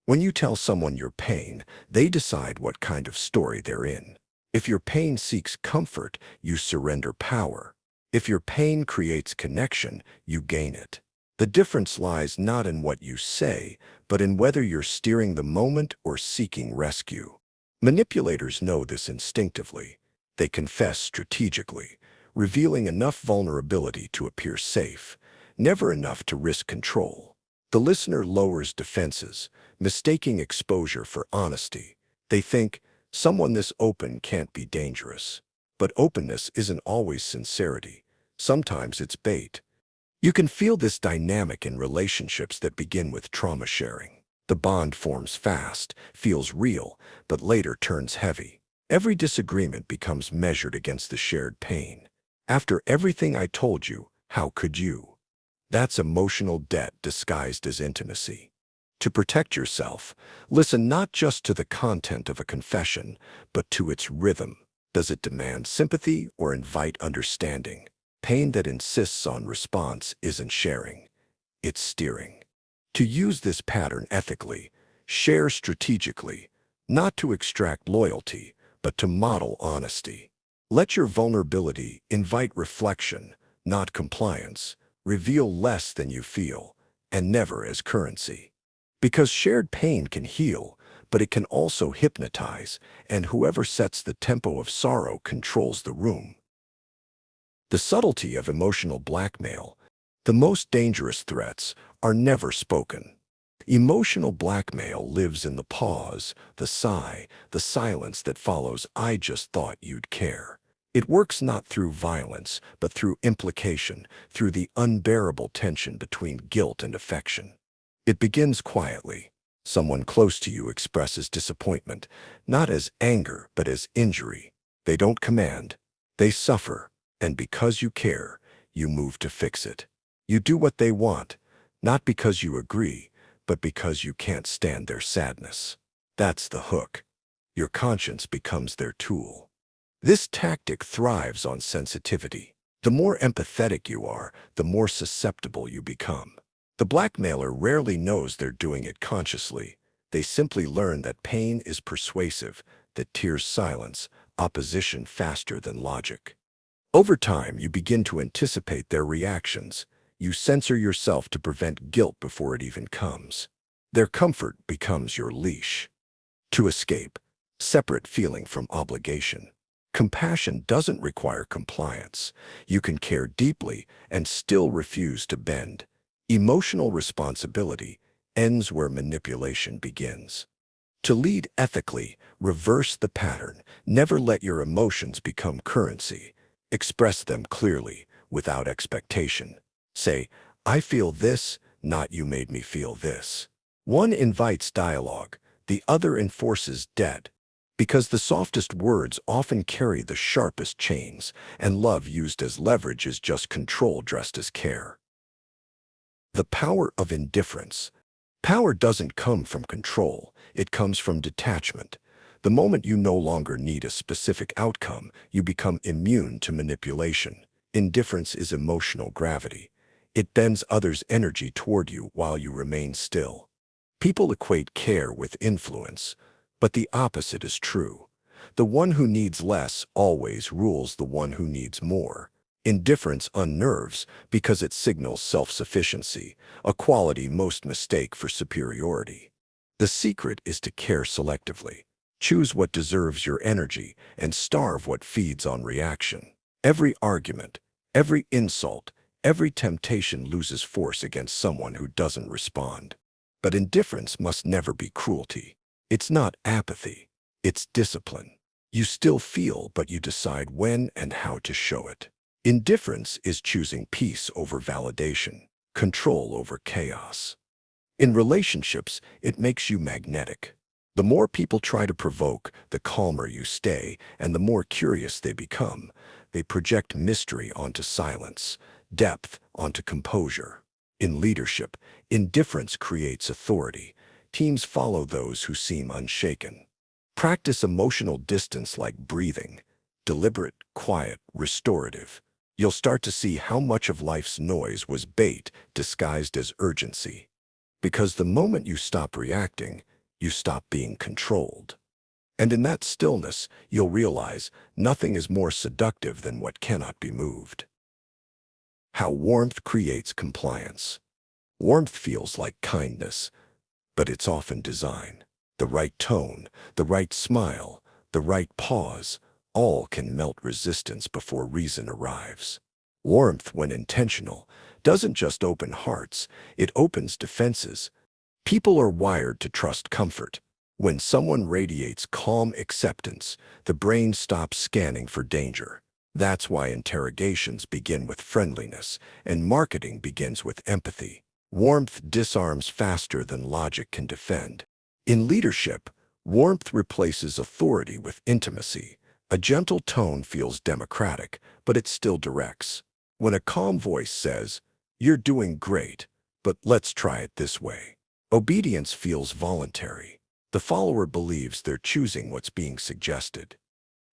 When you tell someone your pain, they decide what kind of story they're in. If your pain seeks comfort, you surrender power. If your pain creates connection, you gain it. The difference lies not in what you say, but in whether you're steering the moment or seeking rescue. Manipulators know this instinctively. They confess strategically, revealing enough vulnerability to appear safe, never enough to risk control. The listener lowers defenses, mistaking exposure for honesty. They think, someone this open can't be dangerous. But openness isn't always sincerity. Sometimes it's bait. You can feel this dynamic in relationships that begin with trauma sharing. The bond forms fast, feels real, but later turns heavy. Every disagreement becomes measured against the shared pain. After everything I told you, how could you? That's emotional debt disguised as intimacy. To protect yourself, listen not just to the content of a confession, but to its rhythm. Does it demand sympathy or invite understanding? Pain that insists on response isn't sharing, it's steering. To use this pattern ethically, share strategically, not to extract loyalty, but to model honesty. Let your vulnerability invite reflection, not compliance. Reveal less than you feel, and never as currency. Because shared pain can heal, but it can also hypnotize, and whoever sets the tempo of sorrow controls the room. The subtlety of emotional blackmail. The most dangerous threats are never spoken. Emotional blackmail lives in the pause, the sigh, the silence that follows "I just thought you'd care." It works not through violence, but through implication, through the unbearable tension between guilt and affection. It begins quietly. Someone close to you expresses disappointment, not as anger, but as injury. They don't command, they suffer, and because you care, you move to fix it. You do what they want, not because you agree, but because you can't stand their sadness. That's the hook. Your conscience becomes their tool. This tactic thrives on sensitivity. The more empathetic you are, the more susceptible you become. The blackmailer rarely knows they're doing it consciously. They simply learn that pain is persuasive, that tears silence opposition faster than logic. Over time, you begin to anticipate their reactions. You censor yourself to prevent guilt before it even comes. Their comfort becomes your leash. To escape, separate feeling from obligation. Compassion doesn't require compliance. You can care deeply and still refuse to bend. Emotional responsibility ends where manipulation begins. To lead ethically, reverse the pattern. Never let your emotions become currency. Express them clearly, without expectation. Say, I feel this, not you made me feel this. One invites dialogue, the other enforces debt. Because the softest words often carry the sharpest chains, and love used as leverage is just control dressed as care. The power of indifference. Power doesn't come from control, it comes from detachment. The moment you no longer need a specific outcome, you become immune to manipulation. Indifference is emotional gravity. It bends others' energy toward you while you remain still. People equate care with influence, but the opposite is true. The one who needs less always rules the one who needs more. Indifference unnerves because it signals self-sufficiency, a quality most mistake for superiority. The secret is to care selectively. Choose what deserves your energy and starve what feeds on reaction. Every argument, every insult, every temptation loses force against someone who doesn't respond. But indifference must never be cruelty. It's not apathy, it's discipline. You still feel, but you decide when and how to show it. Indifference is choosing peace over validation, control over chaos. In relationships, it makes you magnetic. The more people try to provoke, the calmer you stay, and the more curious they become. They project mystery onto silence, depth onto composure. In leadership, indifference creates authority. Teams follow those who seem unshaken. Practice emotional distance like breathing, deliberate, quiet, restorative. You'll start to see how much of life's noise was bait disguised as urgency. Because the moment you stop reacting, you stop being controlled. And in that stillness, you'll realize nothing is more seductive than what cannot be moved. How warmth creates compliance. Warmth feels like kindness, but it's often design. The right tone, the right smile, the right pause, all can melt resistance before reason arrives. Warmth, when intentional, doesn't just open hearts, it opens defenses. People are wired to trust comfort. When someone radiates calm acceptance, the brain stops scanning for danger. That's why interrogations begin with friendliness, and marketing begins with empathy. Warmth disarms faster than logic can defend. In leadership, warmth replaces authority with intimacy. A gentle tone feels democratic, but it still directs. When a calm voice says, "You're doing great, but let's try it this way," obedience feels voluntary. The follower believes they're choosing what's being suggested.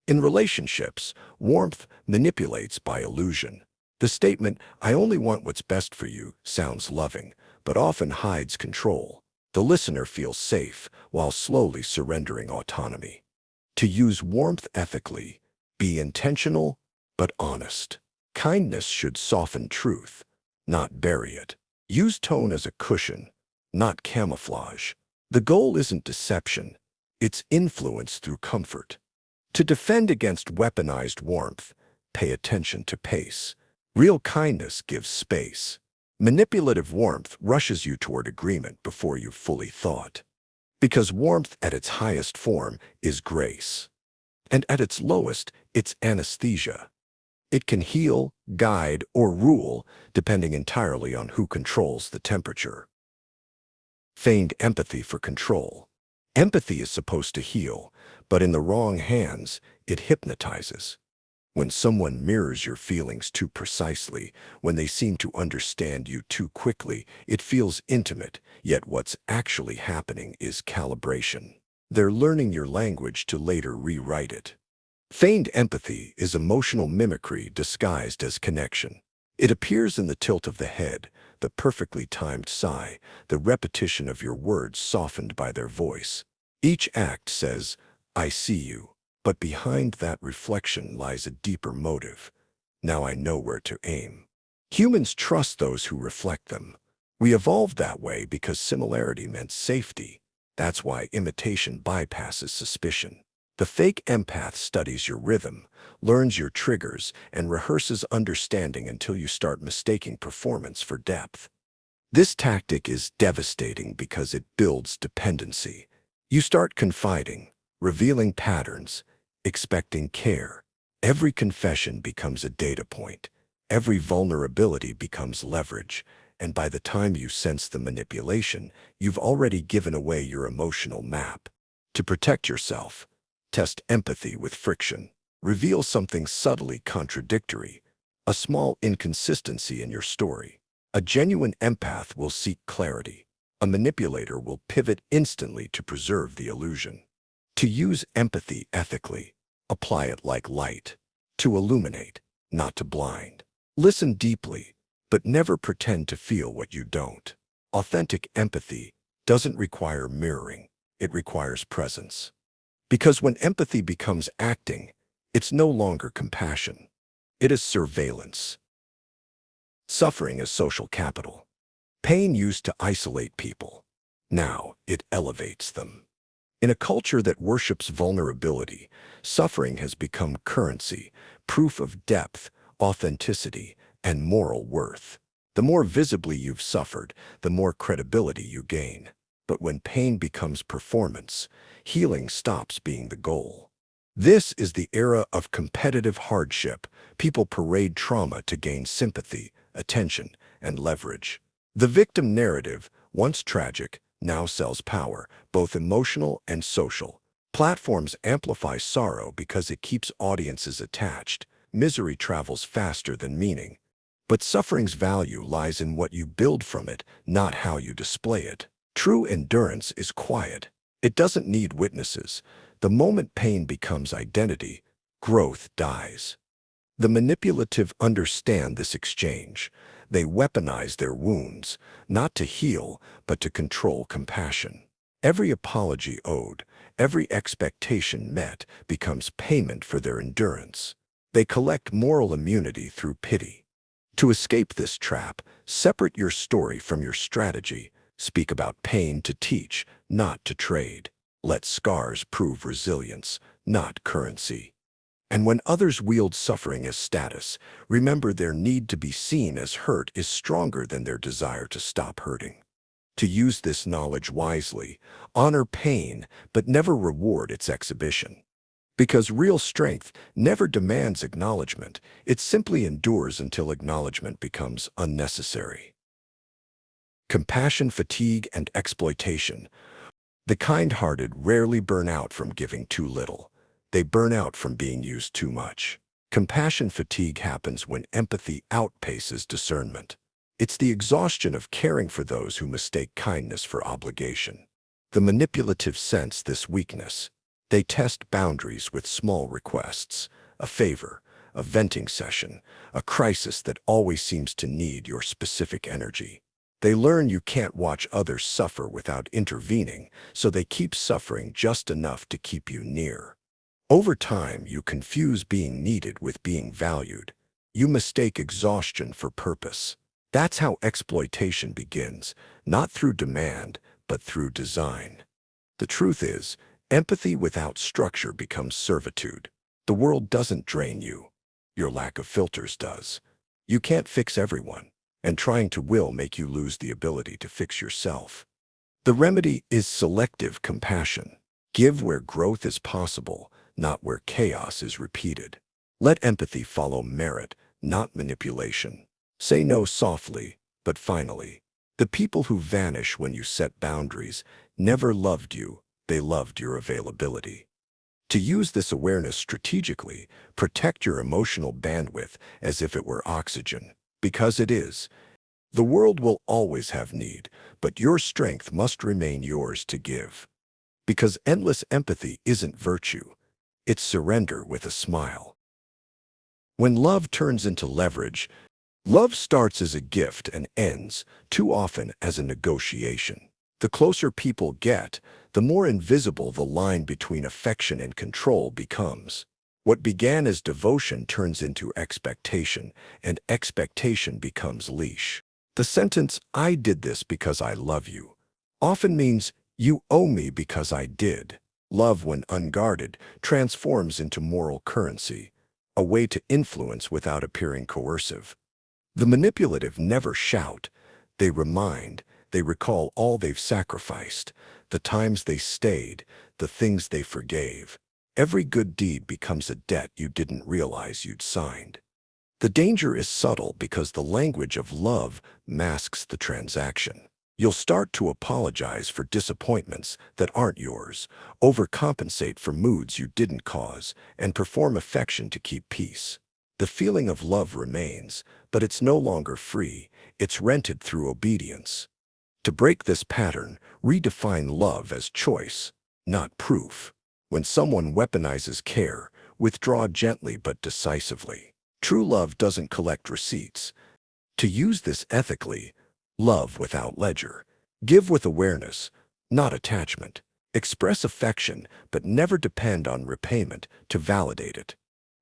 In relationships, warmth manipulates by illusion. The statement, "I only want what's best for you," sounds loving, but often hides control. The listener feels safe while slowly surrendering autonomy. To use warmth ethically, be intentional but honest. Kindness should soften truth, not bury it. Use tone as a cushion, not camouflage. The goal isn't deception, it's influence through comfort. To defend against weaponized warmth, pay attention to pace. Real kindness gives space. Manipulative warmth rushes you toward agreement before you've fully thought. Because warmth at its highest form is grace. And at its lowest, it's anesthesia. It can heal, guide, or rule, depending entirely on who controls the temperature. Feigned empathy for control. Empathy is supposed to heal, but in the wrong hands, it hypnotizes. When someone mirrors your feelings too precisely, when they seem to understand you too quickly, it feels intimate, yet what's actually happening is calibration. They're learning your language to later rewrite it. Feigned empathy is emotional mimicry disguised as connection. It appears in the tilt of the head, the perfectly timed sigh, the repetition of your words softened by their voice. Each act says, "I see you," but behind that reflection lies a deeper motive. Now I know where to aim. Humans trust those who reflect them. We evolved that way because similarity meant safety. That's why imitation bypasses suspicion. The fake empath studies your rhythm, learns your triggers, and rehearses understanding until you start mistaking performance for depth. This tactic is devastating because it builds dependency. You start confiding, revealing patterns, expecting care. Every confession becomes a data point. Every vulnerability becomes leverage. And by the time you sense the manipulation, you've already given away your emotional map. To protect yourself, test empathy with friction. Reveal something subtly contradictory, a small inconsistency in your story. A genuine empath will seek clarity. A manipulator will pivot instantly to preserve the illusion. To use empathy ethically, apply it like light. To illuminate, not to blind. Listen deeply, but never pretend to feel what you don't. Authentic empathy doesn't require mirroring. It requires presence. Because when empathy becomes acting, it's no longer compassion. It is surveillance. Suffering is social capital. Pain used to isolate people. Now it elevates them. In a culture that worships vulnerability, suffering has become currency, proof of depth, authenticity, and moral worth. The more visibly you've suffered, the more credibility you gain. But when pain becomes performance, healing stops being the goal. This is the era of competitive hardship. People parade trauma to gain sympathy, attention, and leverage. The victim narrative, once tragic, now sells power, both emotional and social. Platforms amplify sorrow because it keeps audiences attached. Misery travels faster than meaning. But suffering's value lies in what you build from it, not how you display it. True endurance is quiet. It doesn't need witnesses. The moment pain becomes identity, growth dies. The manipulative understand this exchange. They weaponize their wounds, not to heal, but to control compassion. Every apology owed, every expectation met, becomes payment for their endurance. They collect moral immunity through pity. To escape this trap, separate your story from your strategy. Speak about pain to teach, not to trade. Let scars prove resilience, not currency. And when others wield suffering as status, remember their need to be seen as hurt is stronger than their desire to stop hurting. To use this knowledge wisely, honor pain, but never reward its exhibition. Because real strength never demands acknowledgement, it simply endures until acknowledgement becomes unnecessary. Compassion fatigue and exploitation. The kind-hearted rarely burn out from giving too little. They burn out from being used too much. Compassion fatigue happens when empathy outpaces discernment. It's the exhaustion of caring for those who mistake kindness for obligation. The manipulative sense this weakness. They test boundaries with small requests, a favor, a venting session, a crisis that always seems to need your specific energy. They learn you can't watch others suffer without intervening, so they keep suffering just enough to keep you near. Over time, you confuse being needed with being valued. You mistake exhaustion for purpose. That's how exploitation begins, not through demand, but through design. The truth is, empathy without structure becomes servitude. The world doesn't drain you. Your lack of filters does. You can't fix everyone, and trying to will make you lose the ability to fix yourself. The remedy is selective compassion. Give where growth is possible, not where chaos is repeated. Let empathy follow merit, not manipulation. Say no softly, but finally. The people who vanish when you set boundaries never loved you, they loved your availability. To use this awareness strategically, protect your emotional bandwidth as if it were oxygen, because it is. The world will always have need, but your strength must remain yours to give. Because endless empathy isn't virtue, it's surrender with a smile. When love turns into leverage, love starts as a gift and ends, too often, as a negotiation. The closer people get, the more invisible the line between affection and control becomes. What began as devotion turns into expectation, and expectation becomes leash. The sentence, "I did this because I love you," often means, "You owe me because I did." Love, when unguarded, transforms into moral currency, a way to influence without appearing coercive. The manipulative never shout. They remind, they recall all they've sacrificed, the times they stayed, the things they forgave. Every good deed becomes a debt you didn't realize you'd signed. The danger is subtle because the language of love masks the transaction. You'll start to apologize for disappointments that aren't yours, overcompensate for moods you didn't cause, and perform affection to keep peace. The feeling of love remains, but it's no longer free, it's rented through obedience. To break this pattern, redefine love as choice, not proof. When someone weaponizes care, withdraw gently but decisively. True love doesn't collect receipts. To use this ethically, love without ledger. Give with awareness, not attachment. Express affection, but never depend on repayment to validate it.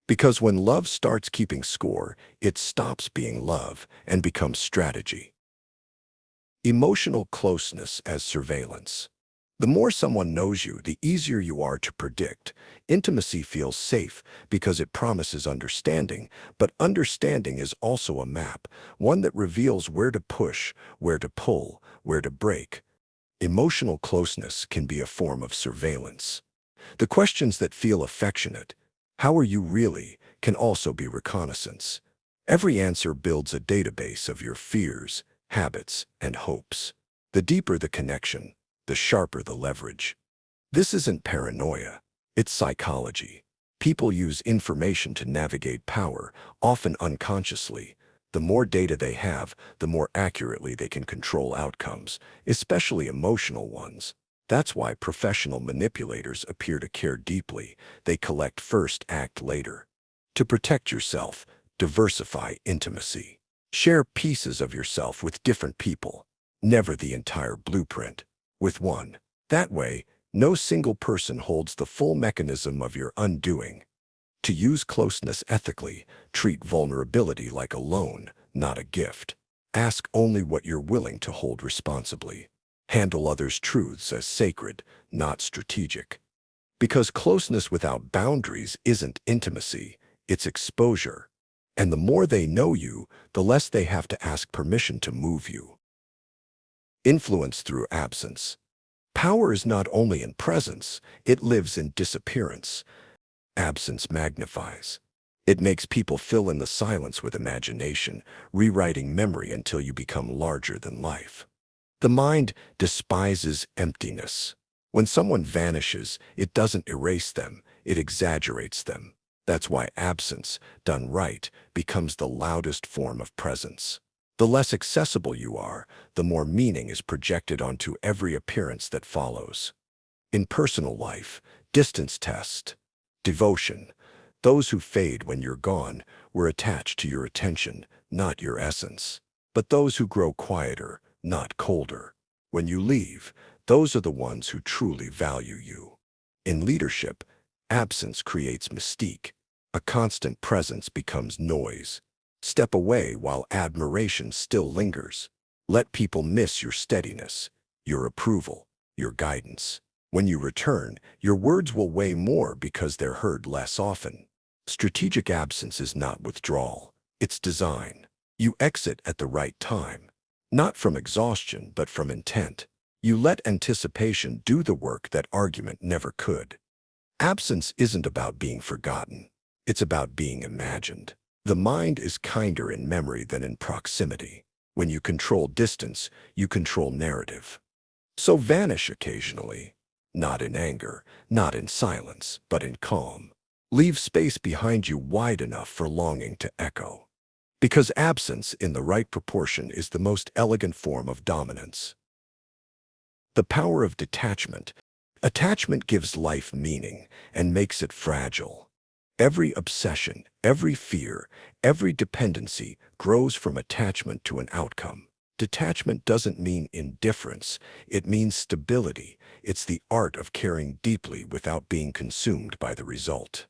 Because when love starts keeping score, it stops being love and becomes strategy. Emotional closeness as surveillance. The more someone knows you, the easier you are to predict. Intimacy feels safe because it promises understanding, but understanding is also a map, one that reveals where to push, where to pull, where to break. Emotional closeness can be a form of surveillance. The questions that feel affectionate, "How are you really?" can also be reconnaissance. Every answer builds a database of your fears, habits, and hopes. The deeper the connection, the sharper the leverage. This isn't paranoia, it's psychology. People use information to navigate power, often unconsciously. The more data they have, the more accurately they can control outcomes, especially emotional ones. That's why professional manipulators appear to care deeply. They collect first, act later. To protect yourself, diversify intimacy. Share pieces of yourself with different people, never the entire blueprint. With one. That way, no single person holds the full mechanism of your undoing. To use closeness ethically, treat vulnerability like a loan, not a gift. Ask only what you're willing to hold responsibly. Handle others' truths as sacred, not strategic. Because closeness without boundaries isn't intimacy, it's exposure. And the more they know you, the less they have to ask permission to move you. Influence through absence. Power is not only in presence, it lives in disappearance. Absence magnifies. It makes people fill in the silence with imagination, rewriting memory until you become larger than life. The mind despises emptiness. When someone vanishes, it doesn't erase them, it exaggerates them. That's why absence, done right, becomes the loudest form of presence. The less accessible you are, the more meaning is projected onto every appearance that follows. In personal life, distance test. Devotion. Those who fade when you're gone were attached to your attention, not your essence. But those who grow quieter, not colder. When you leave, those are the ones who truly value you. In leadership, absence creates mystique. A constant presence becomes noise. Step away while admiration still lingers. Let people miss your steadiness, your approval, your guidance. When you return, your words will weigh more because they're heard less often. Strategic absence is not withdrawal, it's design. You exit at the right time, not from exhaustion but from intent. You let anticipation do the work that argument never could. Absence isn't about being forgotten, it's about being imagined. The mind is kinder in memory than in proximity. When you control distance, you control narrative. So vanish occasionally, not in anger, not in silence, but in calm. Leave space behind you wide enough for longing to echo. Because absence in the right proportion is the most elegant form of dominance. The power of detachment. Attachment gives life meaning and makes it fragile. Every obsession, every fear, every dependency grows from attachment to an outcome. Detachment doesn't mean indifference, it means stability. It's the art of caring deeply without being consumed by the result.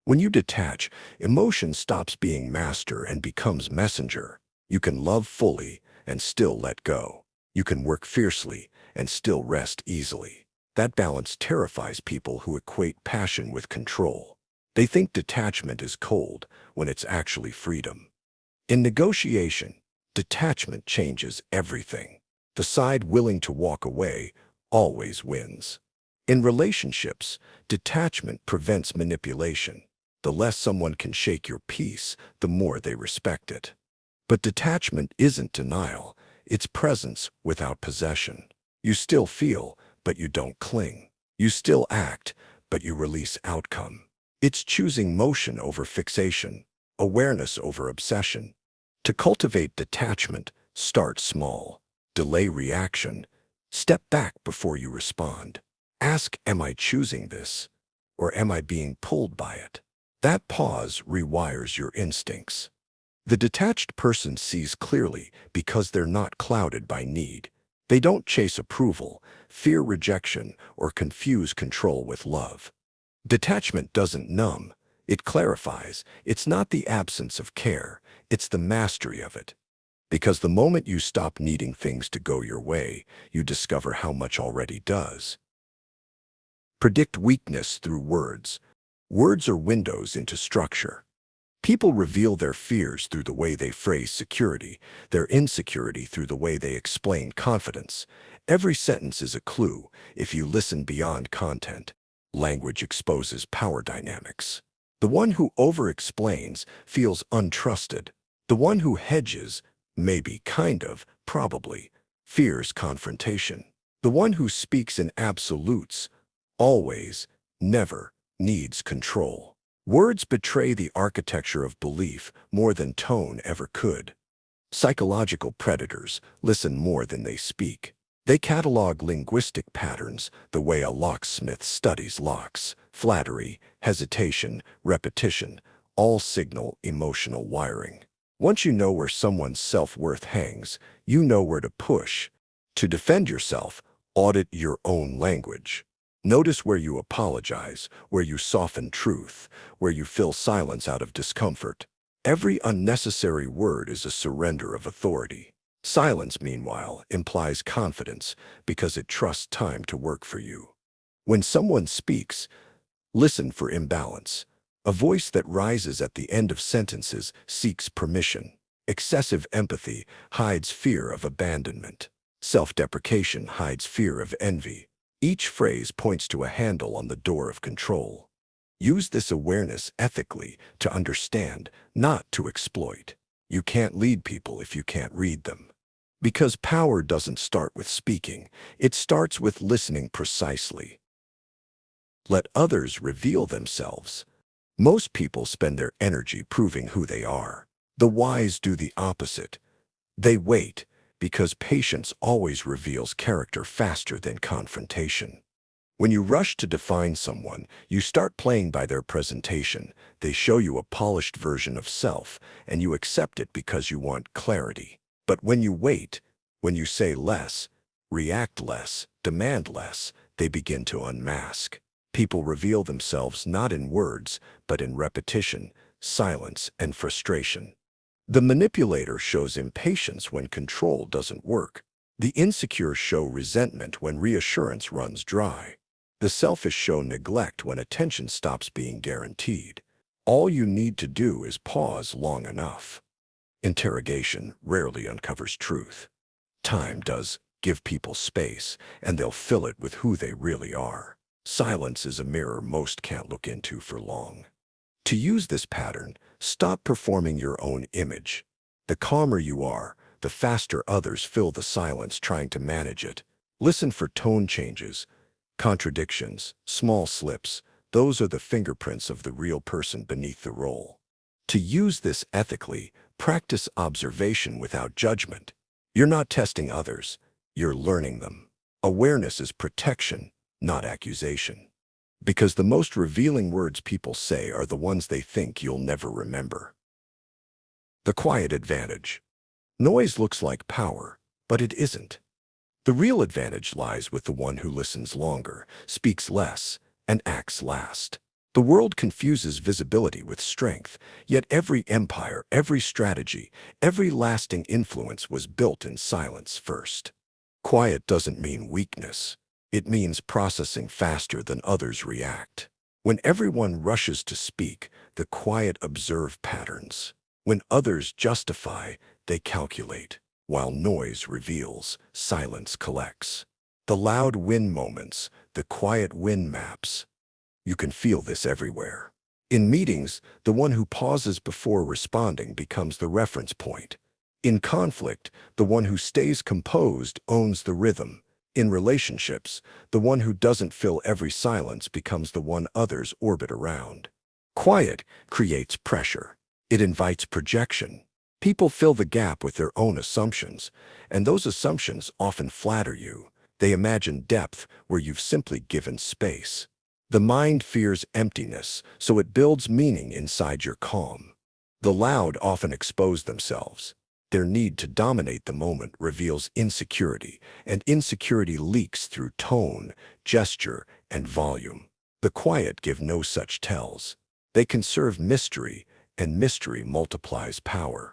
When you detach, emotion stops being master and becomes messenger. You can love fully and still let go. You can work fiercely and still rest easily. That balance terrifies people who equate passion with control. They think detachment is cold when it's actually freedom. In negotiation, detachment changes everything. The side willing to walk away always wins. In relationships, detachment prevents manipulation. The less someone can shake your peace, the more they respect it. But detachment isn't denial, it's presence without possession. You still feel, but you don't cling. You still act, but you release outcome. It's choosing motion over fixation, awareness over obsession. To cultivate detachment, start small. Delay reaction. Step back before you respond. Ask, am I choosing this? Or am I being pulled by it? That pause rewires your instincts. The detached person sees clearly because they're not clouded by need. They don't chase approval, fear rejection, or confuse control with love. Detachment doesn't numb, it clarifies. It's not the absence of care, it's the mastery of it. Because the moment you stop needing things to go your way, you discover how much already does. Predict weakness through words. Words are windows into structure. People reveal their fears through the way they phrase security, their insecurity through the way they explain confidence. Every sentence is a clue if you listen beyond content. Language exposes power dynamics. The one who over-explains feels untrusted. The one who hedges, maybe, kind of, probably, fears confrontation. The one who speaks in absolutes, always, never, needs control. Words betray the architecture of belief more than tone ever could. Psychological predators listen more than they speak. They catalog linguistic patterns the way a locksmith studies locks. Flattery, hesitation, repetition, all signal emotional wiring. Once you know where someone's self-worth hangs, you know where to push. To defend yourself, audit your own language. Notice where you apologize, where you soften truth, where you fill silence out of discomfort. Every unnecessary word is a surrender of authority. Silence, meanwhile, implies confidence because it trusts time to work for you. When someone speaks, listen for imbalance. A voice that rises at the end of sentences seeks permission. Excessive empathy hides fear of abandonment. Self-deprecation hides fear of envy. Each phrase points to a handle on the door of control. Use this awareness ethically to understand, not to exploit. You can't lead people if you can't read them. Because power doesn't start with speaking, it starts with listening precisely. Let others reveal themselves. Most people spend their energy proving who they are. The wise do the opposite. They wait, because patience always reveals character faster than confrontation. When you rush to define someone, you start playing by their presentation. They show you a polished version of self, and you accept it because you want clarity. But when you wait, when you say less, react less, demand less, they begin to unmask. People reveal themselves not in words, but in repetition, silence, and frustration. The manipulator shows impatience when control doesn't work. The insecure show resentment when reassurance runs dry. The selfish show neglect when attention stops being guaranteed. All you need to do is pause long enough. Interrogation rarely uncovers truth. Time does. Give people space, and they'll fill it with who they really are. Silence is a mirror most can't look into for long. To use this pattern, stop performing your own image. The calmer you are, the faster others fill the silence trying to manage it. Listen for tone changes, contradictions, small slips. Those are the fingerprints of the real person beneath the role. To use this ethically, practice observation without judgment. You're not testing others, you're learning them. Awareness is protection, not accusation. Because the most revealing words people say are the ones they think you'll never remember. The quiet advantage. Noise looks like power, but it isn't. The real advantage lies with the one who listens longer, speaks less, and acts last. The world confuses visibility with strength, yet every empire, every strategy, every lasting influence was built in silence first. Quiet doesn't mean weakness. It means processing faster than others react. When everyone rushes to speak, the quiet observe patterns. When others justify, they calculate. While noise reveals, silence collects. The loud win moments, the quiet win maps. You can feel this everywhere. In meetings, the one who pauses before responding becomes the reference point. In conflict, the one who stays composed owns the rhythm. In relationships, the one who doesn't fill every silence becomes the one others orbit around. Quiet creates pressure. It invites projection. People fill the gap with their own assumptions, and those assumptions often flatter you. They imagine depth where you've simply given space. The mind fears emptiness, so it builds meaning inside your calm. The loud often expose themselves. Their need to dominate the moment reveals insecurity, and insecurity leaks through tone, gesture, and volume. The quiet give no such tells. They conserve mystery, and mystery multiplies power.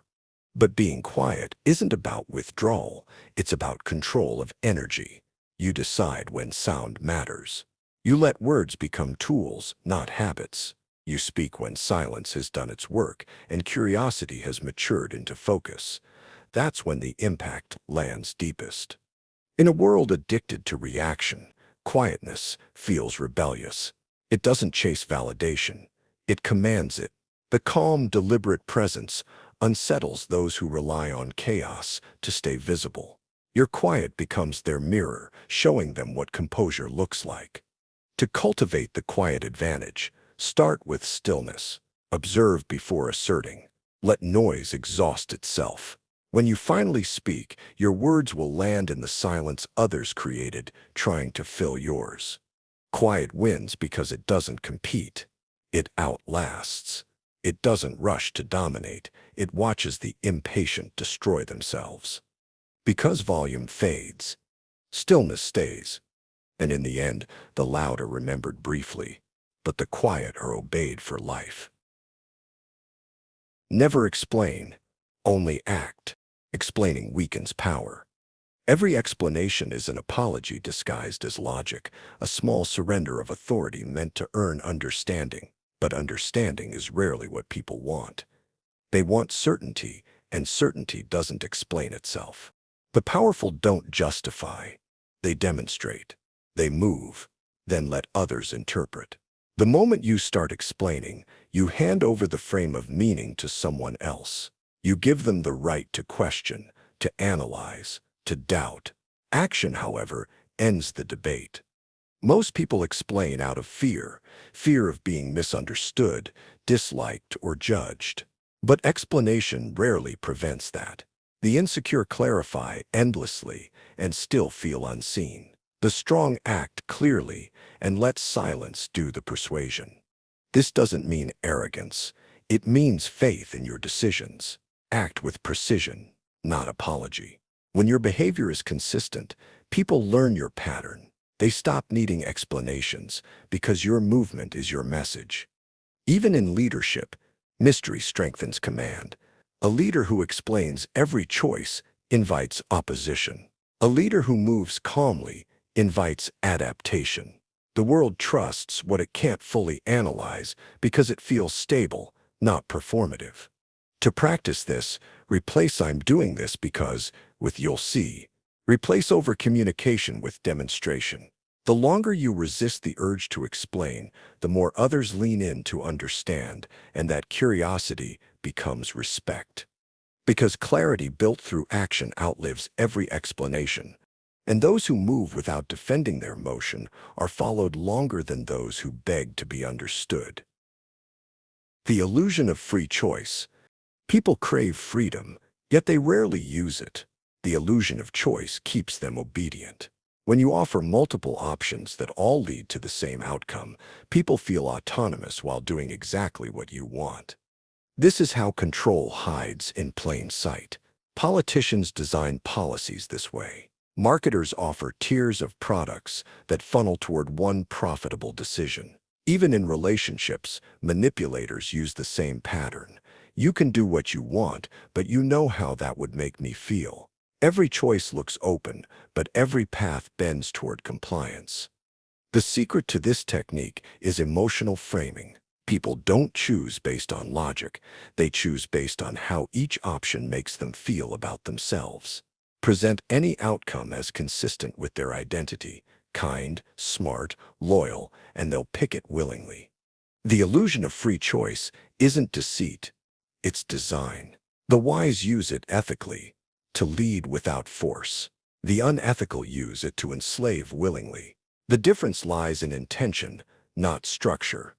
But being quiet isn't about withdrawal, it's about control of energy. You decide when sound matters. You let words become tools, not habits. You speak when silence has done its work and curiosity has matured into focus. That's when the impact lands deepest. In a world addicted to reaction, quietness feels rebellious. It doesn't chase validation. It commands it. The calm, deliberate presence unsettles those who rely on chaos to stay visible. Your quiet becomes their mirror, showing them what composure looks like. To cultivate the quiet advantage, start with stillness. Observe before asserting. Let noise exhaust itself. When you finally speak, your words will land in the silence others created, trying to fill yours. Quiet wins because it doesn't compete. It outlasts. It doesn't rush to dominate. It watches the impatient destroy themselves. Because volume fades, stillness stays. And in the end, the loud are remembered briefly, but the quiet are obeyed for life. Never explain, only act. Explaining weakens power. Every explanation is an apology disguised as logic, a small surrender of authority meant to earn understanding. But understanding is rarely what people want. They want certainty, and certainty doesn't explain itself. The powerful don't justify. They demonstrate. They move, then let others interpret. The moment you start explaining, you hand over the frame of meaning to someone else. You give them the right to question, to analyze, to doubt. Action, however, ends the debate. Most people explain out of fear of being misunderstood, disliked, or judged. But explanation rarely prevents that. The insecure clarify endlessly and still feel unseen. The strong act clearly and let silence do the persuasion. This doesn't mean arrogance. It means faith in your decisions. Act with precision, not apology. When your behavior is consistent, people learn your pattern. They stop needing explanations because your movement is your message. Even in leadership, mystery strengthens command. A leader who explains every choice invites opposition. A leader who moves calmly invites adaptation. The world trusts what it can't fully analyze because it feels stable, not performative. To practice this, replace "I'm doing this because" with "you'll see." Replace over-communication with demonstration. The longer you resist the urge to explain, the more others lean in to understand, and that curiosity becomes respect. Because clarity built through action outlives every explanation. And those who move without defending their motion are followed longer than those who beg to be understood. The illusion of free choice. People crave freedom, yet they rarely use it. The illusion of choice keeps them obedient. When you offer multiple options that all lead to the same outcome, people feel autonomous while doing exactly what you want. This is how control hides in plain sight. Politicians design policies this way. Marketers offer tiers of products that funnel toward one profitable decision. Even in relationships, manipulators use the same pattern. You can do what you want, but you know how that would make me feel. Every choice looks open, but every path bends toward compliance. The secret to this technique is emotional framing. People don't choose based on logic. They choose based on how each option makes them feel about themselves. Present any outcome as consistent with their identity, kind, smart, loyal, and they'll pick it willingly. The illusion of free choice isn't deceit, it's design. The wise use it ethically, to lead without force. The unethical use it to enslave willingly. The difference lies in intention, not structure.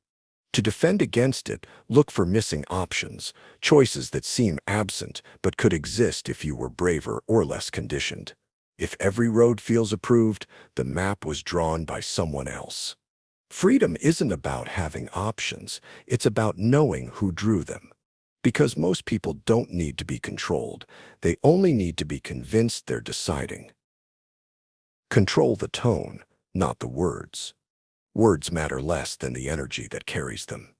To defend against it, look for missing options, choices that seem absent but could exist if you were braver or less conditioned. If every road feels approved, the map was drawn by someone else. Freedom isn't about having options, it's about knowing who drew them. Because most people don't need to be controlled, they only need to be convinced they're deciding. Control the tone, not the words. Words matter less than the energy that carries them.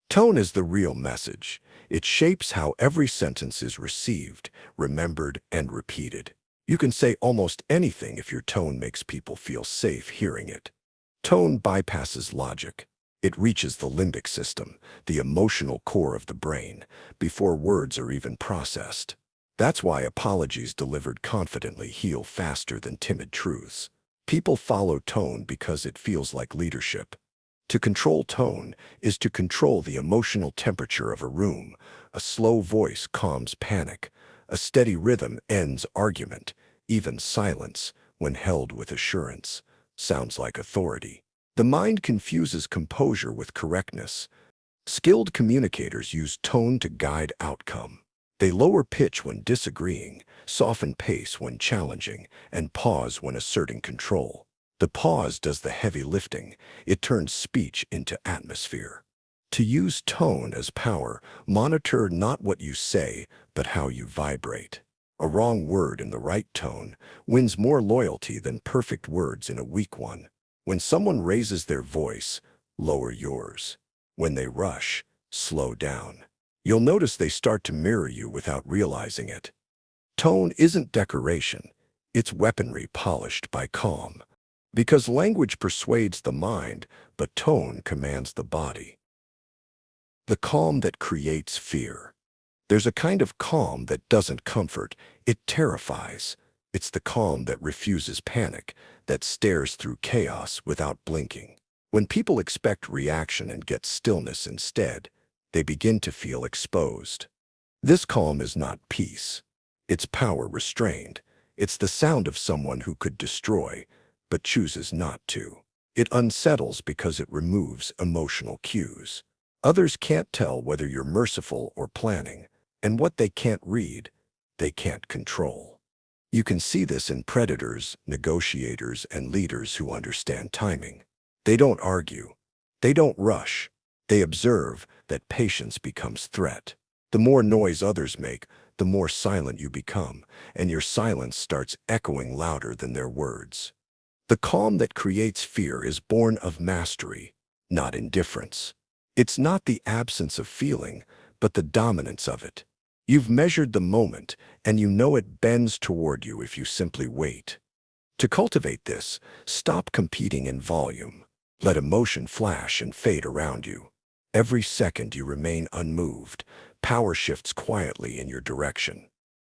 Tone is the real message. It shapes how every sentence is received, remembered, and repeated. You can say almost anything if your tone makes people feel safe hearing it. Tone bypasses logic. It reaches the limbic system, the emotional core of the brain, before words are even processed. That's why apologies delivered confidently heal faster than timid truths. People follow tone because it feels like leadership. To control tone is to control the emotional temperature of a room. A slow voice calms panic. A steady rhythm ends argument. Even silence, when held with assurance, sounds like authority. The mind confuses composure with correctness. Skilled communicators use tone to guide outcome. They lower pitch when disagreeing, soften pace when challenging, and pause when asserting control. The pause does the heavy lifting. It turns speech into atmosphere. To use tone as power, monitor not what you say, but how you vibrate. A wrong word in the right tone wins more loyalty than perfect words in a weak one. When someone raises their voice, lower yours. When they rush, slow down. You'll notice they start to mirror you without realizing it. Tone isn't decoration. It's weaponry polished by calm. Because language persuades the mind, but tone commands the body. The calm that creates fear. There's a kind of calm that doesn't comfort, it terrifies. It's the calm that refuses panic, that stares through chaos without blinking. When people expect reaction and get stillness instead, they begin to feel exposed. This calm is not peace. It's power restrained. It's the sound of someone who could destroy, but chooses not to. It unsettles because it removes emotional cues. Others can't tell whether you're merciful or planning, and what they can't read, they can't control. You can see this in predators, negotiators, and leaders who understand timing. They don't argue. They don't rush. They observe that patience becomes threat. The more noise others make, the more silent you become, and your silence starts echoing louder than their words. The calm that creates fear is born of mastery, not indifference. It's not the absence of feeling, but the dominance of it. You've measured the moment, and you know it bends toward you if you simply wait. To cultivate this, stop competing in volume. Let emotion flash and fade around you. Every second you remain unmoved, power shifts quietly in your direction.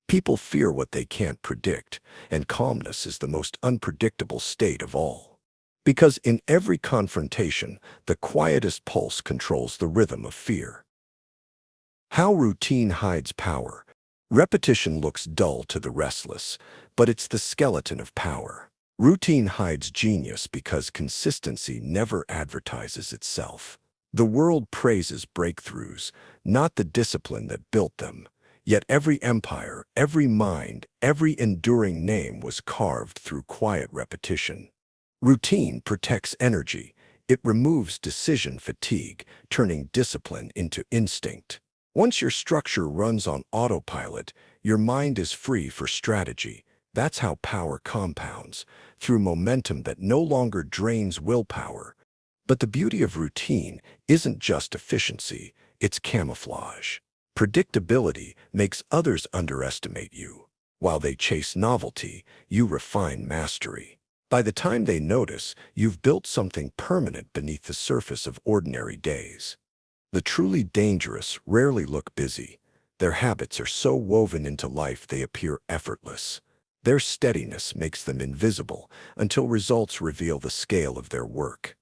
People fear what they can't predict, and calmness is the most unpredictable state of all. Because in every confrontation, the quietest pulse controls the rhythm of fear. How routine hides power. Repetition looks dull to the restless, but it's the skeleton of power. Routine hides genius because consistency never advertises itself. The world praises breakthroughs, not the discipline that built them. Yet every empire, every mind, every enduring name was carved through quiet repetition. Routine protects energy. It removes decision fatigue, turning discipline into instinct. Once your structure runs on autopilot, your mind is free for strategy. That's how power compounds, through momentum that no longer drains willpower. But the beauty of routine isn't just efficiency, it's camouflage. Predictability makes others underestimate you. While they chase novelty, you refine mastery. By the time they notice, you've built something permanent beneath the surface of ordinary days. The truly dangerous rarely look busy. Their habits are so woven into life they appear effortless. Their steadiness makes them invisible until results reveal the scale of their work.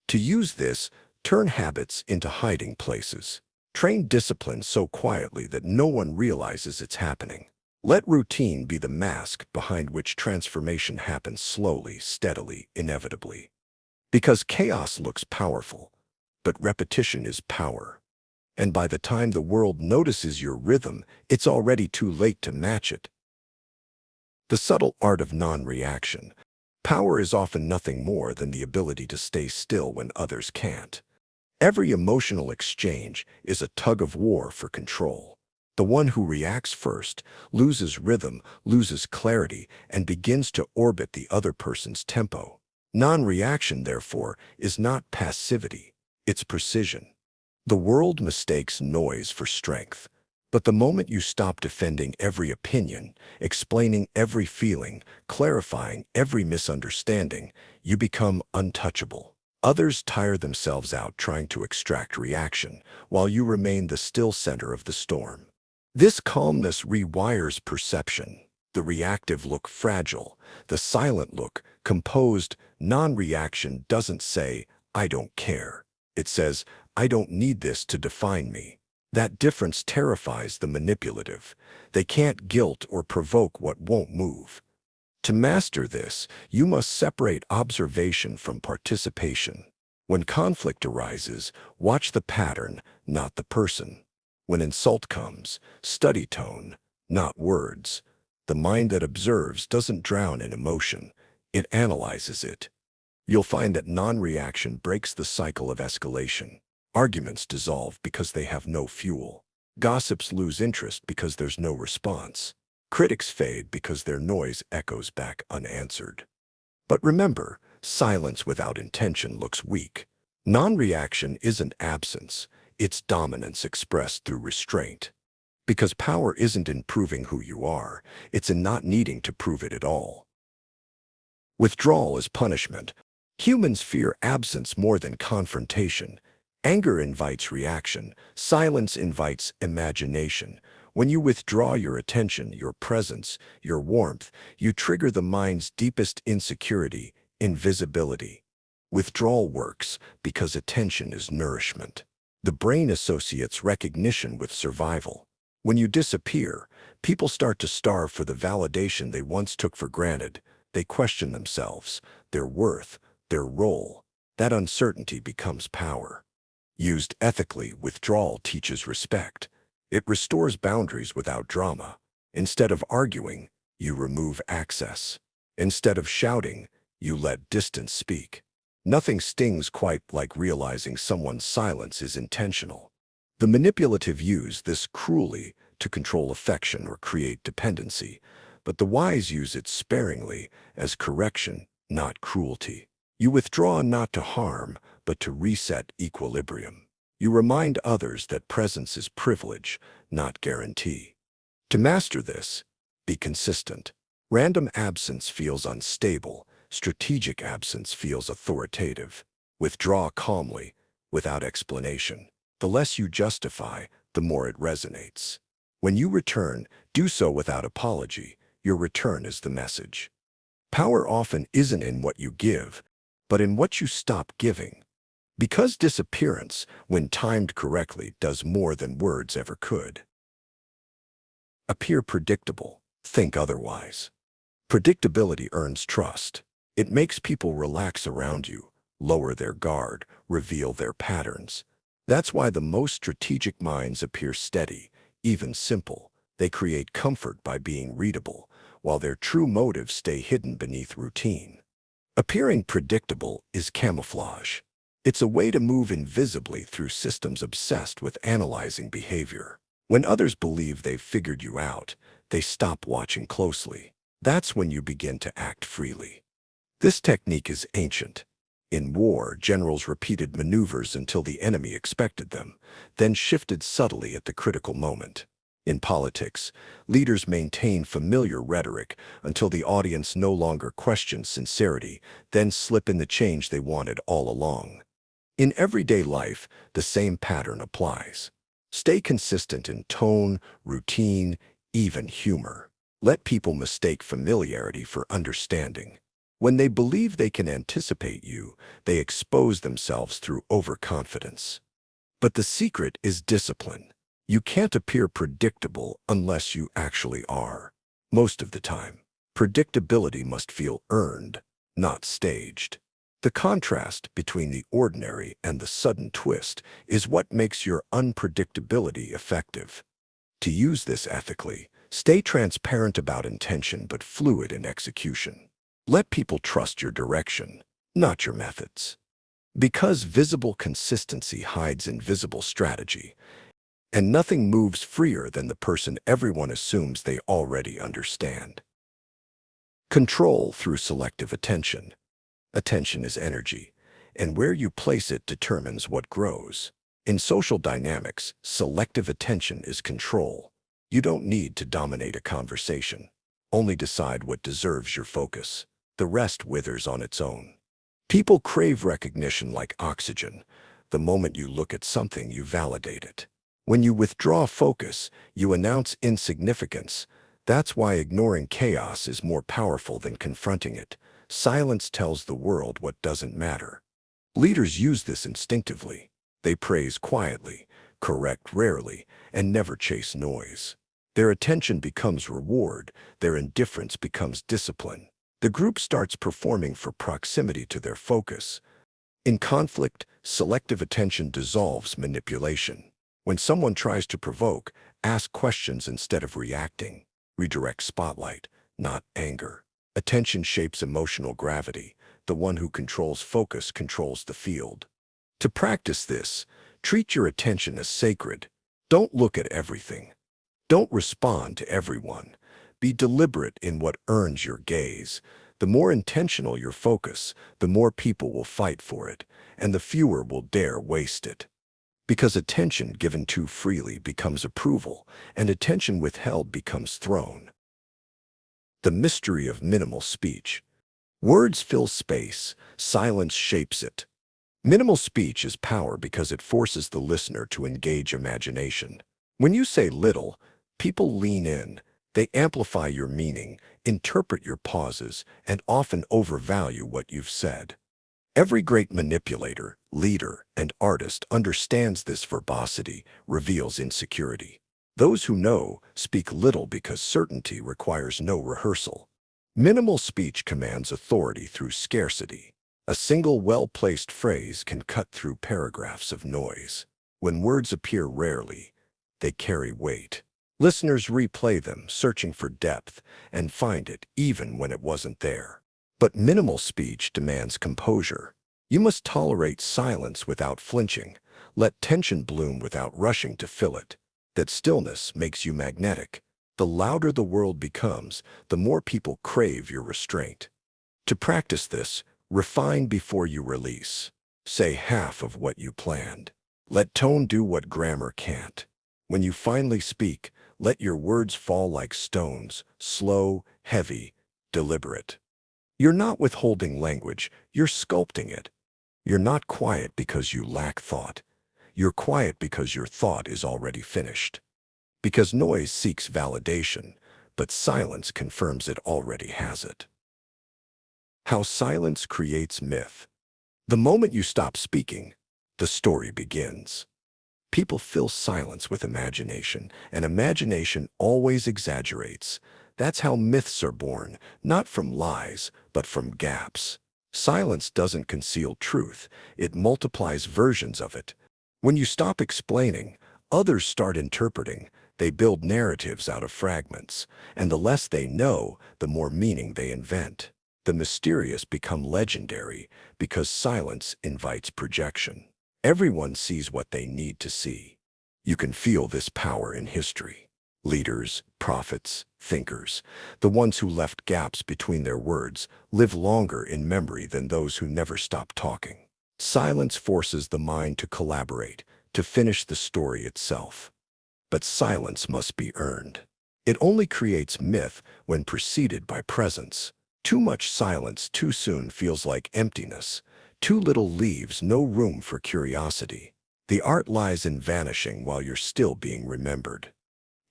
To use this, turn habits into hiding places. Train discipline so quietly that no one realizes it's happening. Let routine be the mask behind which transformation happens slowly, steadily, inevitably. Because chaos looks powerful, but repetition is power. And by the time the world notices your rhythm, it's already too late to match it. The subtle art of non-reaction. Power is often nothing more than the ability to stay still when others can't. Every emotional exchange is a tug of war for control. The one who reacts first loses rhythm, loses clarity, and begins to orbit the other person's tempo. Non-reaction, therefore, is not passivity, it's precision. The world mistakes noise for strength. But the moment you stop defending every opinion, explaining every feeling, clarifying every misunderstanding, you become untouchable. Others tire themselves out trying to extract reaction, while you remain the still center of the storm. This calmness rewires perception. The reactive look fragile, the silent look composed. Non-reaction doesn't say, "I don't care." It says, "I don't need this to define me." That difference terrifies the manipulative. They can't guilt or provoke what won't move. To master this, you must separate observation from participation. When conflict arises, watch the pattern, not the person. When insult comes, study tone, not words. The mind that observes doesn't drown in emotion. It analyzes it. You'll find that non-reaction breaks the cycle of escalation. Arguments dissolve because they have no fuel. Gossips lose interest because there's no response. Critics fade because their noise echoes back unanswered. But remember, silence without intention looks weak. Non-reaction isn't absence, it's dominance expressed through restraint. Because power isn't in proving who you are, it's in not needing to prove it at all. Withdrawal is punishment. Humans fear absence more than confrontation. Anger invites reaction. Silence invites imagination. When you withdraw your attention, your presence, your warmth, you trigger the mind's deepest insecurity, invisibility. Withdrawal works because attention is nourishment. The brain associates recognition with survival. When you disappear, people start to starve for the validation they once took for granted. They question themselves, their worth, their role. That uncertainty becomes power. Used ethically, withdrawal teaches respect. It restores boundaries without drama. Instead of arguing, you remove access. Instead of shouting, you let distance speak. Nothing stings quite like realizing someone's silence is intentional. The manipulative use this cruelly to control affection or create dependency, but the wise use it sparingly as correction, not cruelty. You withdraw not to harm, but to reset equilibrium. You remind others that presence is privilege, not guarantee. To master this, be consistent. Random absence feels unstable. Strategic absence feels authoritative. Withdraw calmly, without explanation. The less you justify, the more it resonates. When you return, do so without apology. Your return is the message. Power often isn't in what you give, but in what you stop giving. Because disappearance, when timed correctly, does more than words ever could. Appear predictable. Think otherwise. Predictability earns trust. It makes people relax around you, lower their guard, reveal their patterns. That's why the most strategic minds appear steady, even simple. They create comfort by being readable, while their true motives stay hidden beneath routine. Appearing predictable is camouflage. It's a way to move invisibly through systems obsessed with analyzing behavior. When others believe they've figured you out, they stop watching closely. That's when you begin to act freely. This technique is ancient. In war, generals repeated maneuvers until the enemy expected them, then shifted subtly at the critical moment. In politics, leaders maintain familiar rhetoric until the audience no longer questions sincerity, then slip in the change they wanted all along. In everyday life, the same pattern applies. Stay consistent in tone, routine, even humor. Let people mistake familiarity for understanding. When they believe they can anticipate you, they expose themselves through overconfidence. But the secret is discipline. You can't appear predictable unless you actually are. Most of the time, predictability must feel earned, not staged. The contrast between the ordinary and the sudden twist is what makes your unpredictability effective. To use this ethically, stay transparent about intention but fluid in execution. Let people trust your direction, not your methods. Because visible consistency hides invisible strategy, and nothing moves freer than the person everyone assumes they already understand. Control through selective attention. Attention is energy, and where you place it determines what grows. In social dynamics, selective attention is control. You don't need to dominate a conversation. Only decide what deserves your focus. The rest withers on its own. People crave recognition like oxygen. The moment you look at something, you validate it. When you withdraw focus, you announce insignificance. That's why ignoring chaos is more powerful than confronting it. Silence tells the world what doesn't matter. Leaders use this instinctively. They praise quietly, correct rarely, and never chase noise. Their attention becomes reward, their indifference becomes discipline. The group starts performing for proximity to their focus. In conflict, selective attention dissolves manipulation. When someone tries to provoke, ask questions instead of reacting. Redirect spotlight, not anger. Attention shapes emotional gravity. The one who controls focus controls the field. To practice this, treat your attention as sacred. Don't look at everything. Don't respond to everyone. Be deliberate in what earns your gaze. The more intentional your focus, the more people will fight for it, and the fewer will dare waste it. Because attention given too freely becomes approval, and attention withheld becomes throne. The mystery of minimal speech. Words fill space, silence shapes it. Minimal speech is power because it forces the listener to engage imagination. When you say little, people lean in. They amplify your meaning, interpret your pauses, and often overvalue what you've said. Every great manipulator, leader, and artist understands this verbosity reveals insecurity. Those who know speak little because certainty requires no rehearsal. Minimal speech commands authority through scarcity. A single well-placed phrase can cut through paragraphs of noise. When words appear rarely, they carry weight. Listeners replay them, searching for depth, and find it even when it wasn't there. But minimal speech demands composure. You must tolerate silence without flinching. Let tension bloom without rushing to fill it. That stillness makes you magnetic. The louder the world becomes, the more people crave your restraint. To practice this, refine before you release. Say half of what you planned. Let tone do what grammar can't. When you finally speak, let your words fall like stones, slow, heavy, deliberate. You're not withholding language, you're sculpting it. You're not quiet because you lack thought. You're quiet because your thought is already finished. Because noise seeks validation, but silence confirms it already has it. How silence creates myth. The moment you stop speaking, the story begins. People fill silence with imagination, and imagination always exaggerates. That's how myths are born, not from lies, but from gaps. Silence doesn't conceal truth, it multiplies versions of it. When you stop explaining, others start interpreting. They build narratives out of fragments, and the less they know, the more meaning they invent. The mysterious become legendary because silence invites projection. Everyone sees what they need to see. You can feel this power in history. Leaders, prophets, thinkers, the ones who left gaps between their words, live longer in memory than those who never stopped talking. Silence forces the mind to collaborate, to finish the story itself. But silence must be earned. It only creates myth when preceded by presence. Too much silence too soon feels like emptiness. Too little leaves no room for curiosity. The art lies in vanishing while you're still being remembered.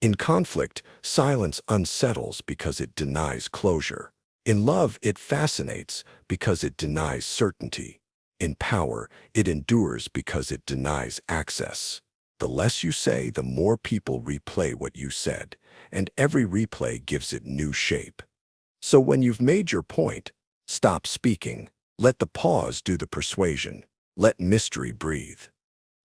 In conflict, silence unsettles because it denies closure. In love, it fascinates because it denies certainty. In power, it endures because it denies access. The less you say, the more people replay what you said, and every replay gives it new shape. So when you've made your point, stop speaking. Let the pause do the persuasion. Let mystery breathe.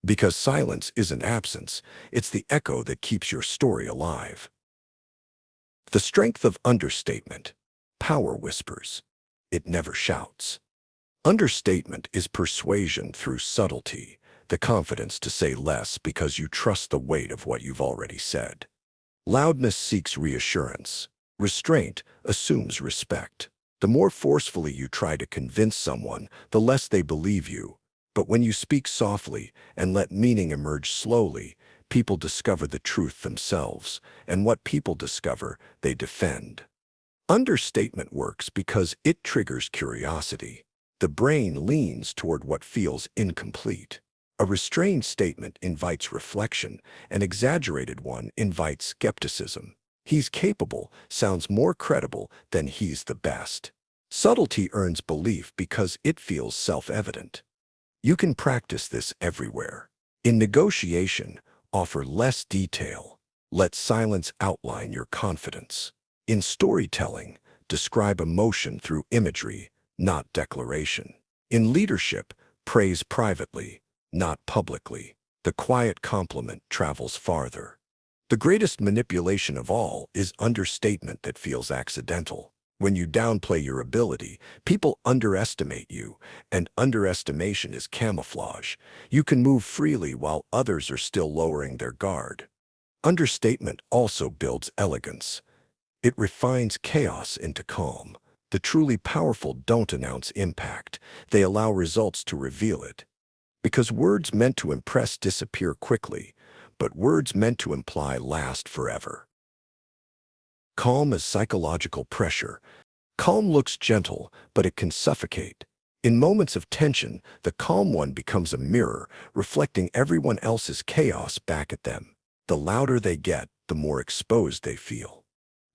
Because silence isn't absence, it's the echo that keeps your story alive. The strength of understatement. Power whispers. It never shouts. Understatement is persuasion through subtlety, the confidence to say less because you trust the weight of what you've already said. Loudness seeks reassurance. Restraint assumes respect. The more forcefully you try to convince someone, the less they believe you. But when you speak softly and let meaning emerge slowly, people discover the truth themselves, and what people discover, they defend. Understatement works because it triggers curiosity. The brain leans toward what feels incomplete. A restrained statement invites reflection, an exaggerated one invites skepticism. He's capable sounds more credible than he's the best. Subtlety earns belief because it feels self-evident. You can practice this everywhere. In negotiation, offer less detail. Let silence outline your confidence. In storytelling, describe emotion through imagery, not declaration. In leadership, praise privately, not publicly. The quiet compliment travels farther. The greatest manipulation of all is understatement that feels accidental. When you downplay your ability, people underestimate you, and underestimation is camouflage. You can move freely while others are still lowering their guard. Understatement also builds elegance. It refines chaos into calm. The truly powerful don't announce impact. They allow results to reveal it. Because words meant to impress disappear quickly, but words meant to imply last forever. Calm as psychological pressure. Calm looks gentle, but it can suffocate. In moments of tension, the calm one becomes a mirror, reflecting everyone else's chaos back at them. The louder they get, the more exposed they feel.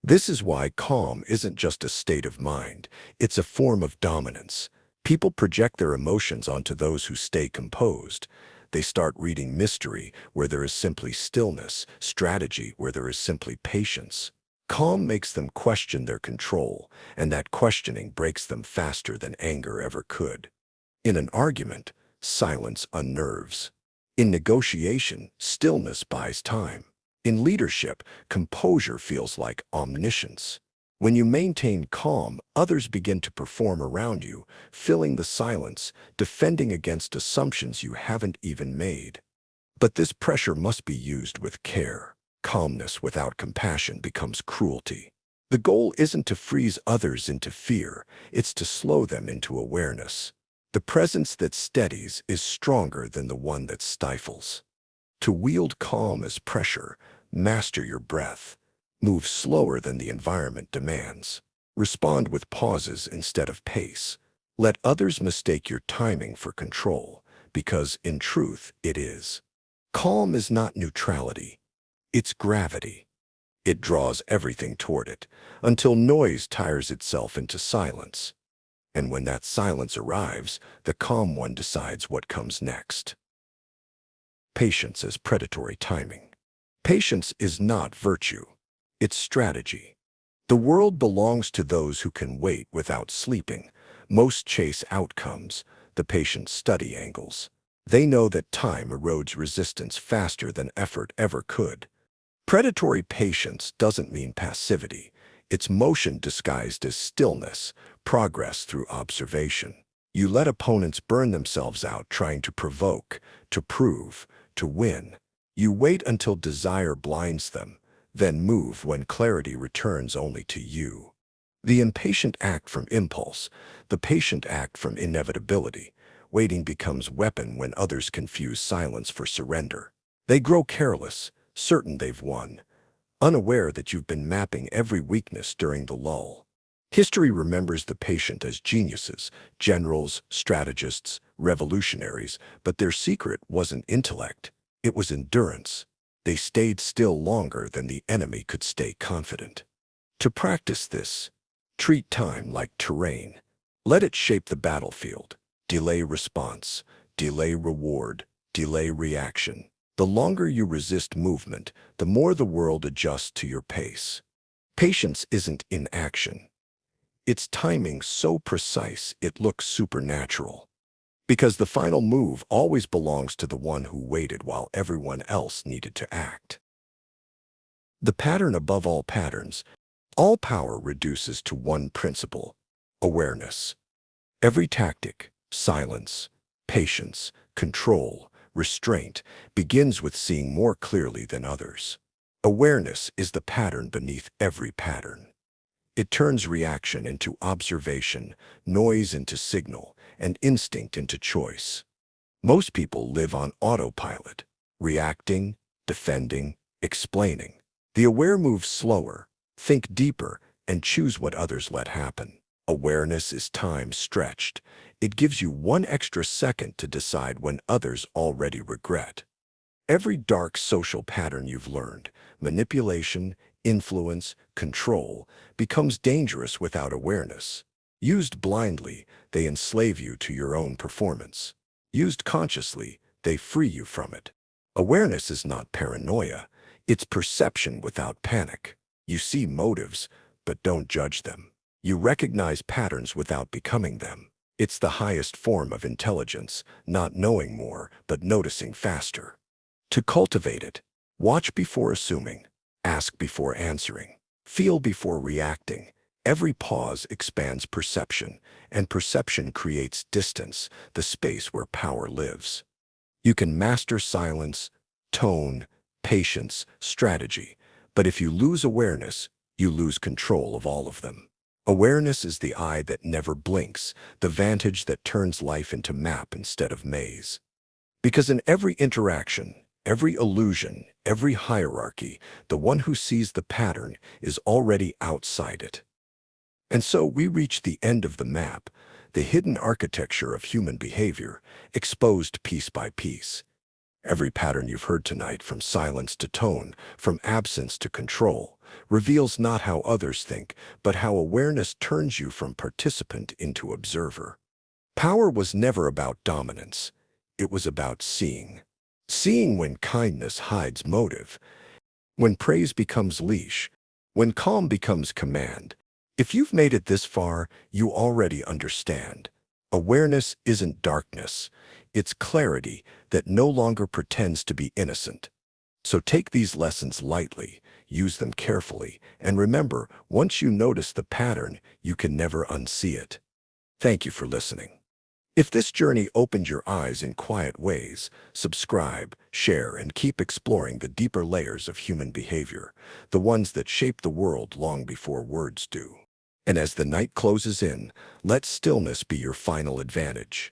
This is why calm isn't just a state of mind, it's a form of dominance. People project their emotions onto those who stay composed. They start reading mystery where there is simply stillness, strategy where there is simply patience. Calm makes them question their control, and that questioning breaks them faster than anger ever could. In an argument, silence unnerves. In negotiation, stillness buys time. In leadership, composure feels like omniscience. When you maintain calm, others begin to perform around you, filling the silence, defending against assumptions you haven't even made. But this pressure must be used with care. Calmness without compassion becomes cruelty. The goal isn't to freeze others into fear, it's to slow them into awareness. The presence that steadies is stronger than the one that stifles. To wield calm as pressure, master your breath. Move slower than the environment demands. Respond with pauses instead of pace. Let others mistake your timing for control, because in truth it is. Calm is not neutrality. It's gravity. It draws everything toward it, until noise tires itself into silence. And when that silence arrives, the calm one decides what comes next. patience as predatory timing. Patience is not virtue. It's strategy. The world belongs to those who can wait without sleeping. Most chase outcomes. The patient study angles. They know that time erodes resistance faster than effort ever could. Predatory patience doesn't mean passivity. It's motion disguised as stillness, progress through observation. You let opponents burn themselves out trying to provoke, to prove, to win. You wait until desire blinds them, then move when clarity returns only to you. The impatient act from impulse, the patient act from inevitability. Waiting becomes weapon when others confuse silence for surrender. They grow careless, certain they've won, unaware that you've been mapping every weakness during the lull. History remembers the patient as geniuses, generals, strategists, revolutionaries, but their secret wasn't intellect, it was endurance. They stayed still longer than the enemy could stay confident. To practice this, treat time like terrain. Let it shape the battlefield. Delay response, delay reward, delay reaction. The longer you resist movement, the more the world adjusts to your pace. Patience isn't inaction. It's timing so precise it looks supernatural. Because the final move always belongs to the one who waited while everyone else needed to act. The pattern above all patterns, all power reduces to one principle: awareness. Every tactic, silence, patience, control, restraint, begins with seeing more clearly than others. Awareness is the pattern beneath every pattern. It turns reaction into observation, noise into signal, and instinct into choice. Most people live on autopilot, reacting, defending, explaining. The aware moves slower, think deeper, and choose what others let happen. Awareness is time stretched. It gives you one extra second to decide when others already regret. Every dark social pattern you've learned, manipulation, influence, control, becomes dangerous without awareness. Used blindly, they enslave you to your own performance. Used consciously, they free you from it. Awareness is not paranoia. It's perception without panic. You see motives, but don't judge them. You recognize patterns without becoming them. It's the highest form of intelligence, not knowing more, but noticing faster. To cultivate it, watch before assuming, ask before answering, feel before reacting. Every pause expands perception, and perception creates distance, the space where power lives. You can master silence, tone, patience, strategy, but if you lose awareness, you lose control of all of them. Awareness is the eye that never blinks, the vantage that turns life into map instead of maze. Because in every interaction, every illusion, every hierarchy, the one who sees the pattern is already outside it. And so we reach the end of the map, the hidden architecture of human behavior, exposed piece by piece. Every pattern you've heard tonight, from silence to tone, from absence to control, reveals not how others think, but how awareness turns you from participant into observer. Power was never about dominance. It was about seeing. Seeing when kindness hides motive, when praise becomes leash, when calm becomes command. If you've made it this far, you already understand. Awareness isn't darkness. It's clarity that no longer pretends to be innocent. So take these lessons lightly, use them carefully, and remember, once you notice the pattern, you can never unsee it. Thank you for listening. If this journey opened your eyes in quiet ways, subscribe, share, and keep exploring the deeper layers of human behavior, the ones that shape the world long before words do. And as the night closes in, let stillness be your final advantage.